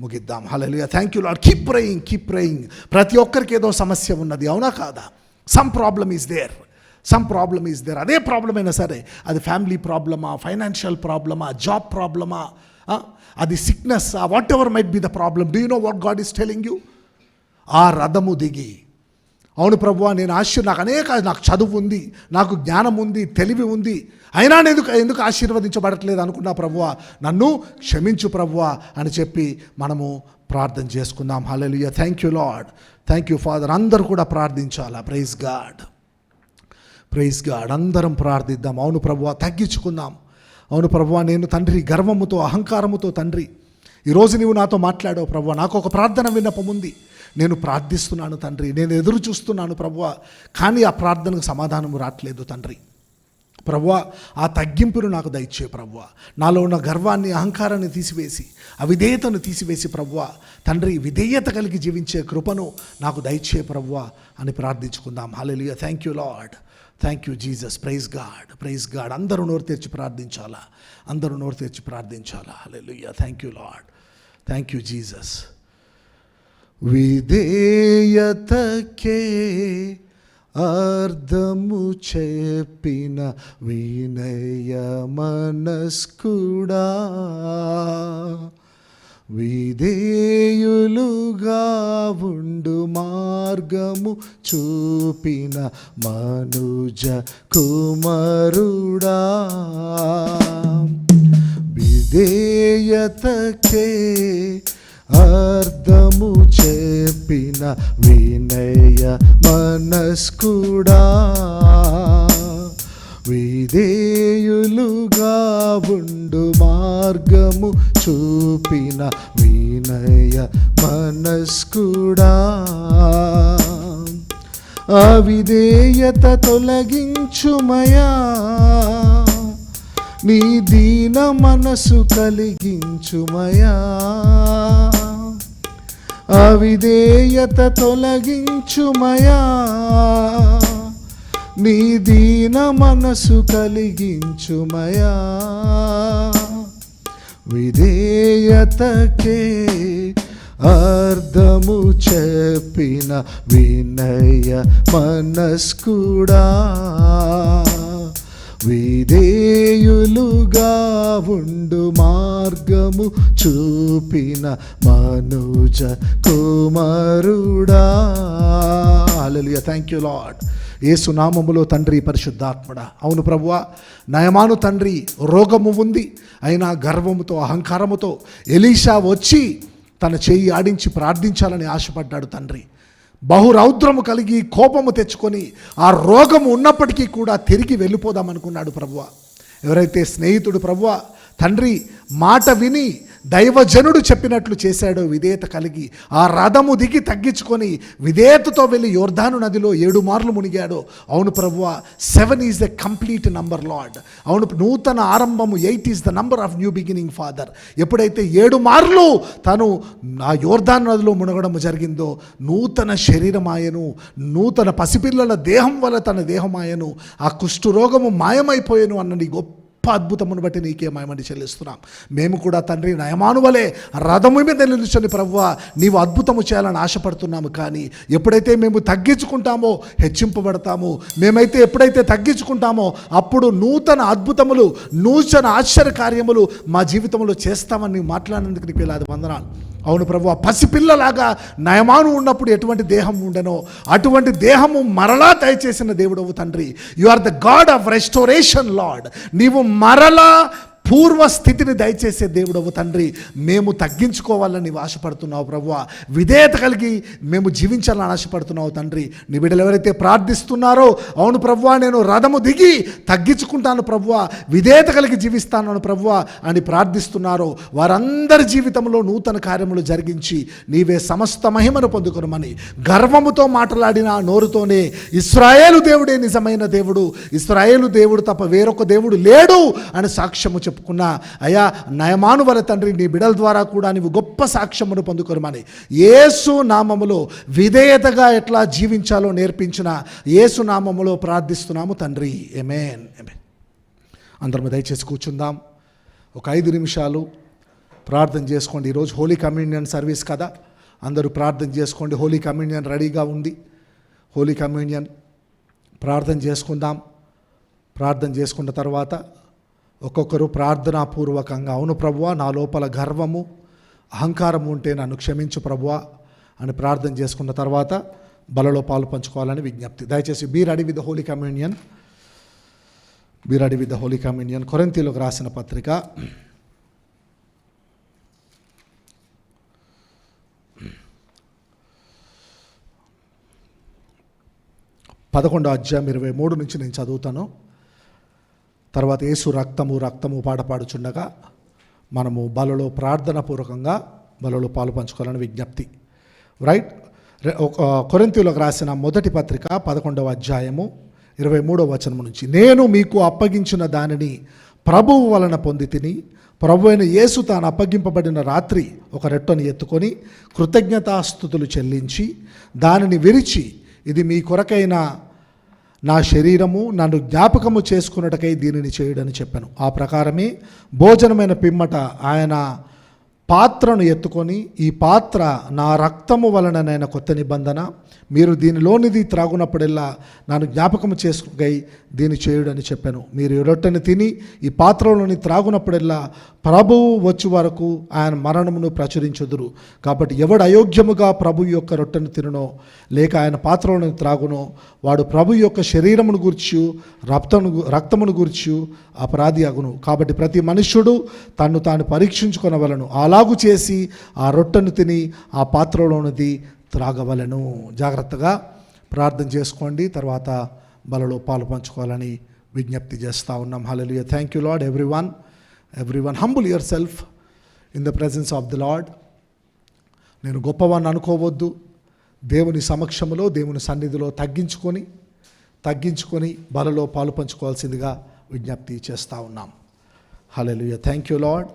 ముగిద్దాం. Hallelujah. Thank you Lord. Keep praying, keep praying. ప్రతి ఒక్కరికి ఏదో సమస్య ఉన్నది, అవునా కాదా? Some problem is there, some problem is there. అదే ప్రాబ్లం అయినా సరే, అది ఫ్యామిలీ ప్రాబ్లమా, ఫైనాన్షియల్ ప్రాబ్లమా, జాబ్ ప్రాబ్లమా, అది sickness, what ever might be the problem. Do you know what God is telling you? ఆ రథము దిగి, అవును ప్రభువా నేను నాకు చదువు ఉంది, నాకు జ్ఞానం ఉంది, తెలివి ఉంది, అయినా ఎందుకు ఆశీర్వదించబడట్లేదు అనుకున్నా ప్రభువా, నన్ను క్షమించు ప్రభువా అని చెప్పి మనము ప్రార్థన చేసుకుందాం. Hallelujah. Thank you Lord, thank you Father. అందరూ కూడా ప్రార్థించాలా. Praise God, praise God. అందరం ప్రార్థిద్దాం. అవును ప్రభువా, తగ్గించుకుందాం. అవును ప్రభువా, నేను తండ్రి గర్వముతో, అహంకారముతో తండ్రి ఈరోజు నీవు నాతో మాట్లాడావు ప్రభువా. నాకు ఒక ప్రార్థన విన్నపం ఉంది, నేను ప్రార్థిస్తున్నాను తండ్రి, నేను ఎదురు చూస్తున్నాను ప్రభువా, కానీ ఆ ప్రార్థనకు సమాధానం రావట్లేదు తండ్రి. ప్రభువా, ఆ తగ్గింపును నాకు దయచే ప్రభువా. నాలో ఉన్న గర్వాన్ని, అహంకారాన్ని తీసివేసి, అవిధేయతను తీసివేసి ప్రభువా తండ్రి విధేయత కలిగి జీవించే కృపను నాకు దయచే ప్రభువా అని ప్రార్థించుకుందాం. Hallelujah. Thank you Lord, thank you Jesus. Praise God, praise God. అందరూ నోరు తెరిచి ప్రార్థించాలా, అందరూ నోరు తెరిచి ప్రార్థించాలా. Hallelujah. Thank you Lord, thank you Jesus. విధేయతకే అర్థము చెప్పిన వినయ మనస్కుడా, విధేయులుగా ఉండు మార్గము చూపిన మనుజ కుమారుడా, విధేయతకే అర్థము చెప్పిన వినయ మనస్కుడా, విధేయులుగా ఉండు మార్గము చూపిన వినయ మనస్కుడా, అవిధేయత తొలగించుమయా, నీ దీన మనసు కలిగించుమయా, అవిధేయత తొలగించుమయా, నీ దీన మనసు కలిగించుమయా, విధేయతకే అర్థము చెప్పిన వినయ మనస్కుడా, విధేయులుగా ఉండు మార్గము చూపిన మనుజ కుమారుడా. Hallelujah. Thank you Lord. Yesu నామములో తండ్రి, పరిశుద్ధాత్మడా. అవును ప్రభువా, నయమాను తండ్రి రోగము ఉంది, అయినా గర్వముతో అహంకారముతో ఎలీషా వచ్చి తన చెయ్యి ఆడించి ప్రార్థించాలని ఆశపడ్డాడు తండ్రి. బహురౌద్రము కలిగి కోపము తెచ్చుకొని ఆ రోగము ఉన్నప్పటికీ కూడా తిరిగి వెళ్ళిపోదామనుకున్నాడు ప్రభువా. ఎవరైతే స్నేహితుడు ప్రభువా తండ్రి మాట విని దైవజనుడు చెప్పినట్లు చేశాడో, విధేయత కలిగి ఆ రథము దిగి తగ్గించుకొని విధేయతతో వెళ్ళి యోర్దాను నదిలో 7 మార్లు మునిగాడో. అవును ప్రభువా, 7 is the complete number lord. అవును, నూతన ఆరంభము 8 is the number of new beginning father. ఎప్పుడైతే 7 మార్లు తను ఆ యోర్దాను నదిలో మునగడం జరిగిందో, నూతన శరీరమాయను, నూతన పసిపిల్లల దేహం వల్ల తన దేహమాయను, ఆ కుష్ఠరోగము మాయమైపోయాను అన్నది గొప్ప అద్భుతమును బట్టి నీకే మహిమని చెల్లిస్తున్నాం. మేము కూడా తండ్రి నయమాను వలె రథము మీద నిలుచుని ప్రభువా నీవు అద్భుతము చేయాలని ఆశపడుతున్నాము. కానీ ఎప్పుడైతే మేము తగ్గించుకుంటామో హెచ్చింపబడతాము. మేమైతే ఎప్పుడైతే తగ్గించుకుంటామో అప్పుడు నూతన అద్భుతములు, నూతన ఆశ్చర్య కార్యములు మా జీవితంలో చేస్తామని మాట్లాడినందుకు నీకు వేలాది వందనాలు. అవును ప్రభువా, పసిపిల్లలాగా నయమాను ఉన్నప్పుడు ఎటువంటి దేహం ఉండనో అటువంటి దేహము మరలా దయచేసిన దేవుడవు తండ్రి. You are the God of restoration Lord. నీవు మరలా పూర్వ స్థితిని దయచేసే దేవుడవు తండ్రి. మేము తగ్గించుకోవాలని నీవు ఆశపడుతున్నావు ప్రభువా. విధేయత కలిగి మేము జీవించాలని ఆశపడుతున్నావు తండ్రి. నీ బిడ్డలు ఎవరైతే ప్రార్థిస్తున్నారో, అవును ప్రభువా నేను రథము దిగి తగ్గించుకుంటాను ప్రభువా, విధేయత కలిగి జీవిస్తాను ప్రభువా అని ప్రార్థిస్తున్నారో, వారందరి జీవితంలో నూతన కార్యములు జరిగించి నీవే సమస్త మహిమను పొందుకొనమని గర్వముతో మాట్లాడిన నోరుతోనే ఇశ్రాయేలు దేవుడే నిజమైన దేవుడు, ఇశ్రాయేలు దేవుడు తప్ప వేరొక దేవుడు లేడు అని సాక్ష్యము చెప్పుకున్నా. అయ్యా నయమాను వలె తండ్రి నీ బిడల ద్వారా కూడా నీవు గొప్ప సాక్ష్యమును పొందుకొనమని యేసు నామములో విధేయతగా ఎట్లా జీవించాలో నేర్పించిన యేసు నామములో ప్రార్థిస్తున్నాము తండ్రి. ఆమేన్. ఆమేన్. అందరం దయచేసి కూర్చుందాం. ఒక 5 నిమిషాలు ప్రార్థన చేసుకోండి. ఈరోజు హోలీ కమ్యూనియన్ సర్వీస్ కదా, అందరూ ప్రార్థన చేసుకోండి. హోలీ కమ్యూనియన్ రెడీగా ఉంది. హోలీ కమ్యూనియన్ ప్రార్థన చేసుకుందాం. ప్రార్థన చేసుకున్న తర్వాత ఒక్కొక్కరు ప్రార్థనాపూర్వకంగా, అవును ప్రభువా నా లోపల గర్వము అహంకారము ఉంటే నన్ను క్షమించు ప్రభువా అని ప్రార్థన చేసుకున్న తర్వాత బలలో పాలు పంచుకోవాలని విజ్ఞప్తి. దయచేసి be ready with the holy communion. Be ready with the holy communion. కొరింథీయులకు రాసిన పత్రిక 11వ అధ్యాయం 23 నుంచి నేను చదువుతాను. తర్వాత యేసు రక్తము పాట పాడుచుండగా మనము బలలో ప్రార్థనాపూర్వకంగా బలలో పాలు పంచుకోవాలని విజ్ఞప్తి. రైట్. కొరింథీయులకు రాసిన మొదటి పత్రిక 11వ అధ్యాయము 23వ వచనం నుంచి, నేను మీకు అప్పగించిన దానిని ప్రభువు వలన పొంది తిని, ప్రభు అయిన యేసు తాను అప్పగింపబడిన రాత్రి ఒక రొట్టెను ఎత్తుకొని కృతజ్ఞతాస్తుతులు చెల్లించి దానిని విరిచి, ఇది మీ కొరకైన నా శరీరము, నన్ను జ్ఞాపకము చేసుకున్నటకై దీనిని చేయుడని చెప్పాను. ఆ ప్రకారమే భోజనమైన పిమ్మట ఆయన పాత్రను ఎత్తుకొని, ఈ పాత్ర నా రక్తము వలననైన కొత్త నిబంధన, మీరు దీనిలోనిది త్రాగునప్పుడల్లా నన్ను జ్ఞాపకము చేసుకై దీన్ని చేయుడని చెప్పాను. మీరు ఈ రొట్టెను తిని ఈ పాత్రలోని త్రాగునప్పుడల్లా ప్రభువు వచ్చి వరకు ఆయన మరణమును ప్రచురించుదురు. కాబట్టి ఎవడు అయోగ్యముగా ప్రభు యొక్క రొట్టెను తినునో లేక ఆయన పాత్రలోని త్రాగునో వాడు ప్రభు యొక్క శరీరమును గూర్చి రక్తమును గూర్చి అపరాధి అగును. కాబట్టి ప్రతి మనుష్యుడు తన్ను తాను పరీక్షించుకొనవలను, అలాగు చేసి ఆ రొట్టెను తిని ఆ పాత్రలోనిది త్రాగవలను. జాగ్రత్తగా ప్రార్థన చేసుకోండి. తర్వాత బలలో పాలు పంచుకోవాలని విజ్ఞప్తి చేస్తూ ఉన్నాం. Hallelujah. Thank you Lord. Everyone humble yourself in the presence of the Lord. నేను గొప్పవాడిని అనుకోవద్దు. దేవుని సమక్షంలో, దేవుని సన్నిధిలో తగ్గించుకొని బలలో పాలు పంచుకోవాల్సిందిగా విజ్ఞప్తి చేస్తూ ఉన్నాం. హల్లెలూయా. Thank you lord.